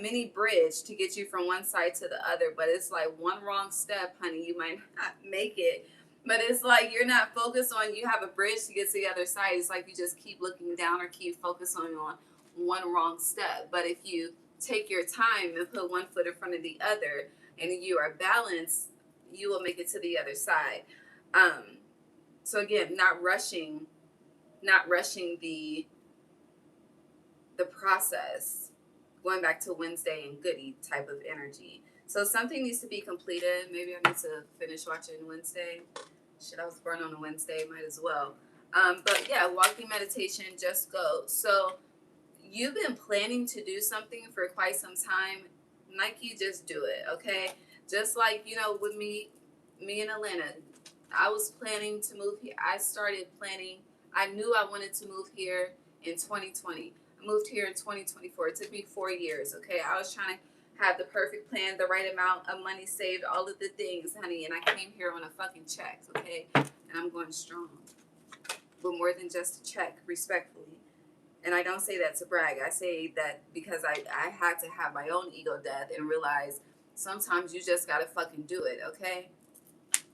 mini bridge to get you from one side to the other, but it's like one wrong step, honey, you might not make it. But it's like you're not focused on you have a bridge to get to the other side. It's like you just keep looking down or keep focusing on one wrong step. But if you take your time and put one foot in front of the other and you are balanced, you will make it to the other side. Um, so again, not rushing the process, going back to Wednesday and Goody type of energy. So something needs to be completed. Maybe I need to finish watching Wednesday. Shit, I was born on a Wednesday, might as well. But yeah, walking meditation, just go. So you've been planning to do something for quite some time. Nike, just do it, okay? Just like, you know, with me in Atlanta, I was planning to move here. I started planning. I knew I wanted to move here in 2020. I moved here in 2024. It took me 4 years, okay? I was trying to have the perfect plan, the right amount of money saved, all of the things, honey. And I came here on a fucking check, okay? And I'm going strong. But more than just a check, respectfully. And I don't say that to brag. I say that because I had to have my own ego death and realize sometimes you just gotta fucking do it, okay?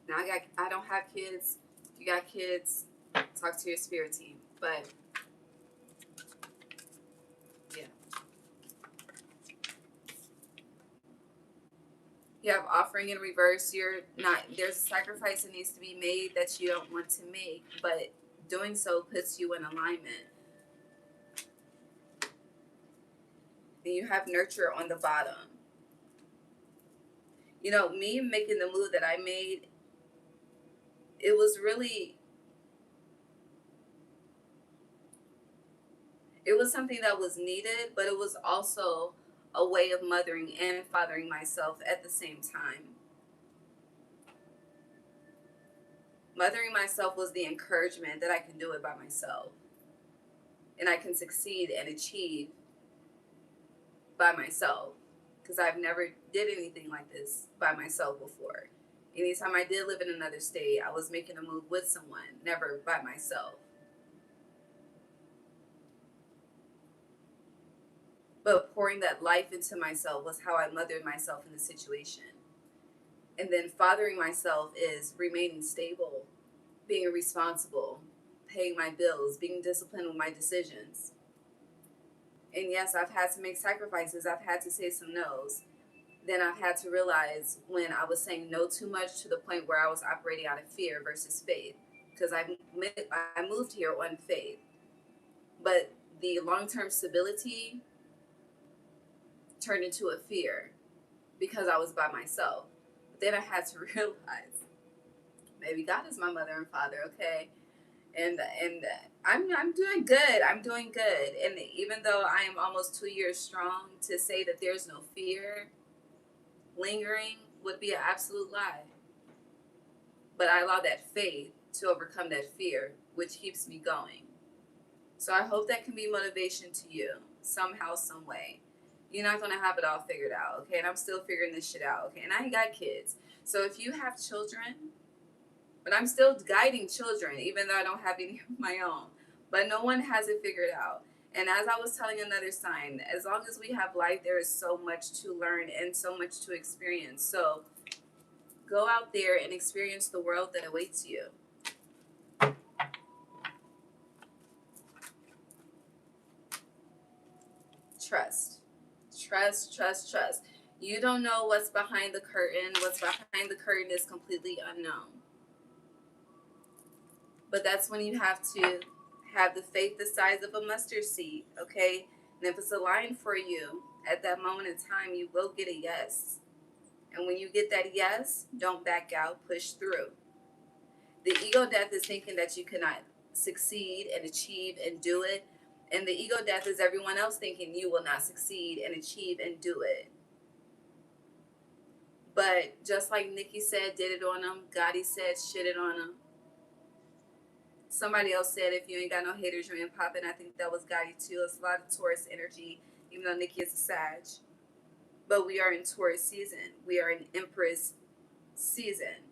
Now I don't have kids. If you got kids, talk to your spirit team. But yeah. You have offering in reverse. You're not, there's a sacrifice that needs to be made that you don't want to make, but doing so puts you in alignment. And you have nurture on the bottom. You know, me making the move that I made, it was something that was needed, but it was also a way of mothering and fathering myself at the same time. Mothering myself was the encouragement that I can do it by myself. And I can succeed and achieve by myself. Because I've never did anything like this by myself before. Anytime I did live in another state, I was making a move with someone, never by myself. But pouring that life into myself was how I mothered myself in the situation. And then fathering myself is remaining stable, being responsible, paying my bills, being disciplined with my decisions. And yes, I've had to make sacrifices. I've had to say some no's. Then I've had to realize when I was saying no too much to the point where I was operating out of fear versus faith. Because I moved here on faith. But the long-term stability turned into a fear because I was by myself. But then I had to realize, maybe God is my mother and father, okay? And I'm doing good. I'm doing good. And even though I am almost 2 years strong, to say that there's no fear lingering would be an absolute lie. But I allow that faith to overcome that fear, which keeps me going. So I hope that can be motivation to you somehow, some way. You're not going to have it all figured out, okay? And I'm still figuring this shit out, okay? And I ain't got kids. So if you have children, but I'm still guiding children, even though I don't have any of my own. But no one has it figured out. And as I was telling another sign, as long as we have life, there is so much to learn and so much to experience. So go out there and experience the world that awaits you. Trust. Trust, trust, trust. You don't know what's behind the curtain. What's behind the curtain is completely unknown. But that's when you have to have the faith the size of a mustard seed, okay? And if it's aligned for you, at that moment in time, you will get a yes. And when you get that yes, don't back out, push through. The ego death is thinking that you cannot succeed and achieve and do it. And the ego death is everyone else thinking you will not succeed and achieve and do it. But just like Nikki said, did it on them. Gotti said, shit it on them. Somebody else said, if you ain't got no haters, you ain't popping. I think that was Gotti too. It's a lot of Taurus energy, even though Nikki is a Sag. But we are in Taurus season. We are in Empress season,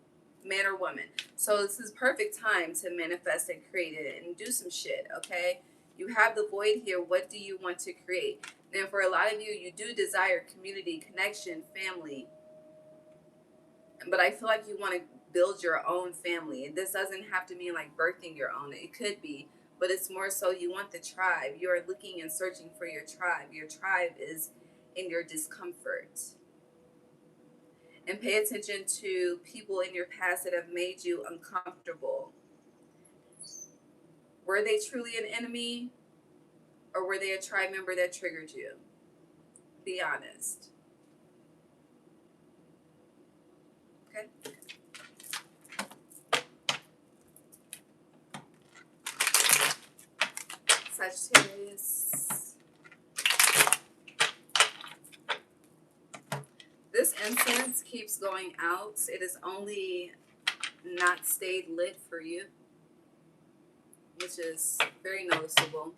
man or woman. So this is perfect time to manifest and create it and do some shit, okay? You have the void here. What do you want to create? And for a lot of you, you do desire community, connection, family. But I feel like you want to build your own family. And this doesn't have to mean like birthing your own. It could be. But it's more so you want the tribe. You're looking and searching for your tribe. Your tribe is in your discomfort. And pay attention to people in your past that have made you uncomfortable. Were they truly an enemy? Or were they a tribe member that triggered you? Be honest. Okay? Sagittarius. This incense keeps going out. It is only not stayed lit for you, which is very noticeable.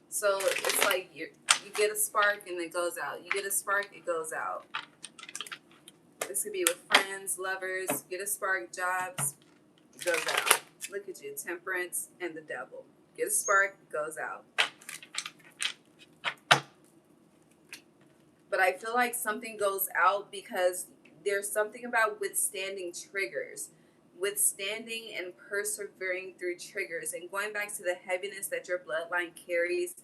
So it's like You get a spark and it goes out. You get a spark, it goes out. This could be with friends, lovers. Get a spark, jobs, it goes out. Look at you, Temperance and the Devil. Get a spark, it goes out. But I feel like something goes out because there's something about withstanding triggers, withstanding and persevering through triggers, and going back to the heaviness that your bloodline carries.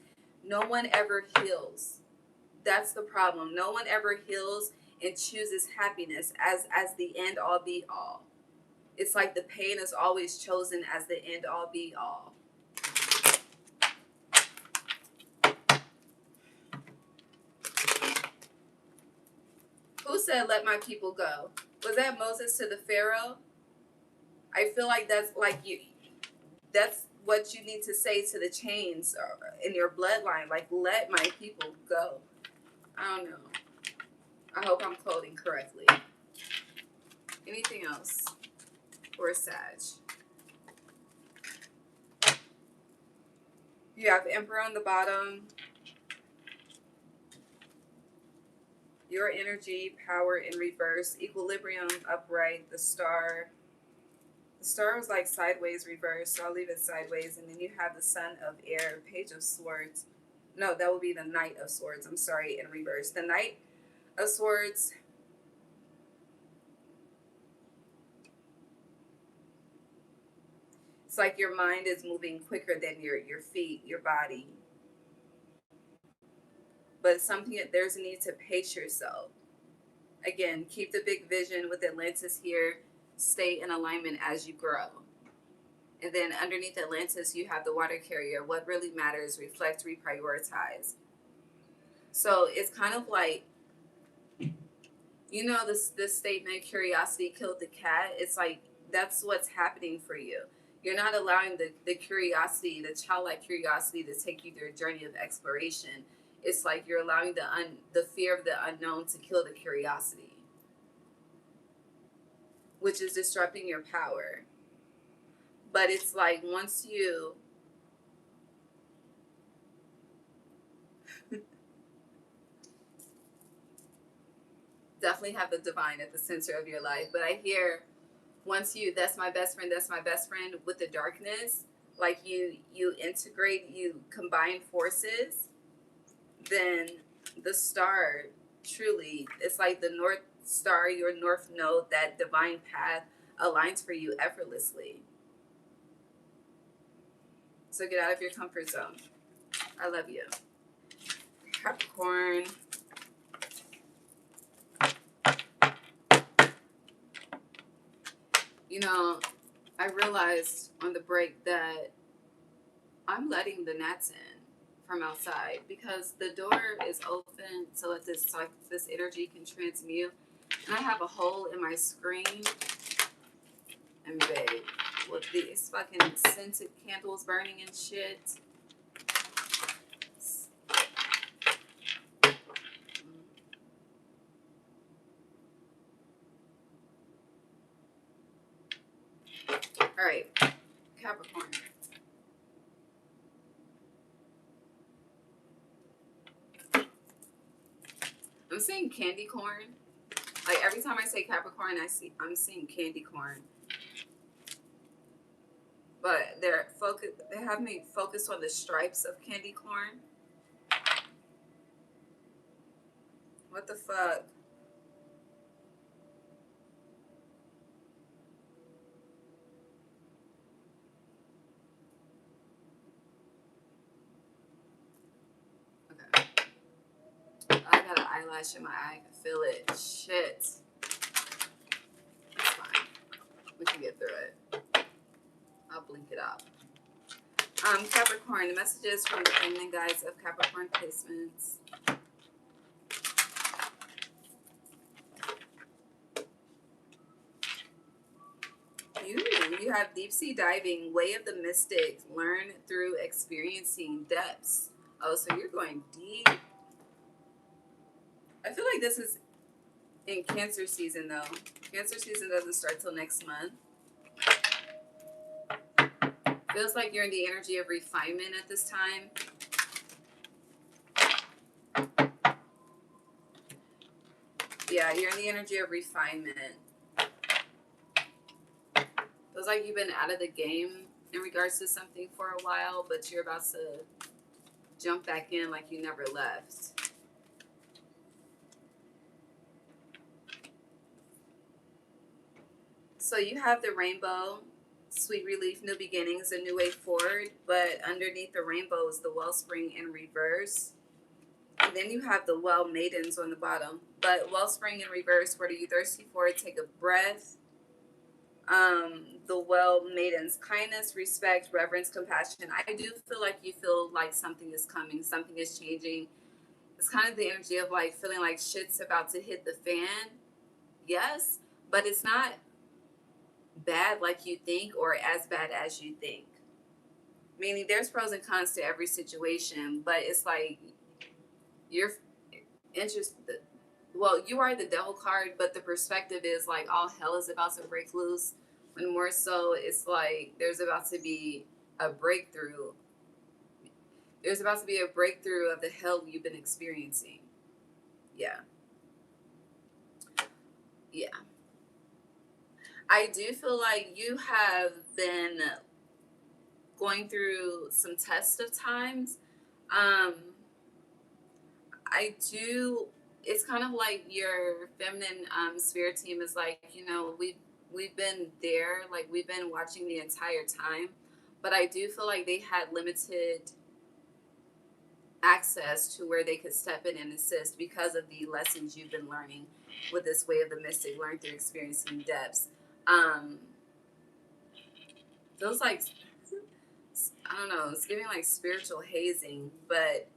No one ever heals. That's the problem. No one ever heals and chooses happiness as the end all be all. It's like the pain is always chosen as the end all be all. Who said, let my people go? Was that Moses to the Pharaoh? I feel like that's like you. That's what you need to say to the chains in your bloodline. Like, let my people go. I don't know. I hope I'm quoting correctly. Anything else? Or Sag? You have Emperor on the bottom. Your energy, power in reverse. Equilibrium upright. The star. The star was like sideways reverse, so I'll leave it sideways. And then you have the Son of Air, Page of Swords. No, that will be the Knight of Swords. I'm sorry, in reverse. The Knight of Swords. It's like your mind is moving quicker than your feet, your body. But it's something that there's a need to pace yourself. Again, keep the big vision with Atlantis here. Stay in alignment as you grow. And then underneath Atlantis, you have the water carrier. What really matters, reflect, reprioritize. So it's kind of like, you know, this statement, curiosity killed the cat. It's like, that's what's happening for you. You're not allowing the curiosity, the childlike curiosity, to take you through a journey of exploration. It's like you're allowing the fear of the unknown to kill the curiosity, which is disrupting your power. But it's like once you definitely have the divine at the center of your life. But I hear once you, that's my best friend, with the darkness, like you integrate, you combine forces, then the star truly, it's like the North Star, your North Node, that divine path aligns for you effortlessly. So get out of your comfort zone. I love you. Capricorn. You know, I realized on the break that I'm letting the gnats in from outside because the door is open to let this energy can transmute. And I have a hole in my screen. And babe, with these fucking scented candles burning and shit. All right, Capricorn. I'm seeing candy corn. Like every time I say Capricorn, I'm seeing candy corn. But they have me focused on the stripes of candy corn. What the fuck? Okay. I got an eyelash in my eye. I can feel it. Shit. It's fine. We can get through it. I'll blink it out. Capricorn, the messages from the feminine guides of Capricorn placements. You have deep sea diving, way of the mystic, learn through experiencing depths. Oh, so you're going deep. I feel like this is in Cancer season though. Cancer season doesn't start till next month. Feels like you're in the energy of refinement at this time. Yeah, you're in the energy of refinement. Feels like you've been out of the game in regards to something for a while, but you're about to jump back in like you never left. So you have the rainbow, sweet relief, new beginnings, a new way forward, but underneath the rainbow is the wellspring in reverse. And then you have the well maidens on the bottom. But wellspring in reverse, what are you thirsty for? Take a breath. The well maidens, kindness, respect, reverence, compassion. I do feel like you feel like something is coming, something is changing. It's kind of the energy of like feeling like shit's about to hit the fan. Yes, but it's not bad like you think or as bad as you think. Meaning there's pros and cons to every situation, but it's like you're interested. Well, you are the devil card, but the perspective is like all hell is about to break loose. When more so, it's like there's about to be a breakthrough. There's about to be a breakthrough of the hell you've been experiencing. Yeah. Yeah. I do feel like you have been going through some tests of times. Um, I do. It's kind of like your feminine spirit team is like, we've been there, like we've been watching the entire time, but I do feel like they had limited access to where they could step in and assist because of the lessons you've been learning with this way of the mystic, learn through experiencing depths. Um, those like I don't know, it's giving like spiritual hazing, but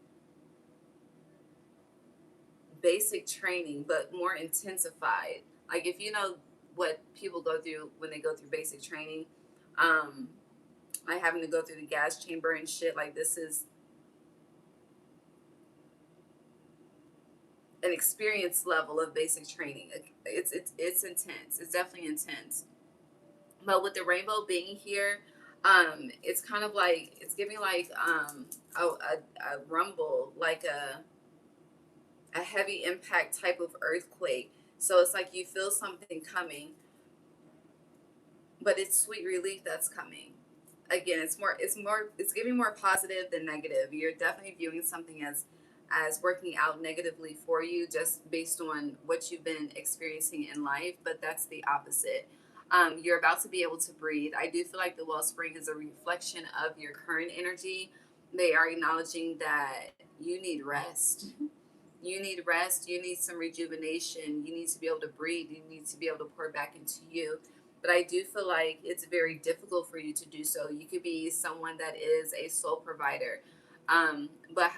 basic training, but more intensified. Like if you know what people go through when they go through basic training, um, like having to go through the gas chamber and shit, like this is an experience level of basic training. It's intense. It's definitely intense. But with the rainbow being here, it's kind of like it's giving like a rumble, like a heavy impact type of earthquake. So it's like you feel something coming, but it's sweet relief that's coming. Again, it's giving more positive than negative. You're definitely viewing something as working out negatively for you just based on what you've been experiencing in life, but that's the opposite. You're about to be able to breathe. I do feel like the wellspring is a reflection of your current energy. They are acknowledging that you need rest. You need rest. You need some rejuvenation. You need to be able to breathe. You need to be able to pour back into you. But I do feel like it's very difficult for you to do so. You could be someone that is a sole provider. But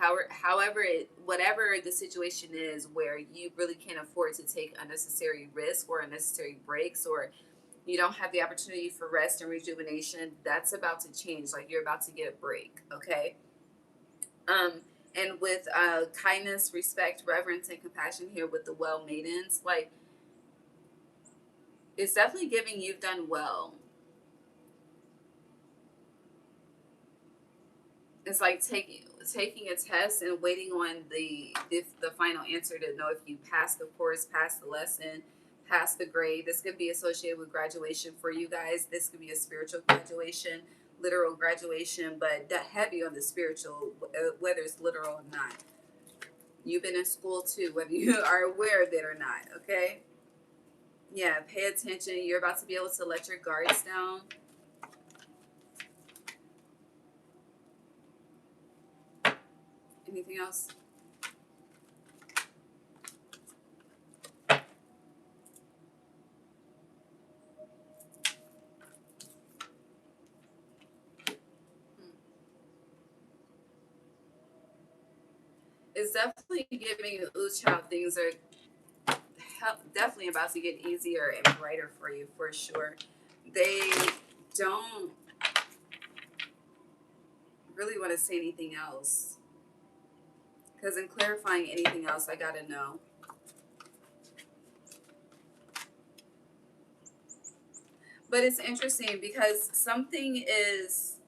whatever the situation is where you really can't afford to take unnecessary risk or unnecessary breaks, or you don't have the opportunity for rest and rejuvenation, that's about to change. Like you're about to get a break, okay? Um, and with kindness, respect, reverence, and compassion here with the well maidens, like it's definitely giving you've done well. It's like taking a test and waiting on the final answer to know if you passed the course, passed the lesson, passed the grade. This could be associated with graduation for you guys. This could be a spiritual graduation, literal graduation, but that heavy on the spiritual, whether it's literal or not. You've been in school too, whether you are aware of it or not. Okay. Yeah, pay attention. You're about to be able to let your guards down. Anything else? It's definitely giving you, ooh, child, things are definitely about to get easier and brighter for you, for sure. They don't really want to say anything else. Because in clarifying anything else, I got to know. But it's interesting because something is,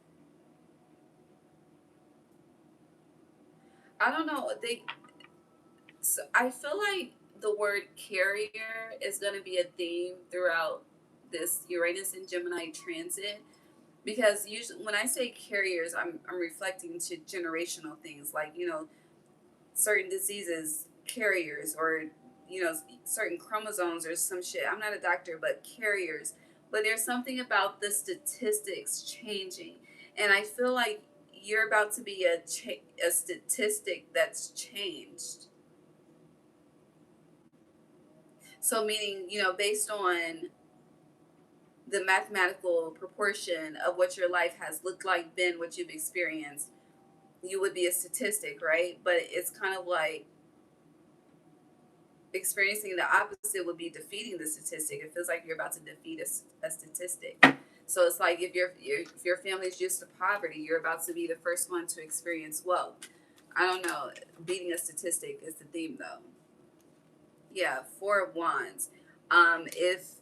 I don't know, so I feel like the word carrier is going to be a theme throughout this Uranus and Gemini transit, because usually when I say carriers, I'm reflecting to generational things, like, certain diseases, carriers, or certain chromosomes or some shit. I'm not a doctor, but carriers. But there's something about the statistics changing, and I feel like you're about to be a statistic that's changed. So meaning, based on the mathematical proportion of what your life has looked like, been, what you've experienced, you would be a statistic, right? But it's kind of like experiencing the opposite would be defeating the statistic. It feels like you're about to defeat a statistic. So it's like if your family's used to poverty, you're about to be the first one to experience wealth. I don't know. Beating a statistic is the theme, though. Yeah, Four of Wands. If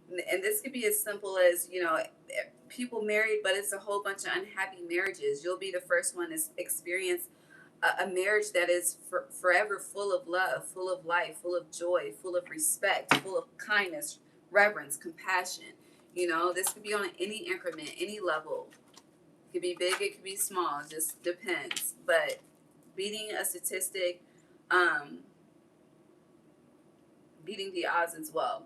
and this could be as simple as people married, but it's a whole bunch of unhappy marriages. You'll be the first one to experience a marriage that is forever full of love, full of life, full of joy, full of respect, full of kindness, reverence, compassion. This could be on any increment, any level. It could be big, it could be small, it just depends. But beating a statistic, beating the odds as well.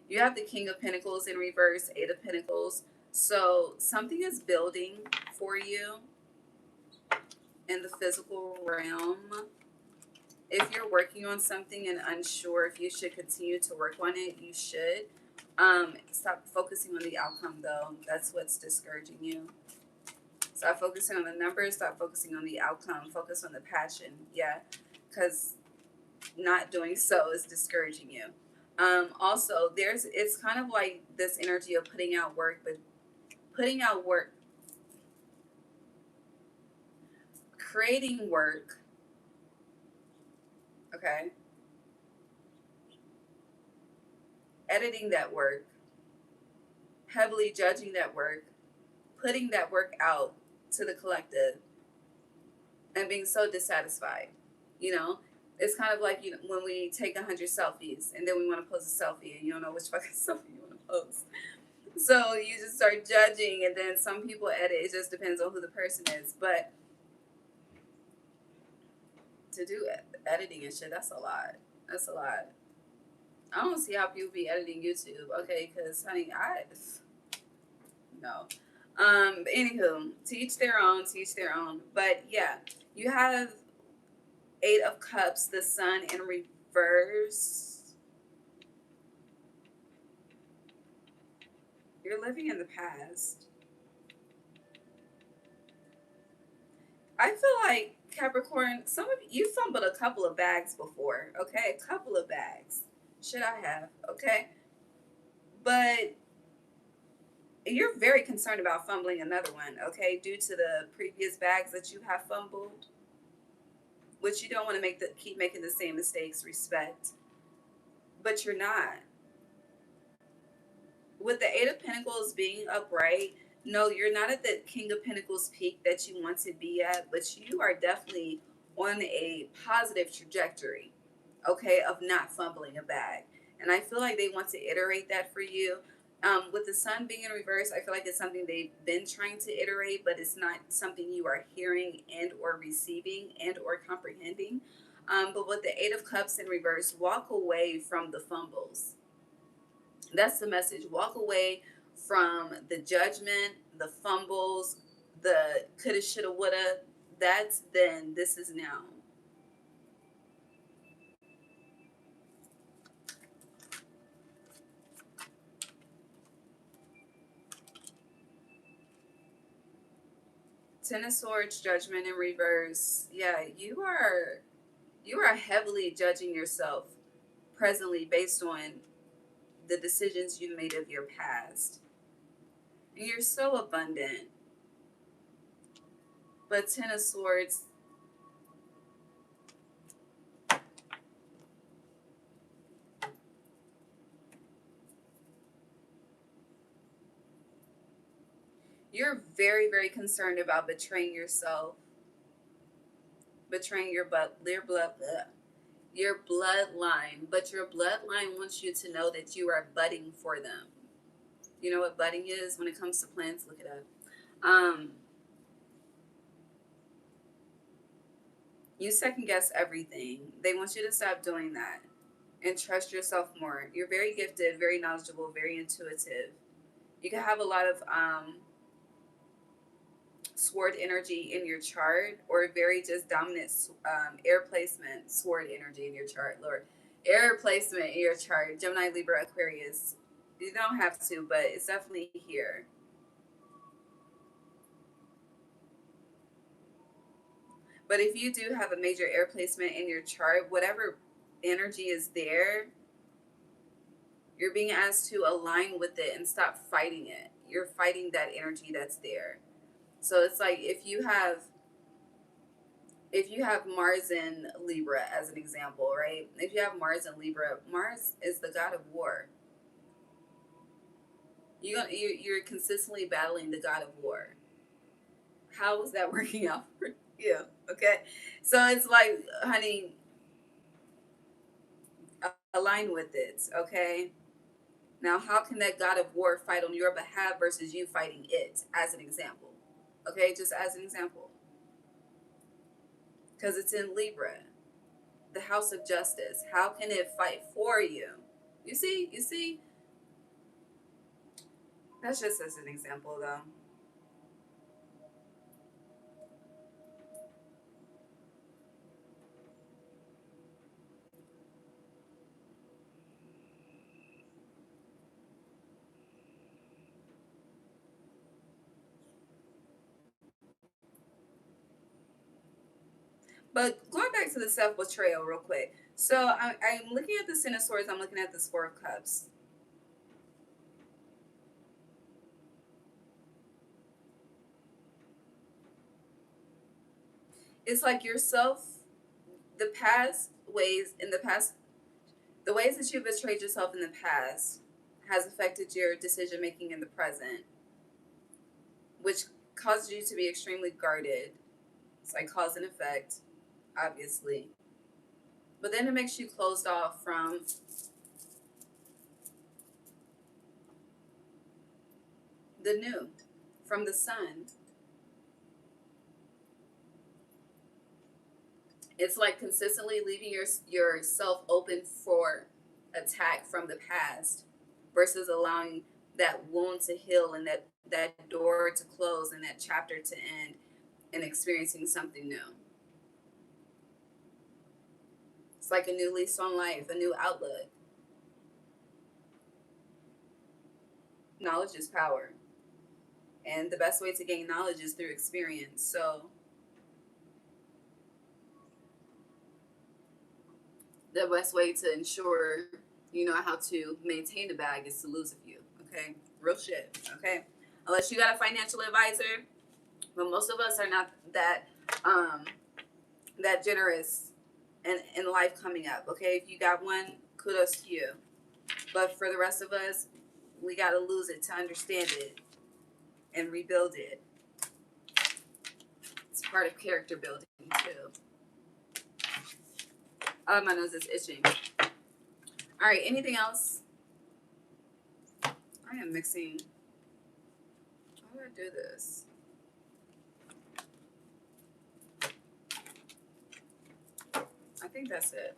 You have the King of Pentacles in reverse, Eight of Pentacles. So something is building for you in the physical realm. If you're working on something and unsure if you should continue to work on it, you should. Stop focusing on the outcome, though. That's what's discouraging you. Stop focusing on the numbers. Stop focusing on the outcome. Focus on the passion. Yeah, because not doing so is discouraging you. Also, it's kind of like this energy of putting out work, but putting out work, creating work, okay, editing that work, heavily judging that work, putting that work out to the collective, and being so dissatisfied. It's kind of like when we take 100 selfies and then we want to post a selfie and you don't know which fucking selfie you want to post. So you just start judging, and then some people edit. It just depends on who the person is. But to do editing and shit, that's a lot. That's a lot. I don't see how people be editing YouTube, okay? Because, honey, no. Anywho, teach their own, teach their own. But yeah, you have Eight of Cups, the Sun in reverse. You're living in the past. I feel like Capricorn, some of you fumbled a couple of bags before, okay? A couple of bags. Should I have, okay? But you're very concerned about fumbling another one, okay? Due to the previous bags that you have fumbled, which you don't want to keep making the same mistakes, respect. But you're not. With the Eight of Pentacles being upright, no, you're not at the King of Pentacles peak that you want to be at, but you are definitely on a positive trajectory, okay, of not fumbling a bag. And I feel like they want to iterate that for you. With the Sun being in reverse, I feel like it's something they've been trying to iterate, but it's not something you are hearing and or receiving and or comprehending. But with the Eight of Cups in reverse, walk away from the fumbles. That's the message. Walk away from the judgment, the fumbles, the coulda, shoulda, woulda. That's then. This is now. Ten of Swords, Judgment in reverse. Yeah, you are heavily judging yourself presently based on the decisions you made of your past. And you're so abundant. But Ten of Swords, you're very, very concerned about betraying yourself, betraying your blood. your bloodline, but your bloodline wants you to know that you are budding for them. You know what budding is when it comes to plants? Look it up. You second guess everything. They want you to stop doing that and trust yourself more. You're very gifted, very knowledgeable, very intuitive. You can have a lot of sword energy in your chart, or very just dominant air placement sword energy in your chart, Lord. Air placement in your chart, Gemini, Libra, Aquarius. You don't have to, but it's definitely here. But if you do have a major air placement in your chart, whatever energy is there, you're being asked to align with it and stop fighting it. You're fighting that energy that's there. So it's like if you have Mars in Libra as an example, right? If you have Mars in Libra, Mars is the god of war. You're consistently battling the god of war. How is that working out for you? Okay, so it's like, honey, align with it. Okay. Now, how can that god of war fight on your behalf versus you fighting it? As an example, okay, just as an example, because it's in Libra, the house of justice. How can it fight for you? You see, that's just as an example, though. But going back to the self betrayal real quick. So I'm looking at the Ten of Swords. I'm looking at the Four of Cups. It's like yourself, the past ways in the past, the ways that you betrayed yourself in the past has affected your decision making in the present, which causes you to be extremely guarded. It's like cause and effect, obviously. But then it makes you closed off from the new, from the sun. It's like consistently leaving yourself open for attack from the past versus allowing that wound to heal and that door to close and that chapter to end and experiencing something new. It's like a new lease on life, a new outlook. Knowledge is power. And the best way to gain knowledge is through experience. So the best way to ensure you know how to maintain the bag is to lose a few. Okay, real shit. Okay, unless you got a financial advisor, but most of us are not um that generous in life coming up. Okay, if you got one, kudos to you. But for the rest of us, we got to lose it to understand it and rebuild it. It's part of character building too. Oh, my nose is itching. All right, anything else? I am mixing. How do I do this? I think that's it.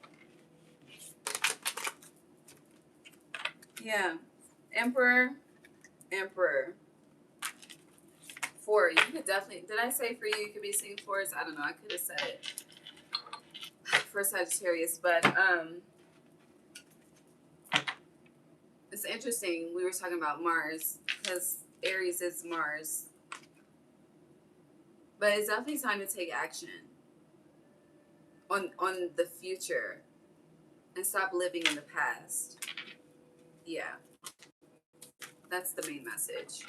Yeah. Emperor. Four. You could definitely. Did I say for you could be seeing fours? I don't know. I could have said it for Sagittarius, but it's interesting. We were talking about Mars because Aries is Mars, but it's definitely time to take action on the future and stop living in the past. Yeah, that's the main message.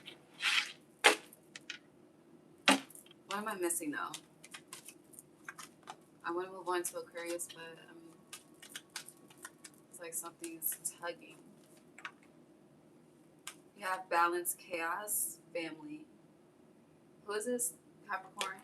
What am I missing though? I want to move on to Aquarius, but it's like something's tugging. You have balance, chaos, family. Who is this? Capricorn.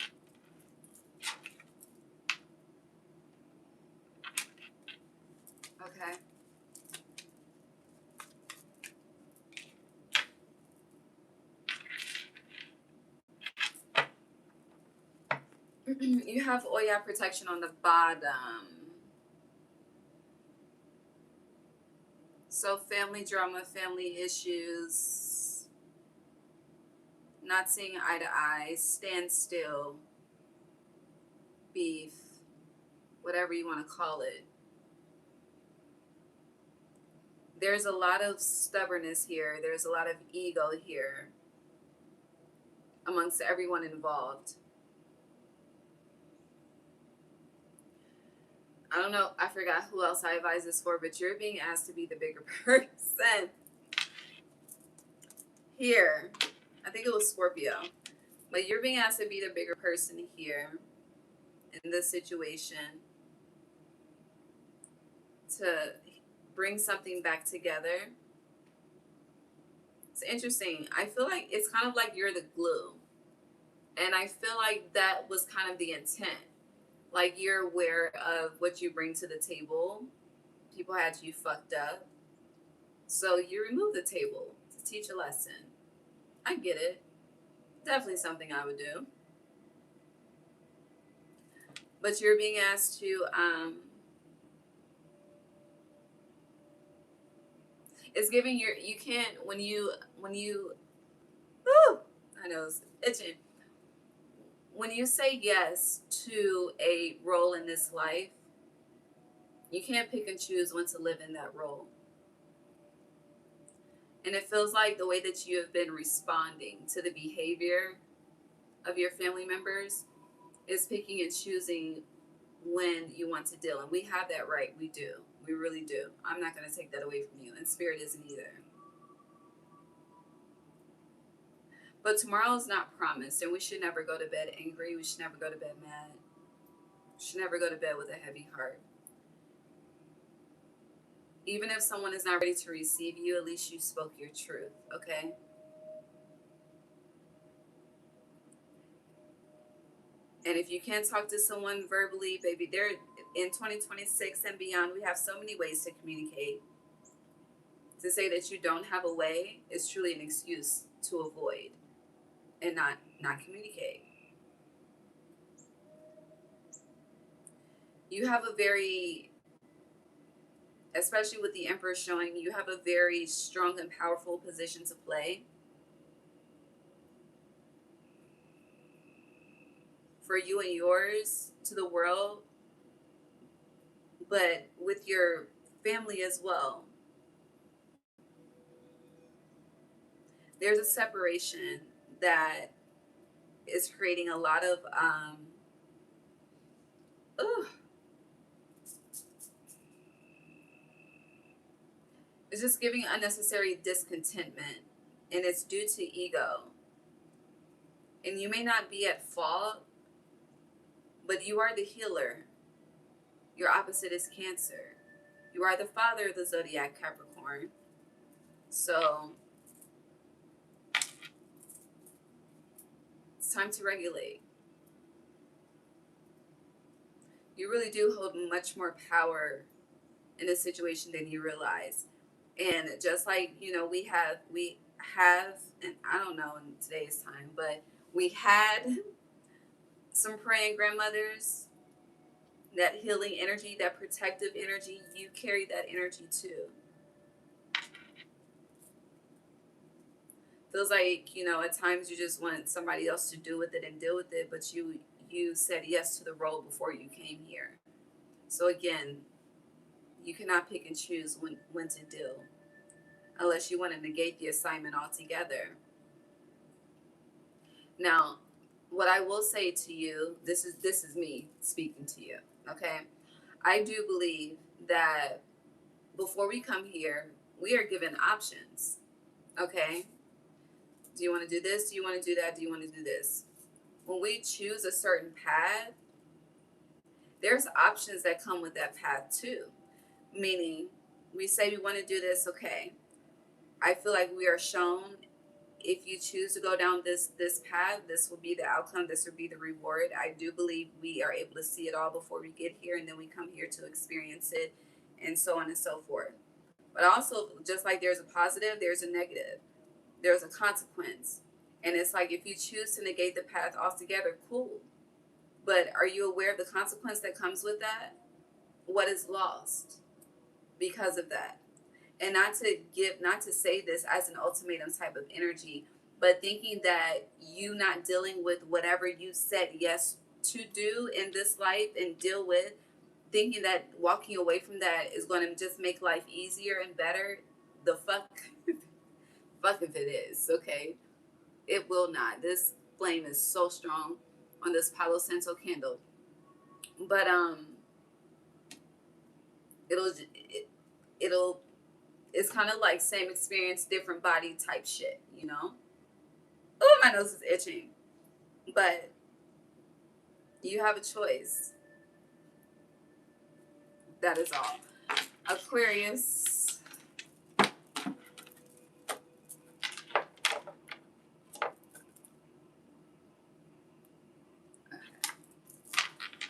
You have Oya protection on the bottom. So family drama, family issues, not seeing eye to eye, standstill, beef, whatever you want to call it. There's a lot of stubbornness here. There's a lot of ego here amongst everyone involved. I don't know, I forgot who else I advised this for, but you're being asked to be the bigger person. Here, I think it was Scorpio, but you're being asked to be the bigger person here in this situation to bring something back together. It's interesting. I feel like it's kind of like you're the glue. And I feel like that was kind of the intent. Like you're aware of what you bring to the table. People had you fucked up. So you remove the table to teach a lesson. I get it. Definitely something I would do. But you're being asked to it's giving you can't when you whew, I know it's itching. When you say yes to a role in this life, you can't pick and choose when to live in that role. And it feels like the way that you have been responding to the behavior of your family members is picking and choosing when you want to deal. And we have that right. We do. We really do. I'm not going to take that away from you. And Spirit isn't either. But tomorrow is not promised. And we should never go to bed angry. We should never go to bed mad. We should never go to bed with a heavy heart. Even if someone is not ready to receive you, at least you spoke your truth, okay? And if you can't talk to someone verbally, baby, they're in 2026 and beyond, we have so many ways to communicate. To say that you don't have a way is truly an excuse to avoid and not communicate. You have a very, especially with the Emperor showing, you have a very strong and powerful position to play. For you and yours to the world, but with your family as well. There's a separation that is creating a lot of it's just giving unnecessary discontentment, and it's due to ego. And you may not be at fault, but you are the healer. Your opposite is Cancer. You are the father of the zodiac, Capricorn. So it's time to regulate. You really do hold much more power in a situation than you realize. And just like, we have, and I don't know in today's time, but we had some praying grandmothers, that healing energy, that protective energy, you carry that energy too. Feels like, at times you just want somebody else to do with it and deal with it, but you said yes to the role before you came here. So again, you cannot pick and choose when to deal, unless you want to negate the assignment altogether. Now, what I will say to you, this is me speaking to you, okay? I do believe that before we come here, we are given options, okay? Do you want to do this? Do you want to do that? Do you want to do this? When we choose a certain path, there's options that come with that path too. Meaning, we say we want to do this, okay. I feel like we are shown, if you choose to go down this path, this will be the outcome, this will be the reward. I do believe we are able to see it all before we get here, and then we come here to experience it, and so on and so forth. But also, just like there's a positive, there's a negative. There's a consequence. And it's like, if you choose to negate the path altogether, cool. But are you aware of the consequence that comes with that? What is lost because of that? And not to say this as an ultimatum type of energy, but thinking that you not dealing with whatever you said yes to do in this life and deal with, thinking that walking away from that is going to just make life easier and better, the fuck if it is, okay? It will not. This flame is so strong on this Palo Santo candle. But it'll it'll it's kind of like same experience, different body type shit, you know? Oh, my nose is itching. But you have a choice. That is all. Aquarius.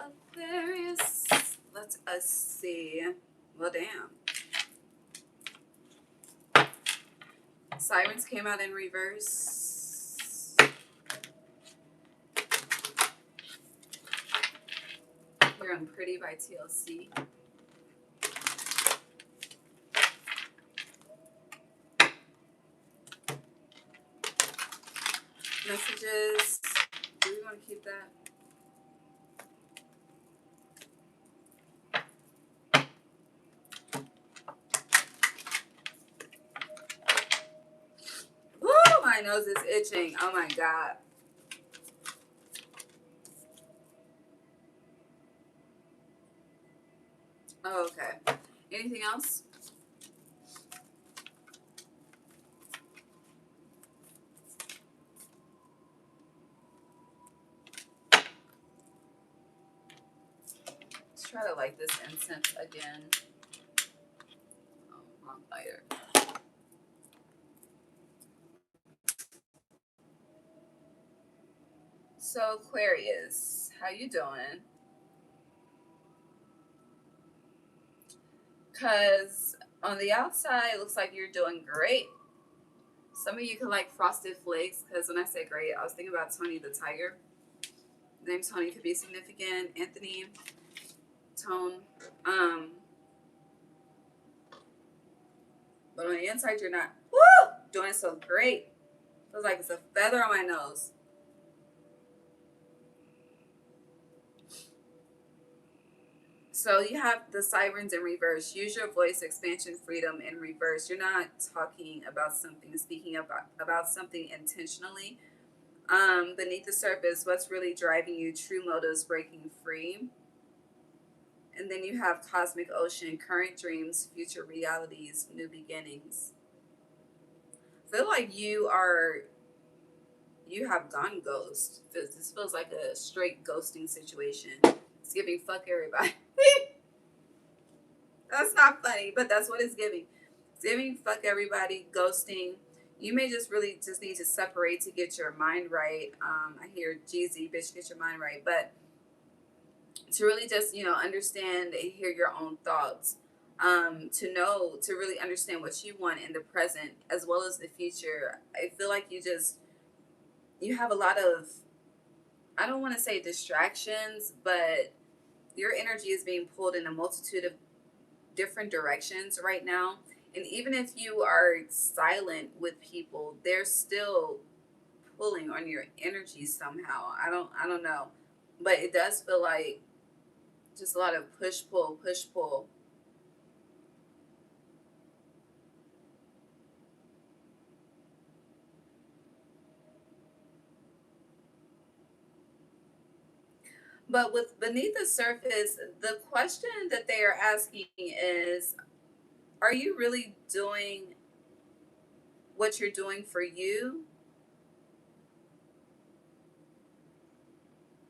Aquarius. Let us see. Well, damn. Sirens came out in reverse. Here on Pretty by TLC. Messages. Do we want to keep that? Woo, my nose is itching. Oh my God. Oh, okay. Anything else? Let's try to light this incense again. Oh, wrong lighter. So Aquarius, how you doing? Because on the outside, it looks like you're doing great. Some of you can like Frosted Flakes, because when I say great, I was thinking about Tony the Tiger. The name Tony could be significant. Anthony, Tone. But on the inside, you're not doing so great. Feels like it's a feather on my nose. So you have the sirens in reverse. Use your voice, expansion, freedom in reverse. You're not talking about something, speaking about something intentionally. Beneath the surface, what's really driving you, true motives, breaking free. And then you have cosmic ocean, current dreams, future realities, new beginnings. I feel like you have gone ghost. This feels like a straight ghosting situation. It's giving fuck everybody. That's not funny, but that's what it's giving. It's giving fuck everybody, ghosting. You may just really just need to separate to get your mind right. I hear Jeezy, bitch, get your mind right. But to really just, understand and hear your own thoughts. To really understand what you want in the present as well as the future. I feel like you have a lot of, I don't want to say distractions, but your energy is being pulled in a multitude of different directions right now. And even if you are silent with people, they're still pulling on your energy somehow. I don't know. But it does feel like just a lot of push pull, push pull. But with beneath the surface, the question that they are asking is, are you really doing what you're doing for you?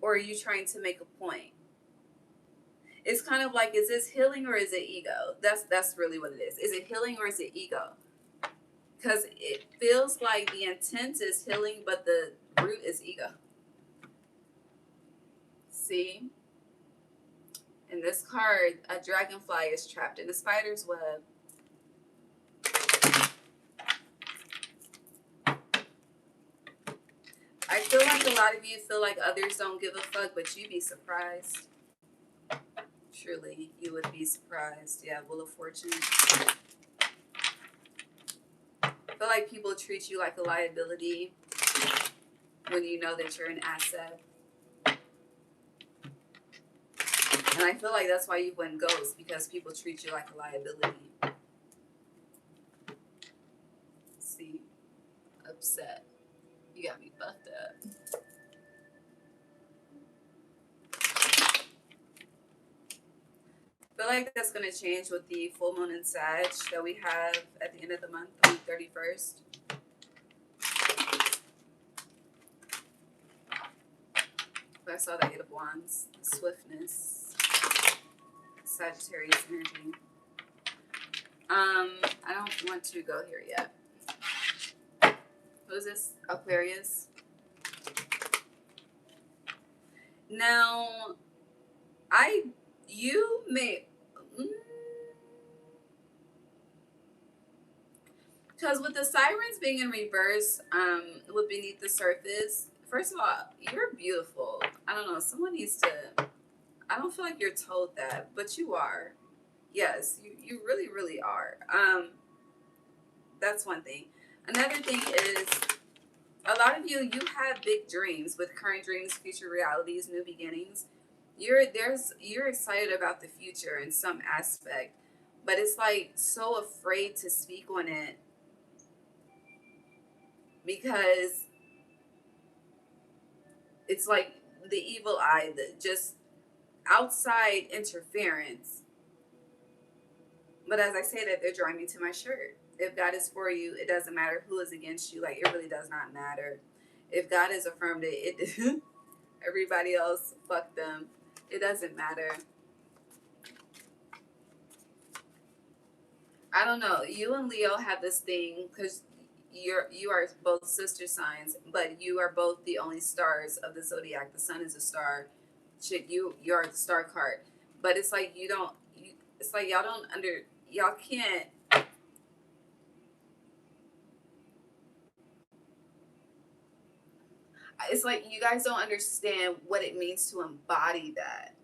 Or are you trying to make a point? It's kind of like, is this healing or is it ego? That's really what it is. Is it healing or is it ego? Because it feels like the intent is healing, but the root is ego. See? In this card, a dragonfly is trapped in a spider's web. I feel like a lot of you feel like others don't give a fuck, but you'd be surprised. Truly, you would be surprised. Yeah, Wheel of Fortune. I feel like people treat you like a liability when you know that you're an asset. And I feel like that's why you went ghost, because people treat you like a liability. See, upset. You got me fucked up. I feel like that's going to change with the full moon in Sag that we have at the end of the month on the 31st. I saw the Eight of Wands, swiftness, Sagittarius energy. I don't want to go here yet. Who is this? Aquarius. Now, you may, because with the sirens being in reverse, with beneath the surface, first of all, you're beautiful. I don't know, someone needs to, I don't feel like you're told that, but you are. Yes, you really, really are. That's one thing. Another thing is, a lot of you have big dreams with current dreams, future realities, new beginnings. You're excited about the future in some aspect, but it's like so afraid to speak on it because it's like the evil eye, the just outside interference. But as I say that, they're drawing me to my shirt. If God is for you, it doesn't matter who is against you. Like, it really does not matter. If God has affirmed it, everybody else, fuck them. It doesn't matter. I don't know. You and Leo have this thing because you are both sister signs, but you are both the only stars of the zodiac. The sun is a star. Shit, you are the star card. But it's like you don't. It's like y'all don't y'all can't. It's like you guys don't understand what it means to embody that.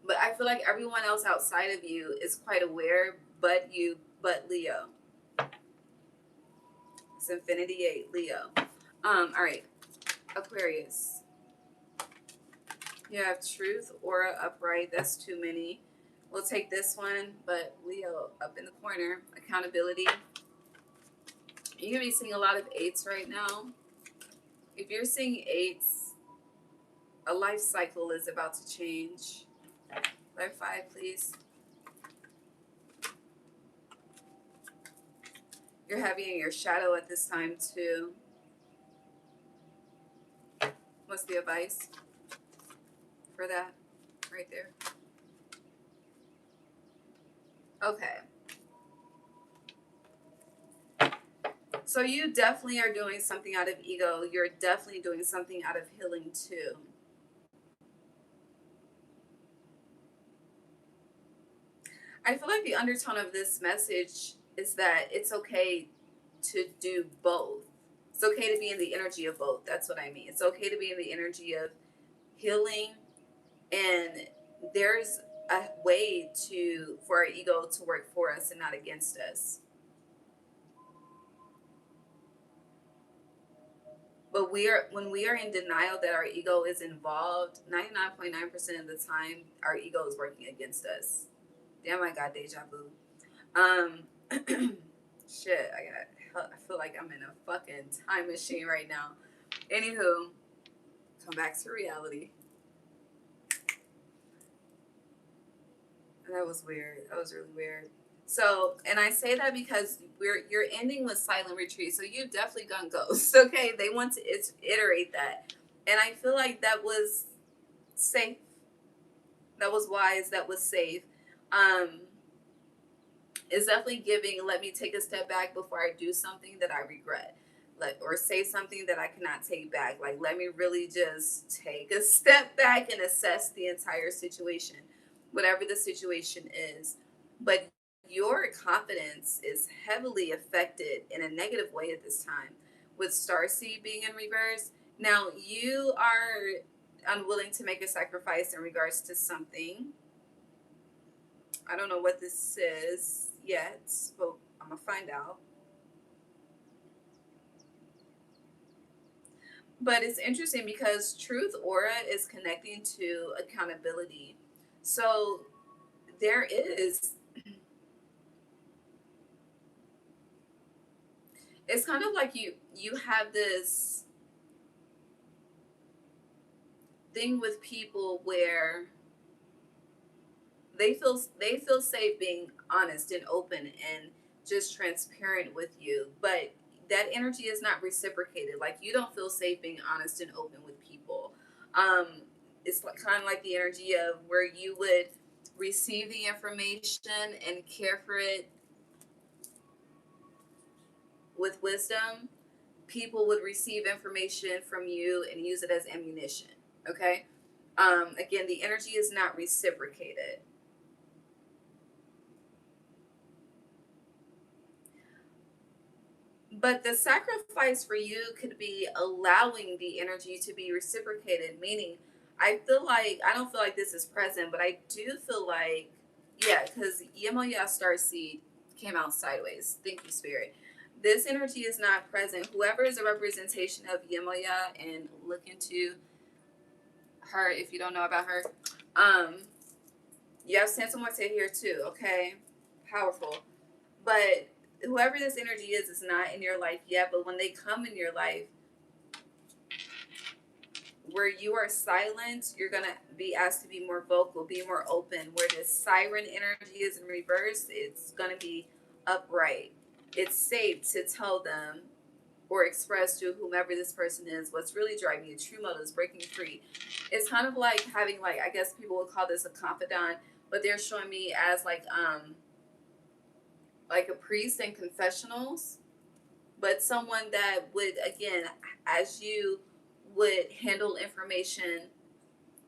But I feel like everyone else outside of you is quite aware, but Leo. It's Infinity 8, Leo. All right, Aquarius. You have Truth, Aura, Upright. That's too many. We'll take this one, but Leo up in the corner. Accountability. You're gonna be seeing a lot of eights right now. If you're seeing eights, a life cycle is about to change. Life 5, please. You're having your shadow at this time too. What's the advice for that? Right there. Okay. So you definitely are doing something out of ego. You're definitely doing something out of healing too. I feel like the undertone of this message is that it's okay to do both. It's okay to be in the energy of both. That's what I mean. It's okay to be in the energy of healing, and there's a way for our ego to work for us and not against us. But when we are in denial that our ego is involved, 99.9% of the time our ego is working against us. Damn, I got deja vu. Shit, I feel like I'm in a fucking time machine right now. Anywho, come back to reality. That was weird. That was really weird. So, and I say that because you're ending with silent retreat. So you've definitely gone ghost. Okay, they want to iterate that, and I feel like that was safe. That was wise. That was safe. It's definitely giving. Let me take a step back before I do something that I regret. Or say something that I cannot take back. Like, let me really just take a step back and assess the entire situation, whatever the situation is. But your confidence is heavily affected in a negative way at this time. with starseed being in reverse. Now you are unwilling to make a sacrifice in regards to something. I don't know what this is yet, but I'm gonna find out. But it's interesting because truth aura is connecting to accountability. So there is, it's kind of like you have this thing with people where they feel safe being honest and open and just transparent with you, but that energy is not reciprocated. Like you don't feel safe being honest and open with people. um it's like, kind of like the energy of where you would receive the information and care for it with wisdom. People would receive information from you and use it as ammunition. Okay. Again, the energy is not reciprocated. But the sacrifice for you could be allowing the energy to be reciprocated, meaning I don't feel like this is present, but I do feel like, yeah, because Yemoya Star Seed came out sideways. Thank you, Spirit. This energy is not present. Whoever is a representation of Yemoya, and look into her if you don't know about her. Um, you have Santa Muerte here too, okay? Powerful. But whoever this energy is not in your life yet, but when they come in your life where you are silent, you're gonna be asked to be more vocal, be more open. Where this siren energy is in reverse, it's gonna be upright. It's safe to tell them or express to whomever this person is what's really driving you, true motives, breaking free. It's kind of like having, like, I guess people would call this a confidant, but they're showing me as like a priest in confessionals, but someone that would, again, as you would handle information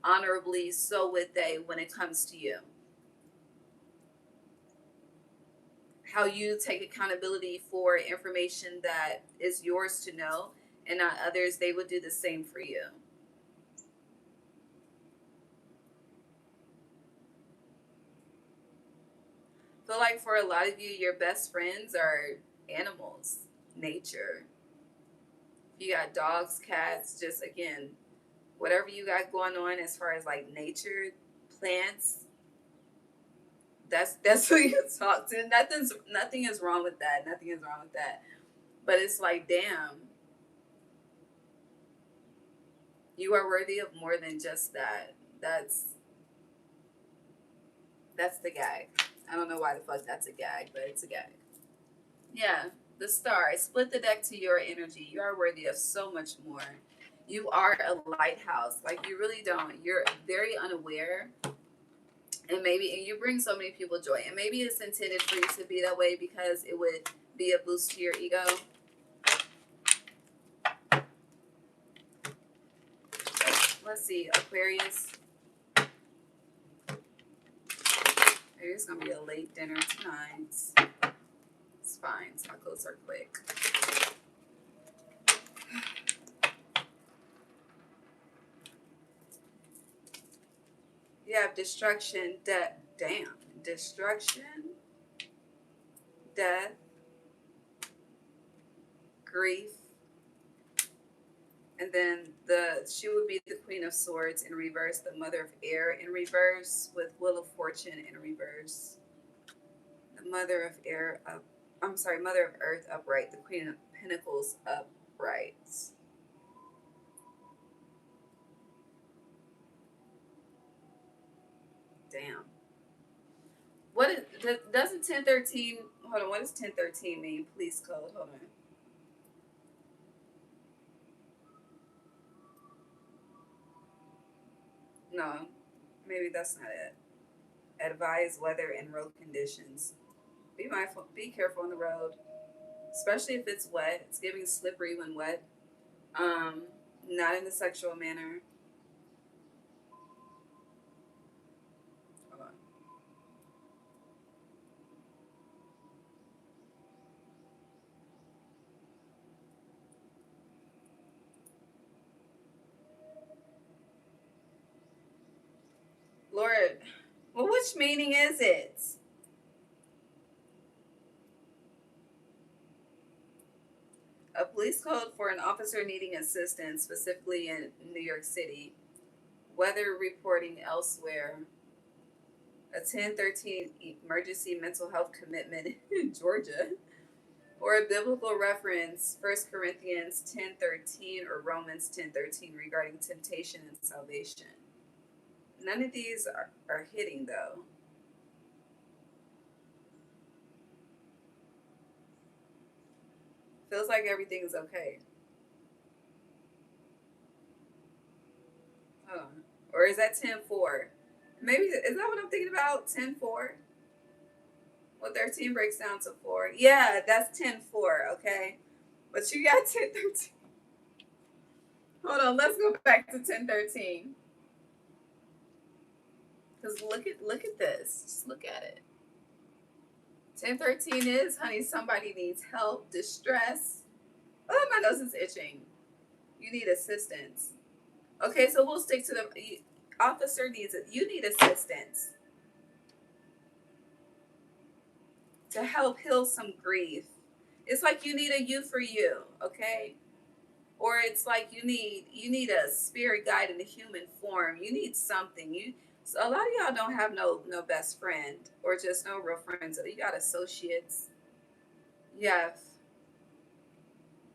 honorably, so would they when it comes to you. How you take accountability for information that is yours to know and not others, they would do the same for you. I feel like for a lot of you, your best friends are animals, nature. You got dogs, cats, just again, whatever you got going on as far as like nature, plants, that's who you talk to. Nothing is wrong with that. Nothing is wrong with that. But it's like, damn, you are worthy of more than just that. That's that's the gag. I don't know why the fuck that's a gag, but it's a gag. Yeah, the star. Split the deck to your energy. You are worthy of so much more. You are a lighthouse. Like you really don't. You're very unaware, and you bring so many people joy. And maybe it's intended for you to be that way because it would be a boost to your ego. Let's see, Aquarius. Maybe it's gonna be a late dinner tonight. It's fine. Tacos are quick. You have destruction, destruction, death, grief, and then she would be the Queen of Swords in reverse, the Mother of Air in reverse, with Wheel of Fortune in reverse, the Mother of Air up. I'm sorry, Mother of Earth upright, the Queen of Pentacles upright. Damn. What is, doesn't 1013? Hold on. What does 1013 mean? Police code. Hold on. No, maybe that's not it. Advise weather and road conditions. Be mindful. Be careful on the road, especially if it's wet. It's giving slippery when wet. Um, Not in the sexual manner. Hold on. Which meaning is it? A police code for an officer needing assistance, specifically in New York City. Weather reporting elsewhere. A 1013 emergency mental health commitment in Georgia. Or a biblical reference, 1 Corinthians 10:13 or Romans 10:13 regarding temptation and salvation. None of these are hitting though. Feels like everything is okay. Hold on. Or is that 10:4? Maybe, is that what I'm thinking about? 10:4? Well, 13 breaks down to 4. Yeah, that's 10:4, okay? But you got 10:13. Hold on, let's go back to 10:13. Because look at this. Just look at it. 10:13 is, honey, somebody needs help, distress. Oh, my nose is itching. You need assistance. Okay, so we'll stick to the officer needs it. You need assistance to help heal some grief. It's like you need a you for you, okay? Or it's like you need a spirit guide in a human form. You need something. So a lot of y'all don't have no best friend or just no real friends. You got associates. You have,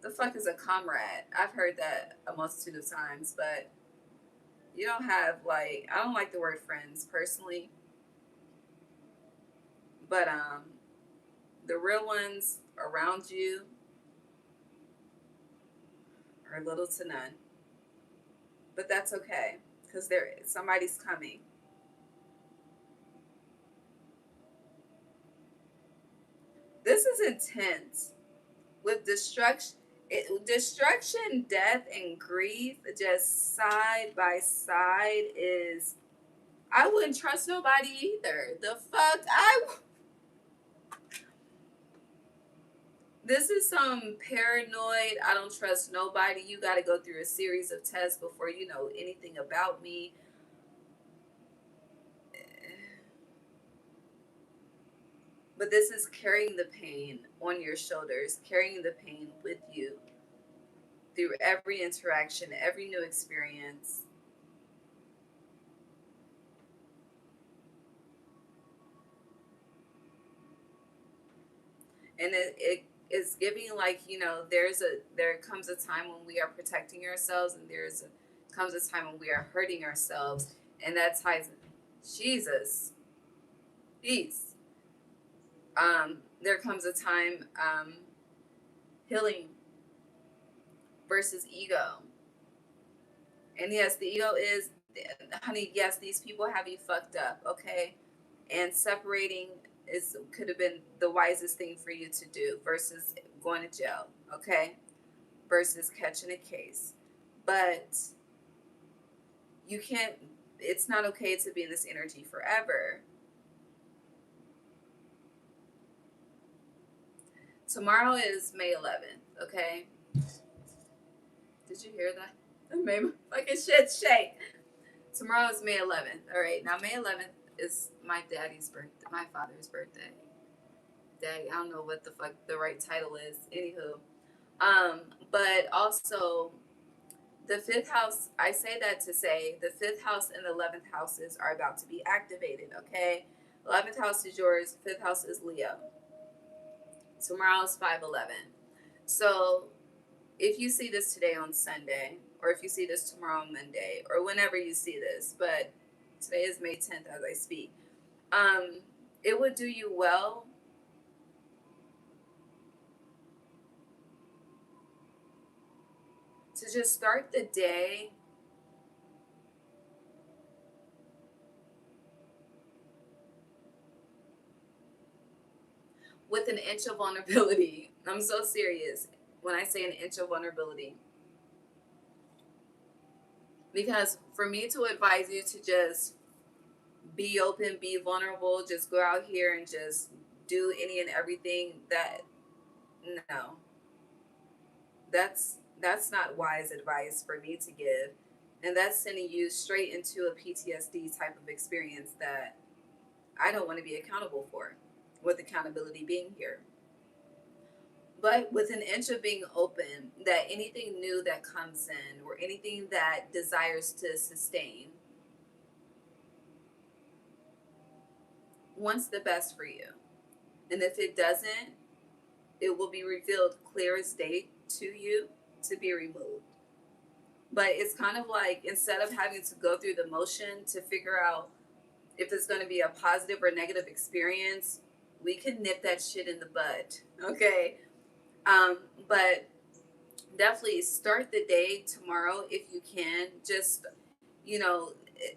the fuck is a comrade? I've heard that a multitude of times, but you don't have, like, I don't like the word friends personally, but the real ones around you are little to none. But that's okay, because somebody's coming. This is intense. With destruction, death, and grief just side by side is, I wouldn't trust nobody either. The fuck? This is some paranoid, I don't trust nobody. You got to go through a series of tests before you know anything about me. But this is carrying the pain on your shoulders, carrying the pain with you through every interaction, every new experience. And it is giving, like, there comes a time when we are protecting ourselves, and comes a time when we are hurting ourselves, and that ties, Jesus, peace. There comes a time, healing versus ego. And yes, the ego is, honey, yes, these people have you fucked up, okay? And separating could have been the wisest thing for you to do versus going to jail, okay? Versus catching a case. But you can't, it's not okay to be in this energy forever. Tomorrow is May 11th, okay? Did you hear that? That made my fucking shit shake. Tomorrow is May 11th. All right, now May 11th is my daddy's birthday, my father's birthday. Daddy, I don't know what the fuck the right title is. Anywho, but also the fifth house. I say that to say the fifth house and the 11th houses are about to be activated. Okay, 11th house is yours. Fifth house is Leo. Tomorrow is 5/11. So if you see this today on Sunday, or if you see this tomorrow on Monday, or whenever you see this, but today is May 10th as I speak, it would do you well to just start the day with an inch of vulnerability. I'm so serious when I say an inch of vulnerability. Because for me to advise you to just be open, be vulnerable, just go out here and just do any and everything, no. That's not wise advice for me to give. And that's sending you straight into a PTSD type of experience that I don't want to be accountable for, with accountability being here. But with an inch of being open, that anything new that comes in or anything that desires to sustain wants the best for you. And if it doesn't, it will be revealed clear as day to you to be removed. But it's kind of like, instead of having to go through the motion to figure out if it's going to be a positive or negative experience, we can nip that shit in the bud. Okay. But definitely start the day tomorrow if you can. Just, you know,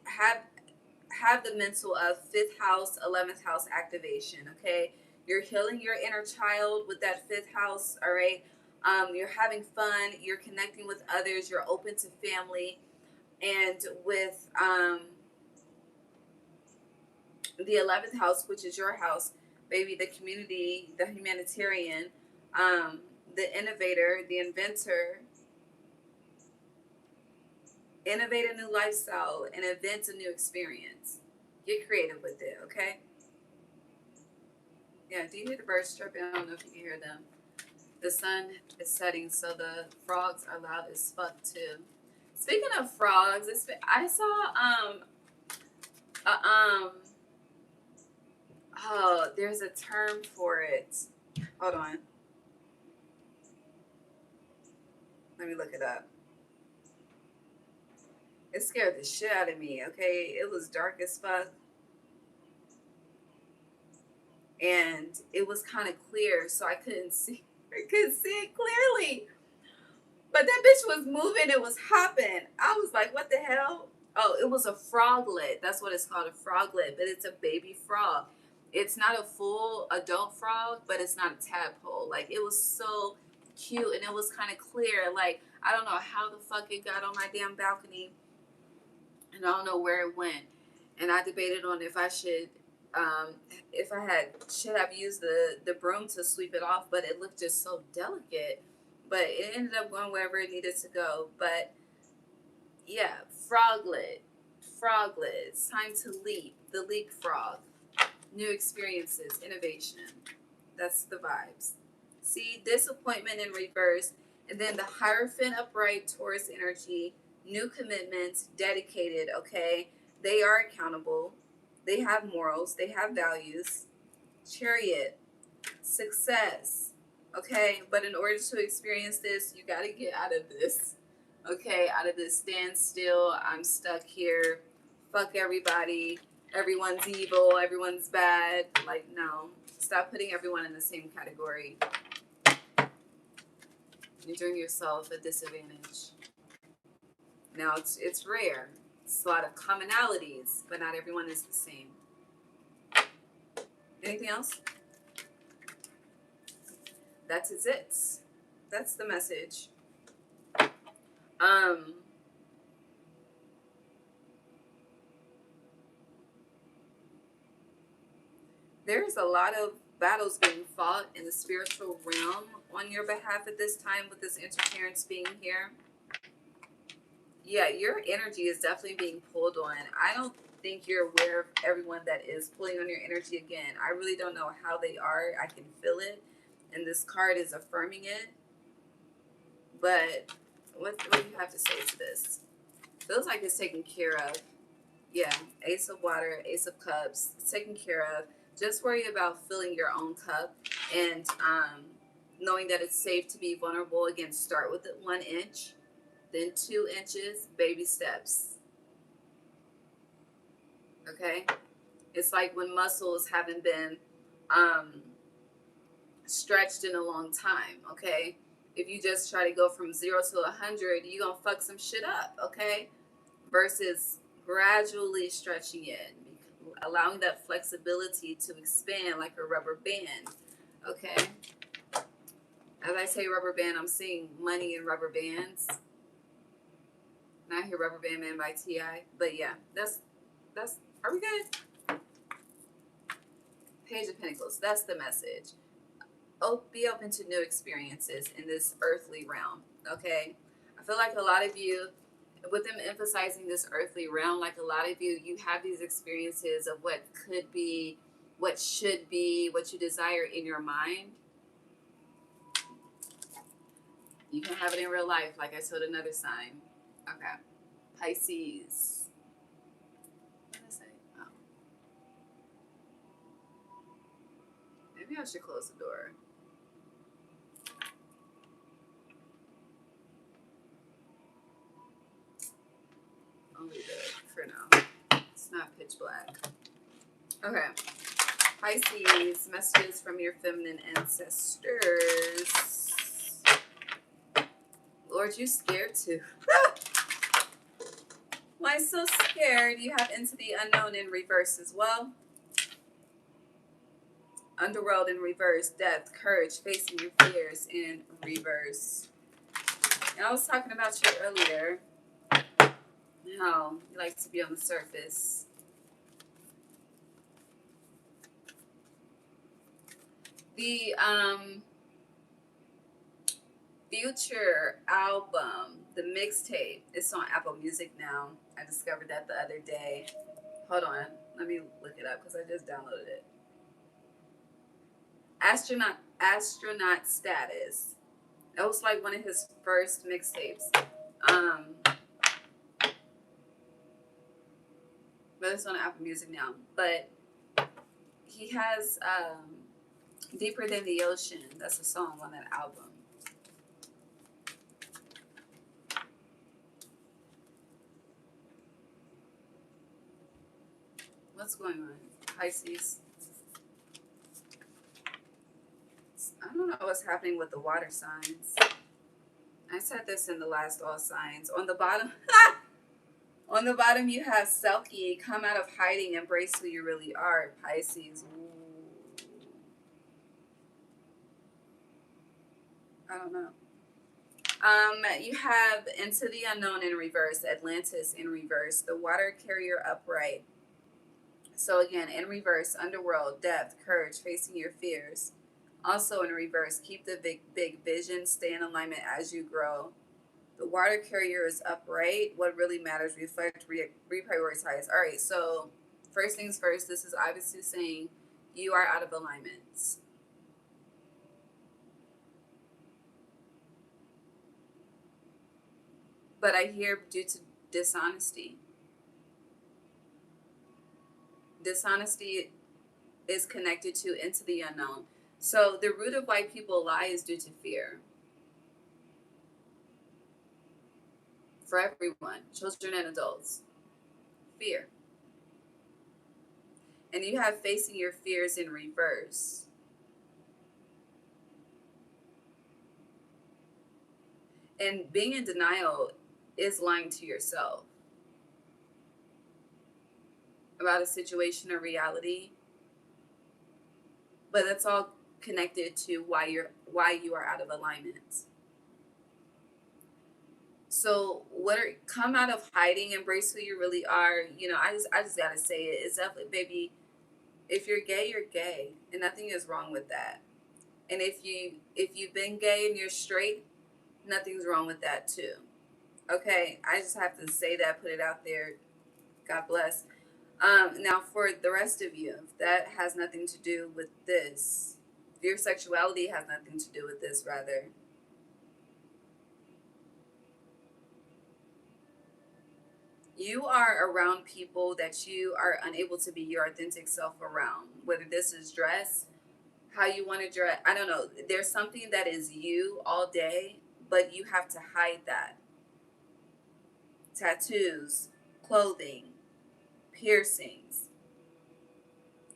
have the mental of fifth house, 11th house activation. Okay. You're healing your inner child with that fifth house. All right. You're having fun. You're connecting with others. You're open to family. And with the 11th house, which is your house, baby, the community, the humanitarian, the innovator, the inventor, innovate a new lifestyle and invent a new experience. Get creative with it, okay? Yeah, do you hear the birds chirping? I don't know if you can hear them. The sun is setting, so the frogs are loud as fuck too. Speaking of frogs, I saw oh, there's a term for it. Hold on. Let me look it up. It scared the shit out of me, okay? It was dark as fuck. And it was kind of clear, so I couldn't see it clearly. But that bitch was moving, it was hopping. I was like, what the hell? Oh, it was a froglet. That's what it's called, a froglet, but it's a baby frog. It's not a full adult frog, but it's not a tadpole. Like, it was so cute, and it was kind of clear. Like, I don't know how the fuck it got on my damn balcony, and I don't know where it went. And I debated on if I should, should have used the broom to sweep it off, but it looked just so delicate. But it ended up going wherever it needed to go. But yeah, froglet. It's time to leap. The leap frog. New experiences, innovation. That's the vibes. See, disappointment in reverse, and then the Hierophant upright, Taurus energy, new commitments, dedicated, okay? They are accountable. They have morals. They have values. Chariot, success, okay? But in order to experience this, you got to get out of this, okay? Out of this standstill. I'm stuck here. Fuck everybody. Everyone's evil. Everyone's bad. Like, no. Stop putting everyone in the same category. You're doing yourself a disadvantage. Now, it's rare. It's a lot of commonalities, but not everyone is the same. Anything else? That's it. That's the message. There's a lot of battles being fought in the spiritual realm on your behalf at this time with this interference being here. Yeah, your energy is definitely being pulled on. I don't think you're aware of everyone that is pulling on your energy again. I really don't know how they are. I can feel it. And this card is affirming it. But what do you have to say to this? Feels like it's taken care of. Yeah, Ace of Water, Ace of Cups, it's taken care of. Just worry about filling your own cup and knowing that it's safe to be vulnerable. Again, start with it 1 inch, then 2 inches, baby steps. Okay? It's like when muscles haven't been stretched in a long time, okay? If you just try to go from 0 to 100, you're going to fuck some shit up, okay? Versus gradually stretching it, allowing that flexibility to expand like a rubber band, okay? As I say rubber band, I'm seeing money in rubber bands. And I hear Rubber Band Man by T.I. But yeah, that's, are we good? Page of Pentacles, that's the message. Oh, be open to new experiences in this earthly realm, okay? I feel like a lot of you with them emphasizing this earthly realm, like a lot of you have these experiences of what could be, what should be, what you desire in your mind. You can have it in real life, like I told another sign. Okay. Pisces. What did I say? Oh. Maybe I should close the door. I'll leave it for now. It's not pitch black. Okay. Pisces, messages from your feminine ancestors. Lord, you scared too. Why so scared? You have into the unknown in reverse as well. Underworld in reverse. Death, courage, facing your fears in reverse. And I was talking about you earlier. How you like to be on the surface. The Future album, the mixtape, it's on Apple Music now. I discovered that the other day. Hold on, let me look it up because I just downloaded it. Astronaut Status. That was like one of his first mixtapes. But it's on Apple Music now. But he has Deeper Than the Ocean. That's a song on that album. What's going on? Pisces. I don't know what's happening with the water signs. I said this in the last all signs. On the bottom, on the bottom you have Selkie. Come out of hiding, embrace who you really are. Pisces. Ooh. I don't know. You have Into the Unknown in reverse, Atlantis in reverse, the Water Carrier upright. So again, in reverse, Underworld, Depth, Courage, Facing Your Fears. Also in reverse, keep the big vision, stay in alignment as you grow. The Water Carrier is upright. What really matters, reflect, reprioritize. All right, so first things first, this is obviously saying you are out of alignment. But I hear due to dishonesty. Dishonesty is connected to Into the Unknown. So the root of why people lie is due to fear. For everyone, children and adults. Fear. And you have facing your fears in reverse. And being in denial is lying to yourself about a situation or reality. But that's all connected to why you are out of alignment. So come out of hiding, embrace who you really are. You know, I just gotta say it. It's definitely, baby, if you're gay, you're gay. And nothing is wrong with that. And if you've been gay and you're straight, nothing's wrong with that too. Okay? I just have to say that, put it out there. God bless. Now for the rest of you, that has nothing to do with this. Your sexuality has nothing to do with this, rather. You are around people that you are unable to be your authentic self around. Whether this is dress, how you want to dress, I don't know. There's something that is you all day, but you have to hide that. Tattoos, clothing, piercings,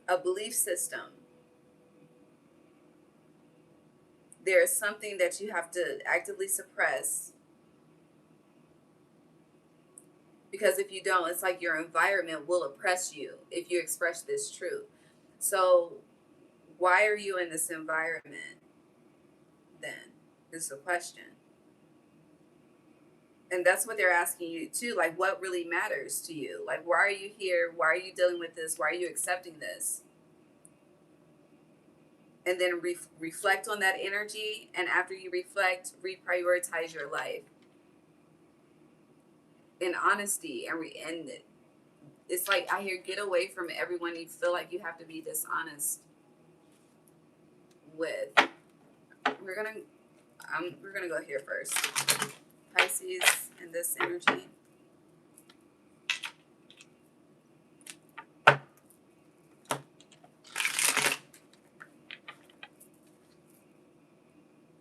a belief system. There is something that you have to actively suppress. Because if you don't, it's like your environment will oppress you if you express this truth. So why are you in this environment then? This is a question. And that's what they're asking you too. Like, what really matters to you? Like, why are you here? Why are you dealing with this? Why are you accepting this? And then reflect on that energy. And after you reflect, reprioritize your life. and honesty, and it's like I hear get away from everyone you feel like you have to be dishonest with. We're gonna we're gonna go here first. Pisces and this energy.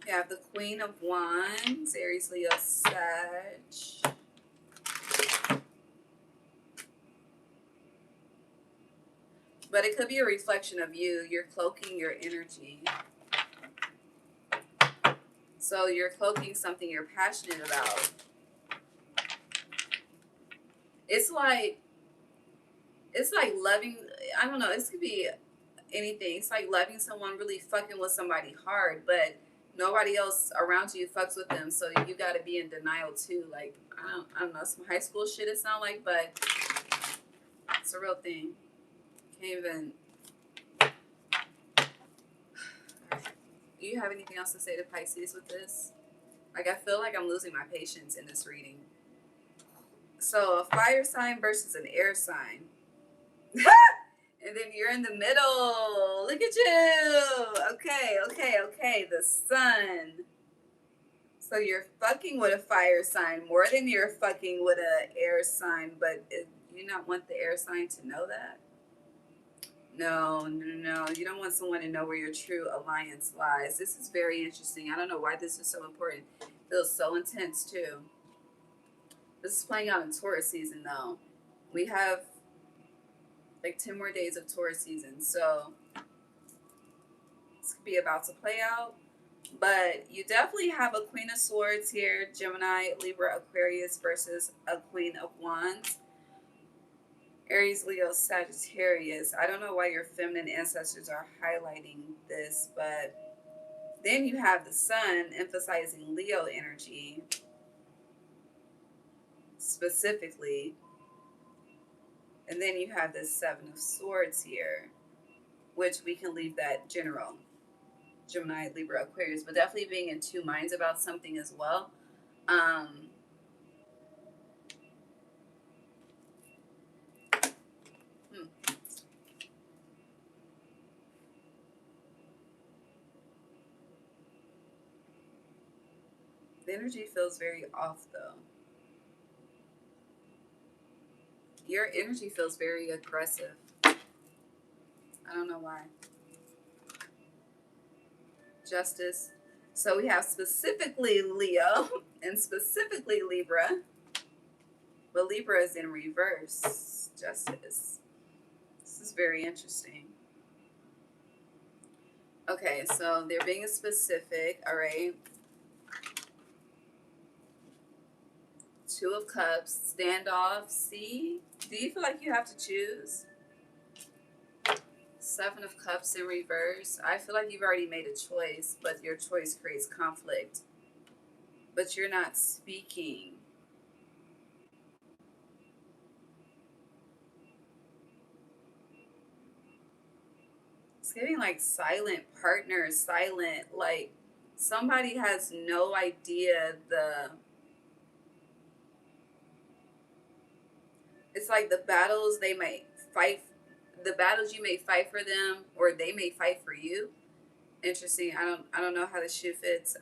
We have the Queen of Wands, Aries, Leo, Sag. But it could be a reflection of you. You're cloaking your energy. So you're cloaking something you're passionate about. It's like loving, I don't know, this could be anything. It's like loving someone, really fucking with somebody hard, but nobody else around you fucks with them, so you got to be in denial too. Like I don't know, some high school shit it sound like, but it's a real thing. Can't even. Do you have anything else to say to Pisces with this? Like, I feel like I'm losing my patience in this reading. So a fire sign versus an air sign. And then you're in the middle. Look at you. Okay. The sun. So you're fucking with a fire sign more than you're fucking with an air sign. But you not want the air sign to know that? No. You don't want someone to know where your true alliance lies. This is very interesting. I don't know why this is so important. It feels so intense too. This is playing out in Taurus season though. We have like 10 more days of Taurus season. So this could be about to play out. But you definitely have a Queen of Swords here, Gemini, Libra, Aquarius versus a Queen of Wands. Aries, Leo, Sagittarius. I don't know why your feminine ancestors are highlighting this, but then you have the Sun emphasizing Leo energy specifically. And then you have this Seven of Swords here, which we can leave that general. Gemini, Libra, Aquarius, but definitely being in two minds about something as well. The energy feels very off though. Your energy feels very aggressive. I don't know why. Justice. So we have specifically Leo and specifically Libra. But Libra is in reverse. Justice. This is very interesting. Okay, so they're being specific, all right? Two of Cups, standoff, see? Do you feel like you have to choose? Seven of Cups in reverse. I feel like you've already made a choice, but your choice creates conflict. But you're not speaking. It's getting like silent partner, silent, like somebody has no idea it's like the battles they might fight, the battles you may fight for them or they may fight for you. Interesting. I don't know how the shoe fits.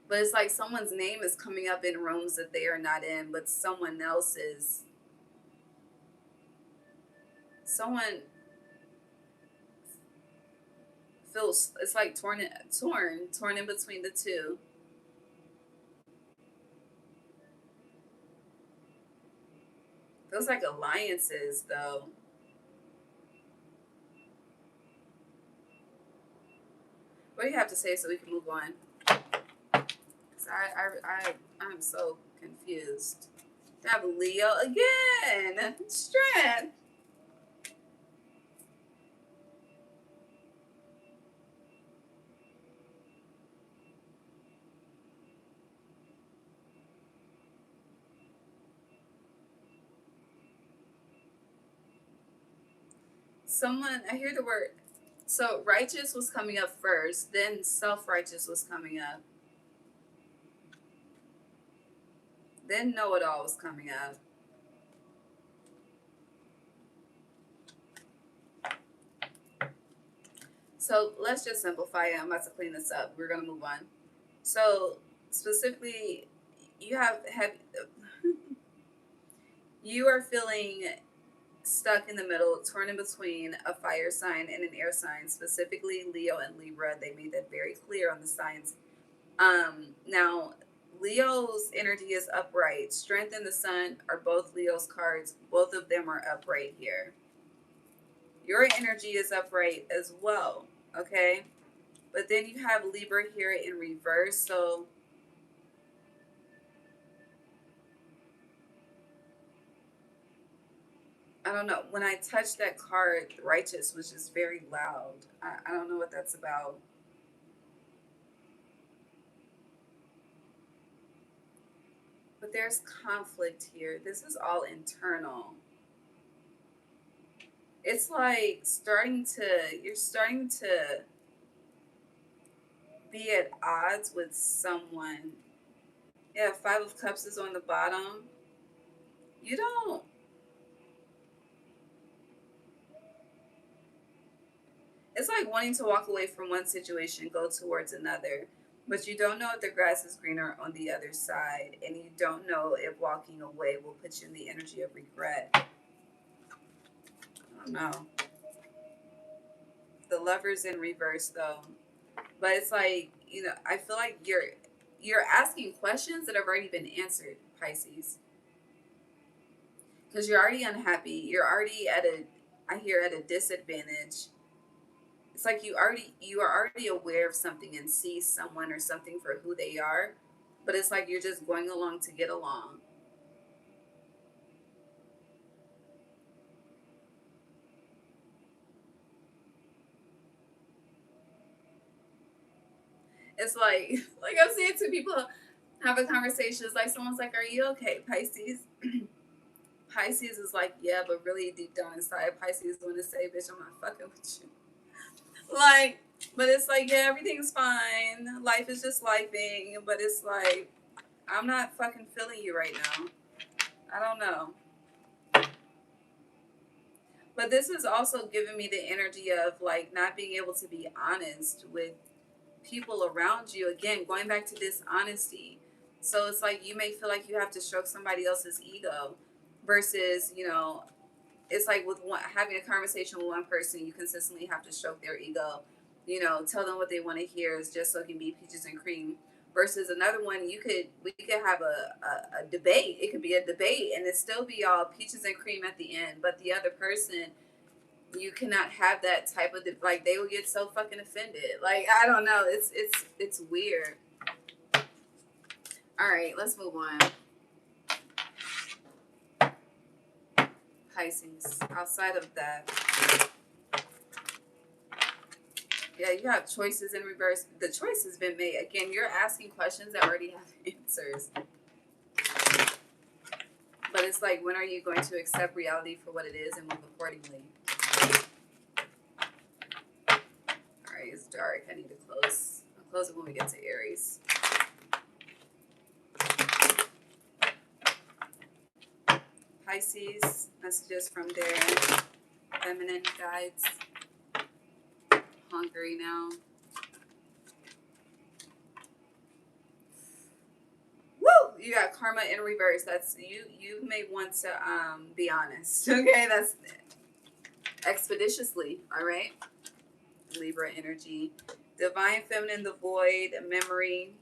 But it's like someone's name is coming up in rooms that they are not in, but someone else is. Someone feels it's like torn in between the two. Feels like alliances though. What do you have to say so we can move on? Cause I'm so confused. I have Leo again. Strength. Someone, I hear the word. So righteous was coming up first, then self-righteous was coming up. Then know-it-all was coming up. So let's just simplify it. I'm about to clean this up. We're gonna move on. So specifically, you have you are feeling stuck in the middle, torn in between a fire sign and an air sign, specifically Leo and Libra. They made that very clear on the signs. Now Leo's energy is upright. Strength and the Sun are both Leo's cards. Both of them are upright here. Your energy is upright as well, okay? But then you have Libra here in reverse. So I don't know. When I touched that card, righteous was just very loud. I don't know what that's about. But there's conflict here. This is all internal. It's like you're starting to be at odds with someone. Yeah, Five of Cups is on the bottom. You don't, it's like wanting to walk away from one situation, go towards another. But you don't know if the grass is greener on the other side. And you don't know if walking away will put you in the energy of regret. I don't know. The Lover's in reverse though. But it's like, I feel like you're asking questions that have already been answered, Pisces. Because you're already unhappy. You're already I hear, at a disadvantage. It's like you are already aware of something and see someone or something for who they are, but it's like you're just going along to get along. It's like like I'm seeing two people have a conversation. It's like someone's like, "Are you okay, Pisces?" Pisces is like, "Yeah," but really deep down inside, Pisces want to say, "Bitch, I'm not fucking with you." Like, but it's like, yeah, everything's fine. Life is just lifing, but it's like, I'm not fucking feeling you right now. I don't know. But this is also giving me the energy of like not being able to be honest with people around you. Again, going back to this honesty. So it's like you may feel like you have to stroke somebody else's ego versus, it's like with having a conversation with one person, you consistently have to stroke their ego, tell them what they want to hear is just so it can be peaches and cream. Versus another one, we could have a debate. It could be a debate, and it still be all peaches and cream at the end. But the other person, you cannot have that type of like they will get so fucking offended. Like I don't know. It's weird. All right, let's move on. Pisces. Outside of that, yeah, you have choices in reverse. The choice has been made. Again, you're asking questions that already have answers. But it's like, when are you going to accept reality for what it is and move accordingly? All right, it's dark. I need to close. I'll close it when we get to Aries. Pisces, messages from their feminine guides. Hungry now. Woo! You got karma in reverse. That's you. You may want to be honest. Okay, that's expeditiously. All right. Libra energy. Divine feminine, the void, memory.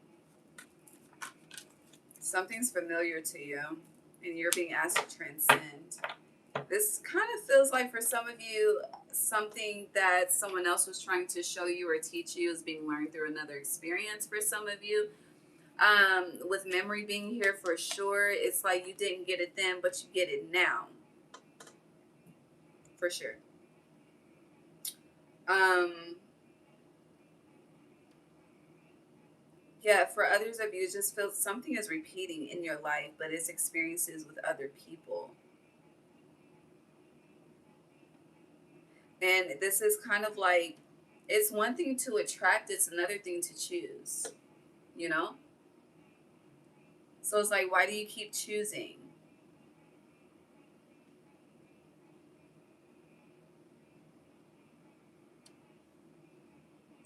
Something's familiar to you, and you're being asked to transcend. This kind of feels like, for some of you, something that someone else was trying to show you or teach you is being learned through another experience for some of you. With memory being here for sure, it's like you didn't get it then, but you get it now. For sure. Yeah, for others of you, it just feels something is repeating in your life, but it's experiences with other people. And this is kind of like, it's one thing to attract, it's another thing to choose, you know? So it's like, why do you keep choosing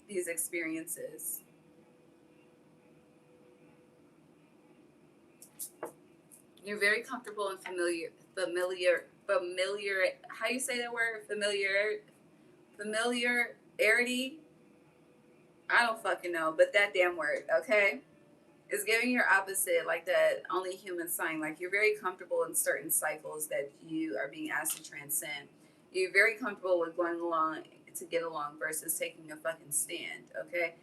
these experiences? You're very comfortable and familiar. How you say that word? Familiarity. I don't fucking know, but that damn word, okay? Is giving your opposite, like that only human sign. Like you're very comfortable in certain cycles that you are being asked to transcend. You're very comfortable with going along to get along versus taking a fucking stand, okay?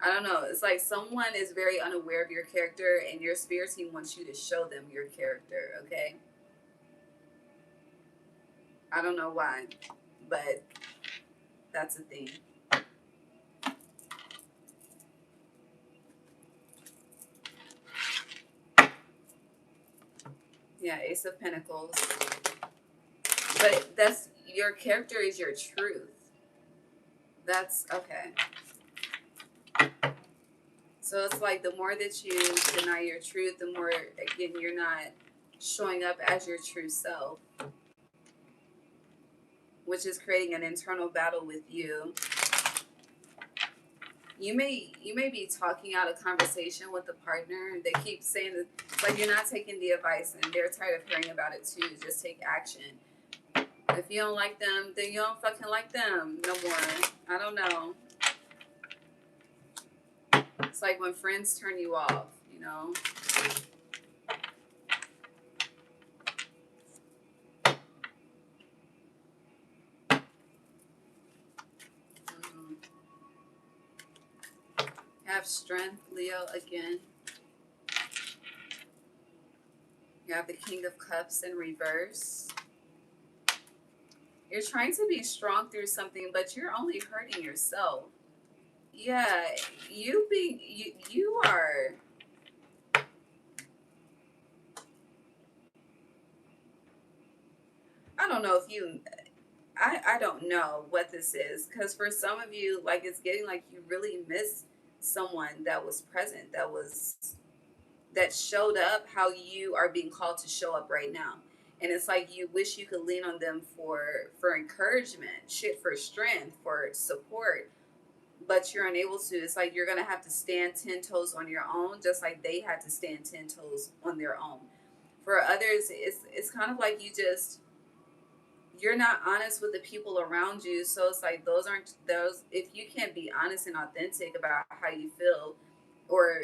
I don't know. It's like someone is very unaware of your character, and your spirit team wants you to show them your character, okay? I don't know why, but that's a thing. Yeah, Ace of Pentacles. But that's your character is your truth. That's okay. So it's like the more that you deny your truth, the more, again, you're not showing up as your true self, which is creating an internal battle with you. You may be talking out a conversation with a partner. They keep saying that it's like you're not taking the advice, and they're tired of hearing about it too. Just take action. If you don't like them, then you don't fucking like them no more. I don't know. It's like when friends turn you off, you know? Mm-hmm. Have strength, Leo, again. You have the King of Cups in reverse. You're trying to be strong through something, but you're only hurting yourself. Yeah, you are. I don't know if you. I don't know what this is, because for some of you, like, it's getting like you really miss someone that was present, that showed up how you are being called to show up right now. And it's like you wish you could lean on them for encouragement, shit, for strength, for support, but you're unable to. It's like you're gonna have to stand 10 toes on your own, just like they had to stand 10 toes on their own. For others, it's kind of like you're not honest with the people around you. So it's like those aren't those. If you can't be honest and authentic about how you feel, or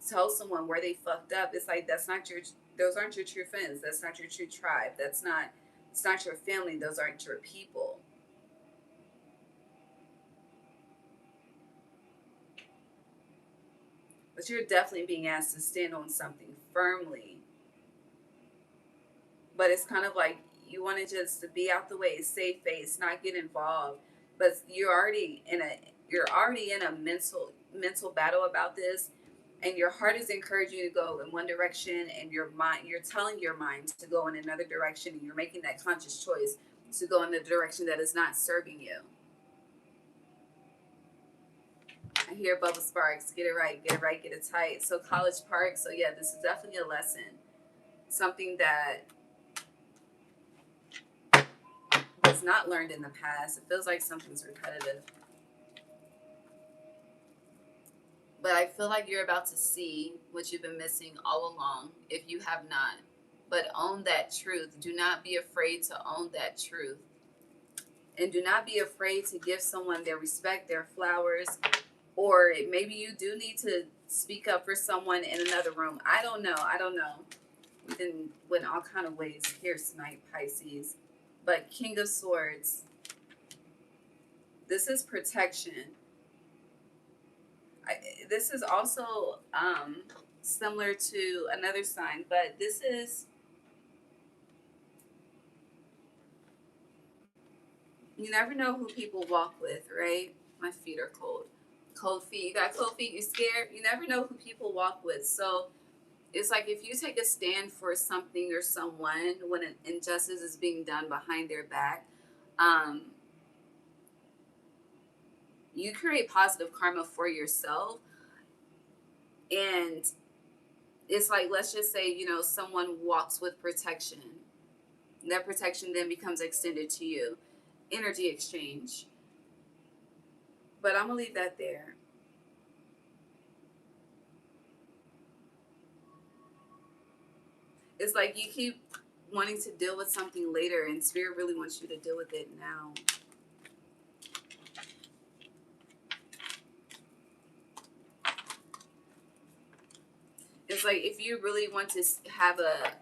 tell someone where they fucked up, it's like that's not your. Those aren't your true friends. That's not your true tribe. That's not. It's not your family. Those aren't your people. But you're definitely being asked to stand on something firmly. But it's kind of like you want to just be out the way, save face, not get involved. But you're already in a mental battle about this, and your heart is encouraging you to go in one direction, and you're telling your mind to go in another direction, and you're making that conscious choice to go in the direction that is not serving you. I hear Bubba Sparks, get it right, get it tight. So College Park, so yeah, this is definitely a lesson. Something that was not learned in the past. It feels like something's repetitive. But I feel like you're about to see what you've been missing all along, if you have not. But own that truth. Do not be afraid to own that truth. And do not be afraid to give someone their respect, their flowers, or maybe you do need to speak up for someone in another room. I don't know. I don't know. We didn't went all kind of ways here tonight, Pisces. But King of Swords, this is protection. I, this is also similar to another sign, but this is, you never know who people walk with, right? My feet are cold. Cold feet. You got cold feet, you scared? You never know who people walk with. So it's like if you take a stand for something or someone when an injustice is being done behind their back, um, you create positive karma for yourself. And it's like, let's just say, someone walks with protection. That protection then becomes extended to you. Energy exchange. But I'm going to leave that there. It's like you keep wanting to deal with something later, and Spirit really wants you to deal with it now. It's like if you really want to have a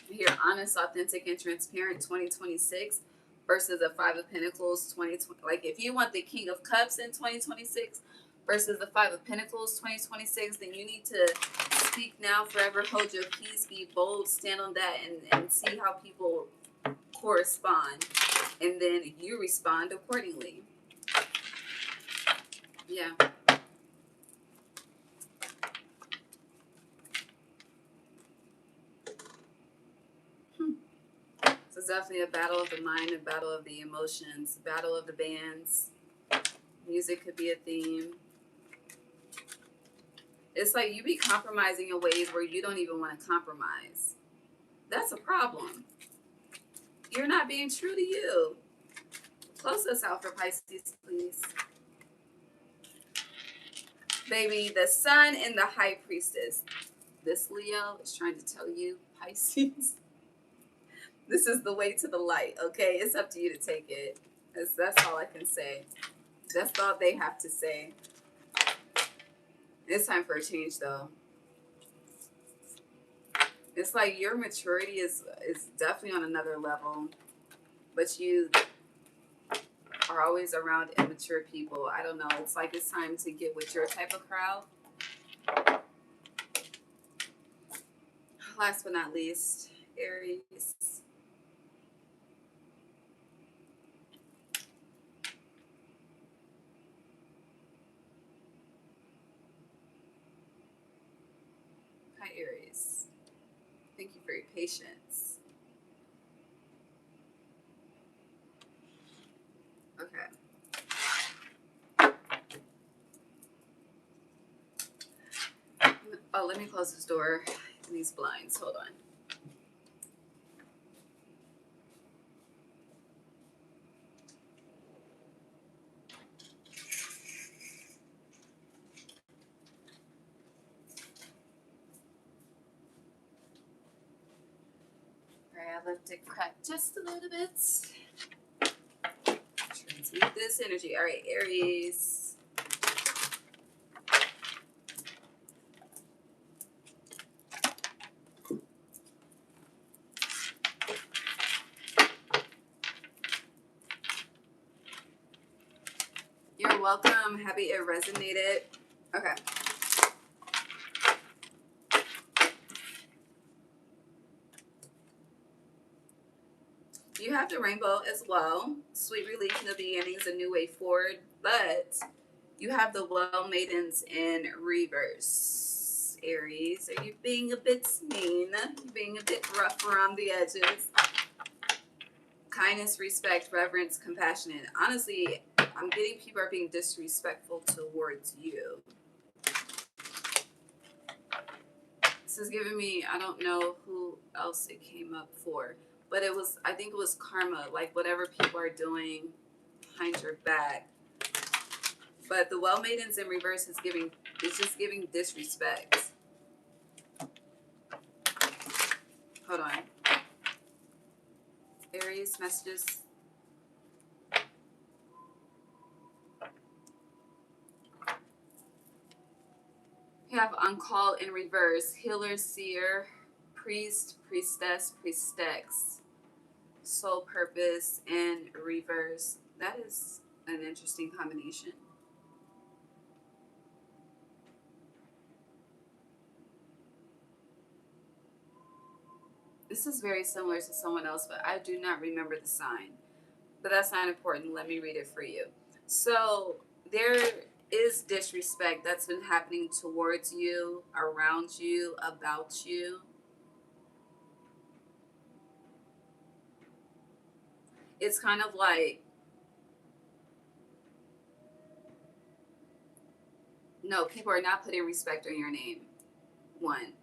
your honest, authentic, and transparent 2026 versus the Five of Pentacles 2020. Like if you want the King of Cups in 2026 versus the Five of Pentacles 2026, then you need to speak now, forever hold your peace, be bold, stand on that, and see how people correspond, and then you respond accordingly. Yeah. So it's definitely a battle of the mind, a battle of the emotions, a battle of the bands. Music could be a theme. It's like you be compromising in ways where you don't even want to compromise. That's a problem. You're not being true to you. Close us out for Pisces, please. Baby, the Sun and the High Priestess. This Leo is trying to tell you, Pisces, this is the way to the light, okay? It's up to you to take it. That's all I can say. That's all they have to say. It's time for a change, though. It's like your maturity is definitely on another level, but you are always around immature people. I don't know. It's like it's time to get with your type of crowd. Last but not least, Aries. Hi, Aries. Thank you for your patience. Okay. Oh, let me close this door and these blinds. Hold on. All right, I left it cracked just a little bit. Transmute this energy. All right, Aries. You're welcome. I'm happy it resonated. Okay. You have the rainbow as well. Sweet relief, new beginnings, a new way forward. But you have the well maidens in reverse. Aries, are you being a bit mean? Being a bit rough around the edges? Kindness, respect, reverence, compassionate. Honestly, I'm getting people are being disrespectful towards you. This is giving me, I don't know who else it came up for, but I think it was karma, like whatever people are doing behind your back. But the well maidens in reverse it's just giving disrespect. Hold on. Aries messages. You have on call in reverse, healer, seer, priest, priestess, priestess, soul purpose in reverse. That is an interesting combination. This is very similar to someone else, but I do not remember the sign. But that's not important. Let me read it for you. So there is disrespect that's been happening towards you, around you, about you. It's kind of like no, people are not putting respect on your name. One.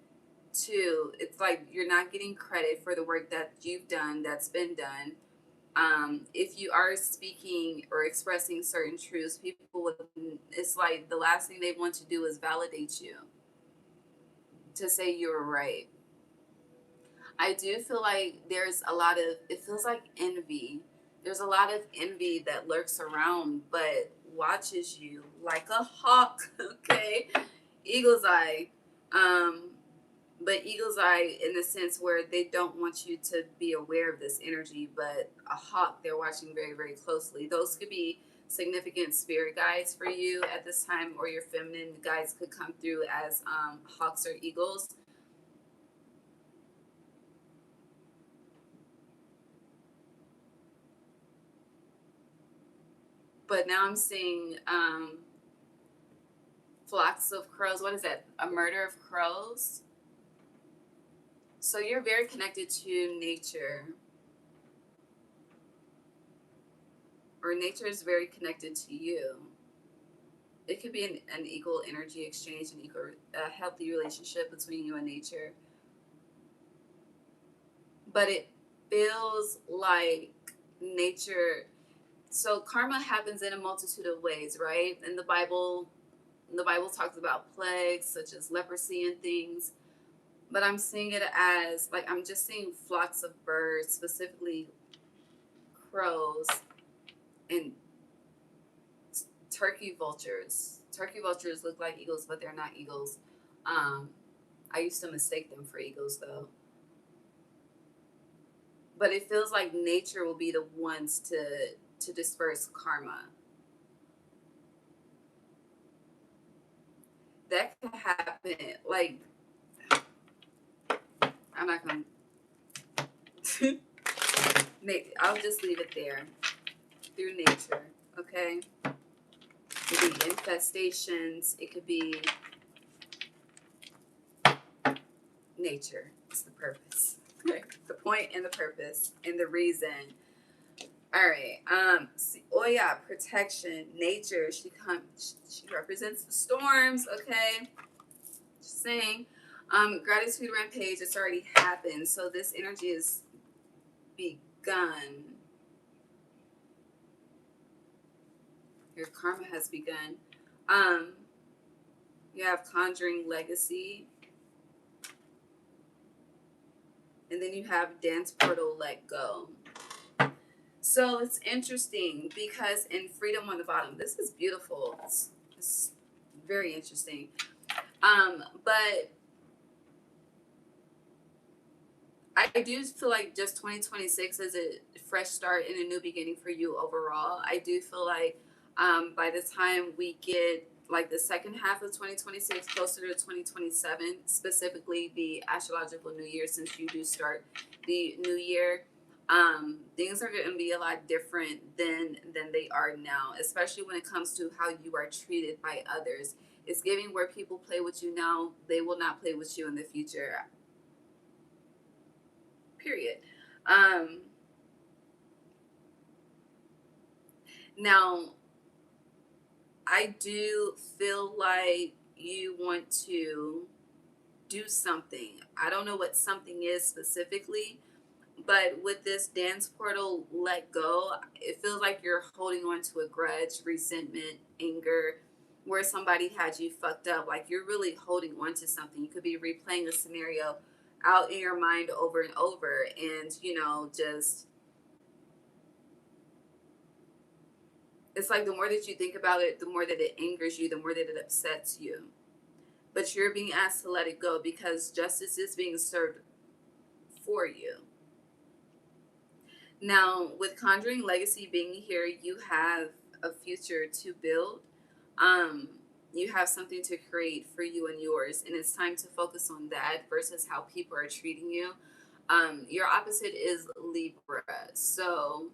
Two, it's like you're not getting credit for the work that you've done, that's been done. If you are speaking or expressing certain truths, people would, it's like the last thing they want to do is validate you, to say you were right. I do feel like there's a lot of, it feels like envy. There's a lot of envy that lurks around, but watches you like a hawk, okay? Eagle's eye. Um, but eagle's eye in the sense where they don't want you to be aware of this energy, but a hawk, they're watching very, very closely. Those could be significant spirit guides for you at this time, or your feminine guides could come through as hawks or eagles. But now I'm seeing flocks of crows. What is that? A murder of crows? So you're very connected to nature, or nature is very connected to you. It could be an equal energy exchange, an equal, a healthy relationship between you and nature. But it feels like nature. So karma happens in a multitude of ways, right? In the Bible talks about plagues such as leprosy and things. But I'm seeing it as like I'm just seeing flocks of birds, specifically crows and turkey vultures. Turkey vultures look like eagles, but they're not eagles. Um, I used to mistake them for eagles though. But it feels like nature will be the ones to disperse karma. That could happen. Like I'm not gonna. I'll just leave it there. Through nature, okay. It could be infestations. It could be nature. It's the purpose. Okay. The point and the purpose and the reason. All right. Oh yeah, protection, nature. She represents the storms. Okay. Just saying. Gratitude rampage. It's already happened. So this energy is begun. Your karma has begun. Um, you have conjuring legacy, and then you have dance portal let go. So it's interesting because in freedom on the bottom, this is beautiful. It's very interesting. But I do feel like just 2026 is a fresh start and a new beginning for you overall. I do feel like by the time we get like the second half of 2026, closer to 2027, specifically the astrological new year, since you do start the new year, things are going to be a lot different than they are now, especially when it comes to how you are treated by others. It's giving where people play with you now, they will not play with you in the future. Period. Um, Now, I do feel like you want to do something. I don't know what something is specifically, but with this dance portal let go, it feels like you're holding on to a grudge, resentment, anger, where somebody had you fucked up. Like you're really holding on to something. You could be replaying a scenario out in your mind over and over, and just it's like the more that you think about it, the more that it angers you, the more that it upsets you. But you're being asked to let it go because justice is being served for you. Now, with Conjuring Legacy being here, you have a future to build. Um, you have something to create for you and yours, and it's time to focus on that versus how people are treating you. Your opposite is Libra. So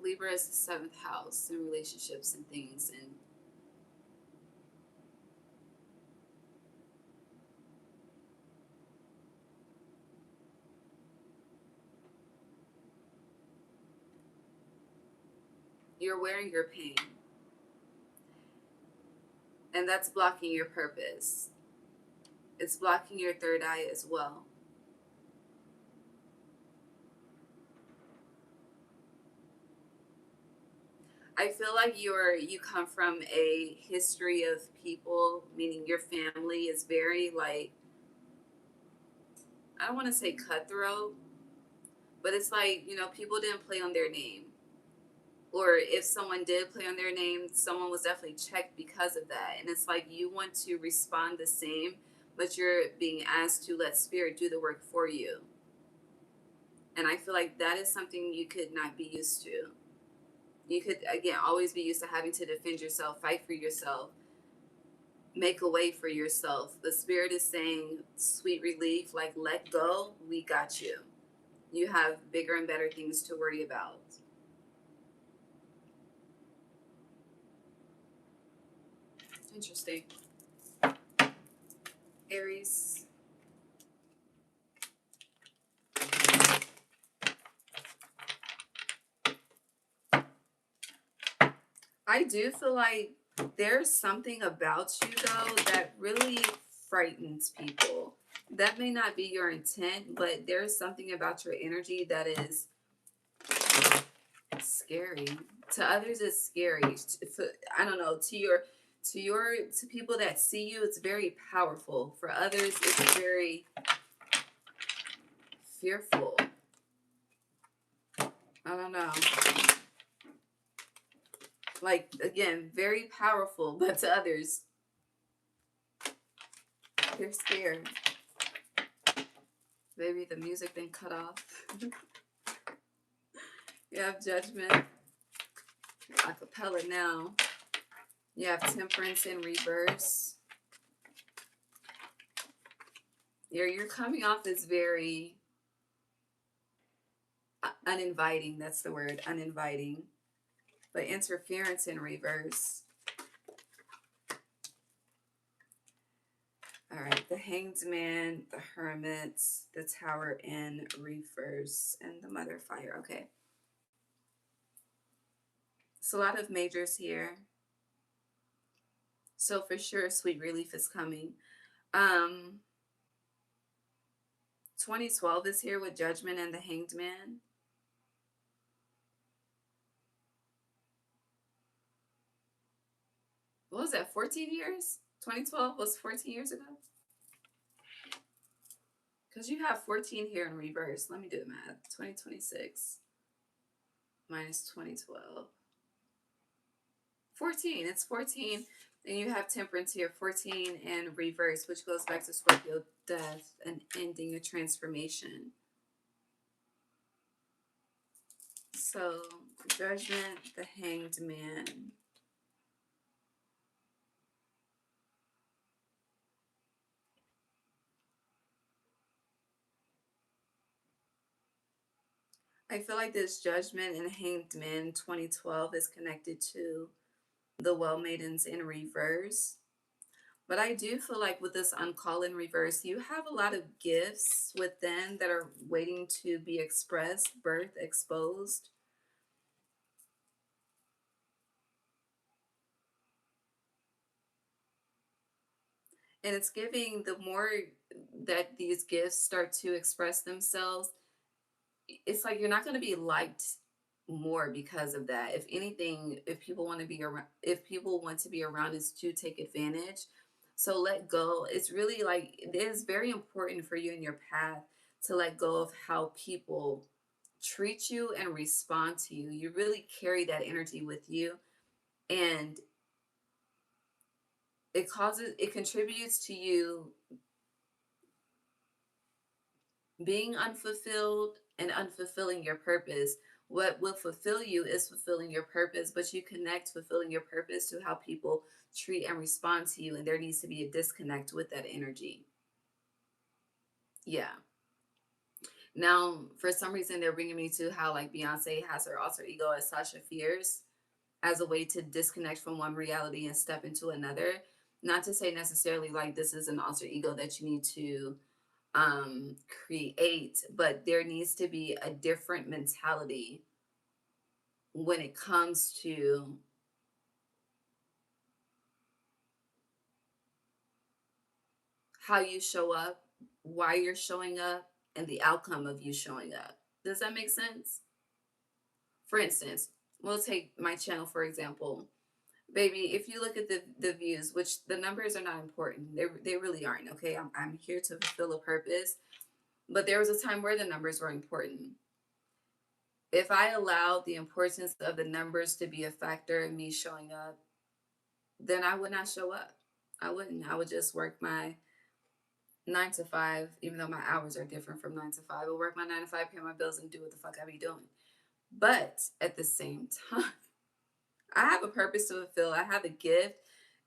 Libra is the seventh house in relationships and things, and You're wearing your pain, and that's blocking your purpose. It's blocking your third eye as well. I feel like you come from a history of people, meaning your family is very like, I don't want to say cutthroat, but it's like, people didn't play on their name. Or if someone did play on their name, someone was definitely checked because of that. And it's like you want to respond the same, but you're being asked to let spirit do the work for you. And I feel like that is something you could not be used to. You could, again, always be used to having to defend yourself, fight for yourself, make a way for yourself. The spirit is saying, sweet relief, like, let go, we got you. You have bigger and better things to worry about. Interesting. Aries. I do feel like there's something about you, though, that really frightens people. That may not be your intent, but there's something about your energy that is scary. To others, it's scary. I don't know. To people that see you, it's very powerful. For others, it's very fearful. I don't know. Like, again, very powerful, but to others, they're scared. Maybe the music been cut off. You have Judgment, acapella now. You have Temperance in reverse. You're coming off as very uninviting. That's the word, uninviting. But Interference in reverse. All right, the Hanged Man, the Hermit, the Tower in reverse, and the Mother Fire. Okay. It's a lot of majors here. So for sure, sweet relief is coming. 2012 is here with Judgment and the Hanged Man. What was that, 14 years? 2012 was 14 years ago? Because you have 14 here in reverse. Let me do the math. 2026 minus 2012. 14. It's 14. And you have Temperance here, 14 in reverse, which goes back to Scorpio death and ending a transformation. So, Judgment, the Hanged Man. I feel like this Judgment and Hanged Man 2012 is connected to the Well Maidens in reverse. But I do feel like with this uncall in reverse, you have a lot of gifts within that are waiting to be expressed, birthed, exposed. And it's giving, the more that these gifts start to express themselves, it's like you're not going to be liked more because of that. If anything, if people want to be around, if people want to be around, is to take advantage. So let go. It's really like, it is very important for you in your path to let go of how people treat you and respond to you. You really carry that energy with you, and it contributes to you being unfulfilled and unfulfilling your purpose. What will fulfill you is fulfilling your purpose, but you connect fulfilling your purpose to how people treat and respond to you, and there needs to be a disconnect with that energy. Yeah. Now, for some reason, they're bringing me to how like Beyonce has her alter ego as Sasha Fierce as a way to disconnect from one reality and step into another. Not to say necessarily like this is an alter ego that you need to create, but there needs to be a different mentality when it comes to how you show up, why you're showing up, and the outcome of you showing up. Does that make sense? For instance, we'll take my channel for example. Baby, if you look at the views, which the numbers are not important, they really aren't. Okay, I'm here to fulfill a purpose, but there was a time where the numbers were important. If I allowed the importance of the numbers to be a factor in me showing up, then I would not show up. I wouldn't. I would just work my 9 to 5, even though my hours are different from 9 to 5. I would work my 9 to 5, pay my bills, and do what the fuck I be doing. But at the same time, I have a purpose to fulfill. I have a gift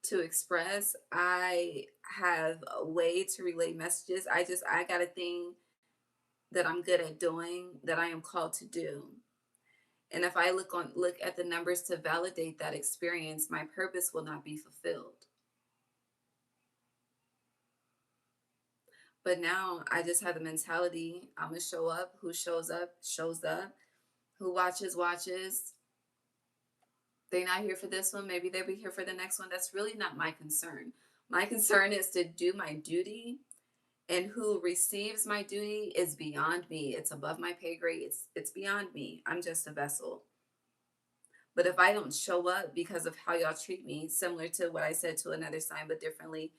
to express. I have a way to relay messages. I got a thing that I'm good at doing that I am called to do. And if I look at the numbers to validate that experience, my purpose will not be fulfilled. But now I just have the mentality, I'm gonna show up. Who shows up shows up. Who watches watches. They not here for this one, maybe they'll be here for the next one. That's really not my concern. My concern is to do my duty, and who receives my duty is beyond me. It's above my pay grade. It's beyond me. I'm just a vessel. But if I don't show up because of how y'all treat me, similar to what I said to another sign but differently,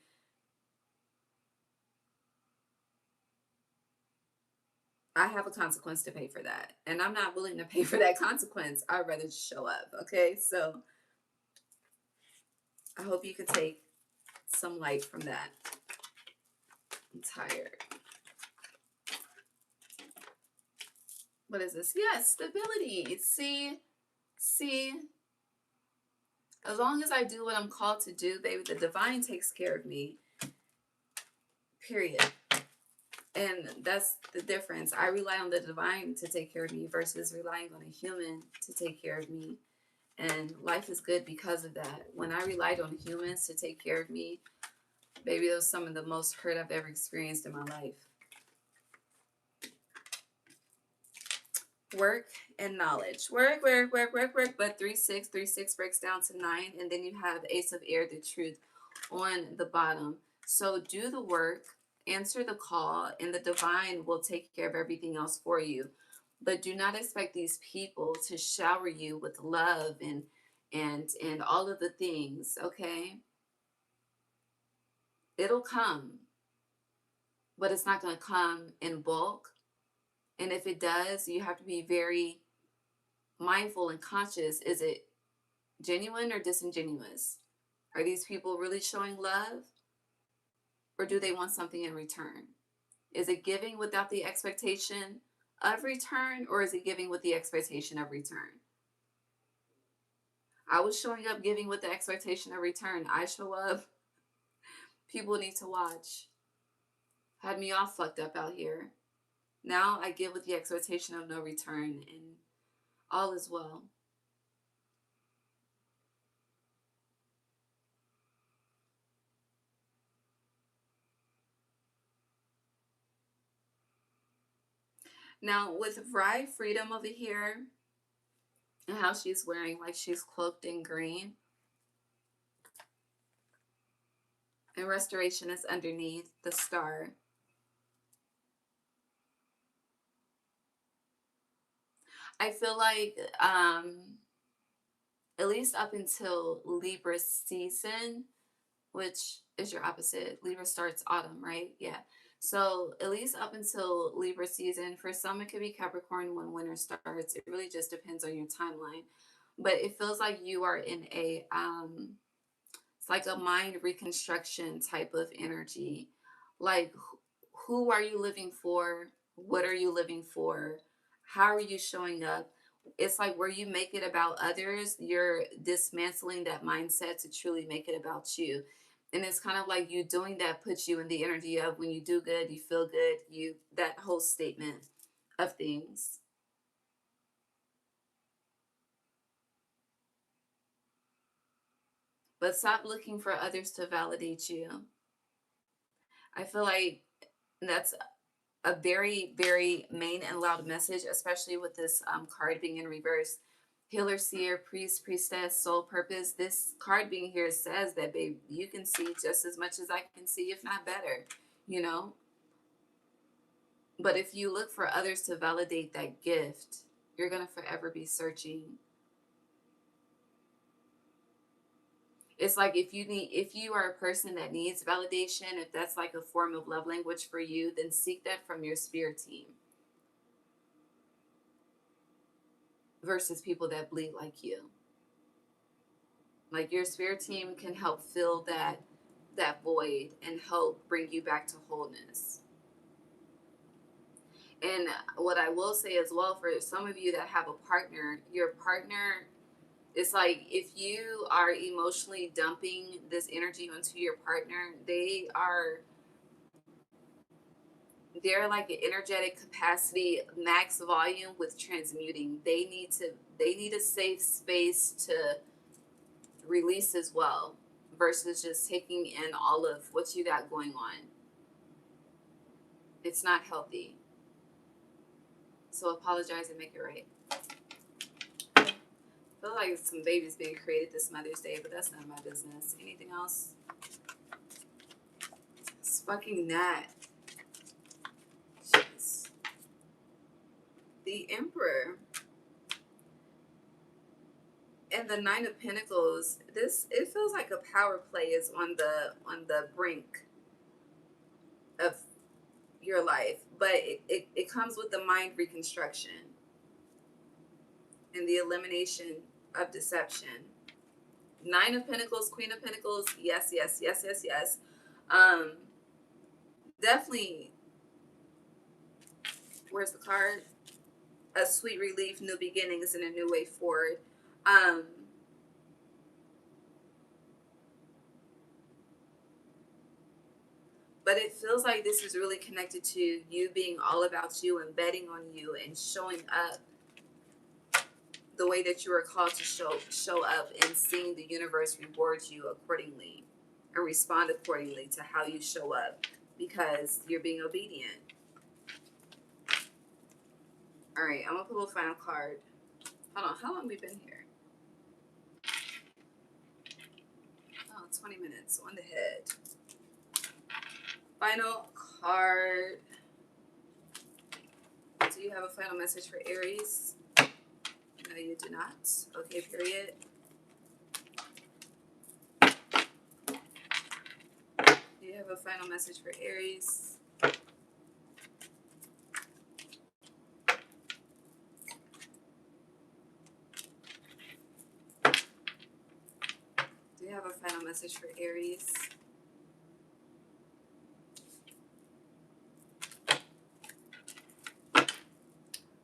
I have a consequence to pay for that. And I'm not willing to pay for that consequence. I'd rather just show up. Okay. So I hope you could take some light from that. I'm tired. What is this? Yes, stability. See, as long as I do what I'm called to do, baby, the divine takes care of me. Period. And that's the difference. I rely on the divine to take care of me versus relying on a human to take care of me. And life is good because of that. When I relied on humans to take care of me, baby, those some of the most hurt I've ever experienced in my life. Work and knowledge. Work. But 3 6 breaks down to 9, and then you have Ace of Air, the truth, on the bottom. So do the work, answer the call, and the divine will take care of everything else for you. But do not expect these people to shower you with love and all of the things. Okay, it'll come, but it's not going to come in bulk. And if it does, you have to be very mindful and conscious. Is it genuine or disingenuous? Are these people really showing love, or do they want something in return? Is it giving without the expectation of return, or is it giving with the expectation of return? I was showing up giving with the expectation of return. I show up, people need to watch. Had me all fucked up out here. Now I give with the expectation of no return, and all is well. Now with Rye Freedom over here, and how she's wearing, like she's cloaked in green, and restoration is underneath the star. I feel like at least up until Libra season, which is your opposite. Libra starts autumn, right? Yeah. So at least up until Libra season, for some it could be Capricorn when winter starts. It really just depends on your timeline. But it feels like you are in a it's like a mind reconstruction type of energy. Like who are you living for? What are you living for? How are you showing up? It's like where you make it about others, you're dismantling that mindset to truly make it about you. And it's kind of like you doing that puts you in the energy of when you do good, you feel good, you that whole statement of things. But stop looking for others to validate you. I feel like that's a very, very main and loud message, especially with this card being in reverse. Healer, seer, priest, priestess, soul purpose. This card being here says that, babe, you can see just as much as I can see, if not better, you know? But if you look for others to validate that gift, you're going to forever be searching. It's like if you are a person that needs validation, if that's like a form of love language for you, then seek that from your spirit team versus people that bleed like you. Like your spirit team can help fill that void and help bring you back to wholeness. And what I will say as well, for some of you that have a partner, your partner, it's like if you are emotionally dumping this energy onto your partner, they're like an energetic capacity max volume with transmuting. They need a safe space to release as well, versus just taking in all of what you got going on. It's not healthy. So apologize and make it right. I feel like some babies being created this Mother's Day, but that's none of my business. Anything else? It's fucking that. Jeez. The Emperor and the Nine of Pentacles. It feels like a power play is on the brink of your life, but it comes with the mind reconstruction and the elimination of deception. Nine of Pentacles, Queen of Pentacles, yes, yes, yes, yes, yes. Definitely, where's the card? A sweet relief, new beginnings, and a new way forward. But it feels like this is really connected to you being all about you and betting on you and showing up the way that you are called to show up, and seeing the universe reward you accordingly and respond accordingly to how you show up because you're being obedient. All right, I'm gonna pull a final card. Hold on, how long have we been here? Oh, 20 minutes on the head. Final card. Do you have a final message for Aries? No, you do not. Okay, period. Do you have a final message for Aries? Do you have a final message for Aries?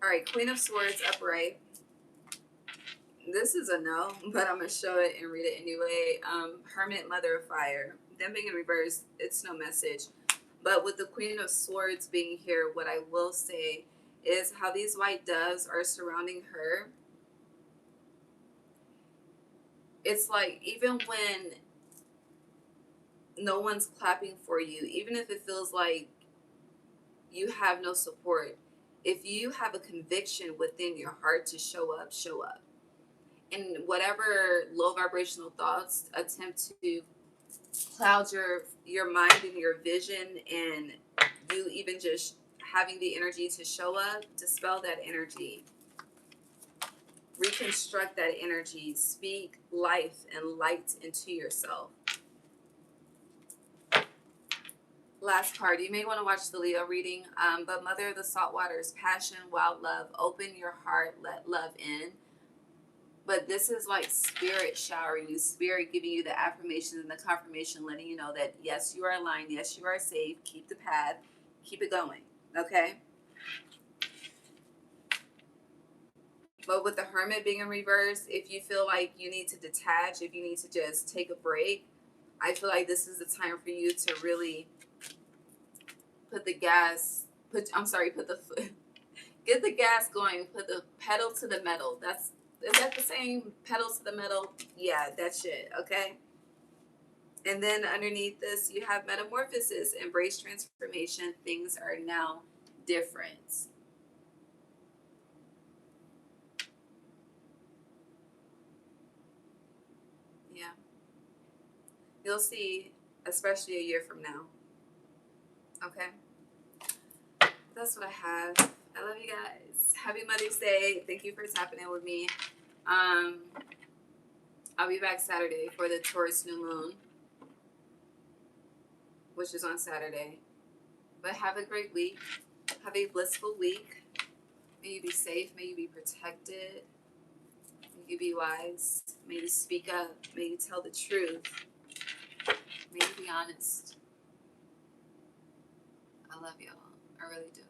All right, Queen of Swords upright. This is a no, but I'm going to show it and read it anyway. Hermit, Mother of Fire. Them being in reverse, it's no message. But with the Queen of Swords being here, what I will say is how these white doves are surrounding her. It's like even when no one's clapping for you, even if it feels like you have no support, if you have a conviction within your heart to show up, show up. And whatever low vibrational thoughts attempt to cloud your mind and your vision, and you even just having the energy to show up, dispel that energy, reconstruct that energy, speak life and light into yourself. Last card, you may want to watch the Leo reading, but Mother of the Salt Waters, passion, wild love, open your heart, let love in. But this is like spirit showering you, spirit giving you the affirmations and the confirmation, letting you know that yes, you are aligned, yes, you are safe, keep the path, keep it going, okay? But with the Hermit being in reverse, if you feel like you need to detach, if you need to just take a break, I feel like this is the time for you to really put the gas, put the foot, get the gas going, put the pedal to the metal. Is that the same? Pedal to the metal? Yeah, that shit, okay? And then underneath this, you have metamorphosis, embrace transformation. Things are now different. You'll see, especially a year from now. Okay? That's what I have. I love you guys. Happy Mother's Day. Thank you for tapping in with me. I'll be back Saturday for the Taurus new moon, which is on Saturday. But have a great week. Have a blissful week. May you be safe. May you be protected. May you be wise. May you speak up. May you tell the truth. May you be honest. I love y'all. I really do.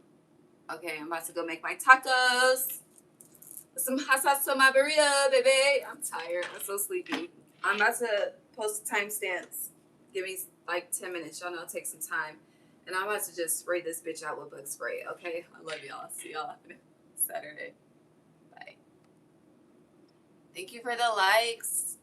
Okay, I'm about to go make my tacos. Some hot sauce on my burrito, baby. I'm tired. I'm so sleepy. I'm about to post timestamps. Give me like 10 minutes. Y'all know it takes some time. And I'm about to just spray this bitch out with bug spray, okay? I love y'all. See y'all Saturday. Bye. Thank you for the likes.